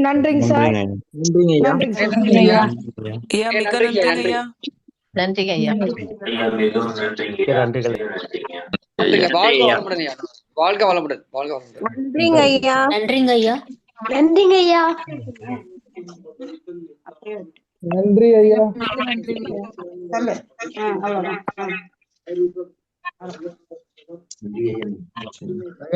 நன்றிங்க சார். நன்றிங்க ஐயா. வாழ்க வளமுடன் ஐயா. வாழ்க வளமுடன். வாழ்க வளமுடன். நன்றிங்க ஐயா. நன்றிங்க ஐயா. நன்றிங்க ஐயா. நன்றி ஐயா. அவ்வளவுதான்.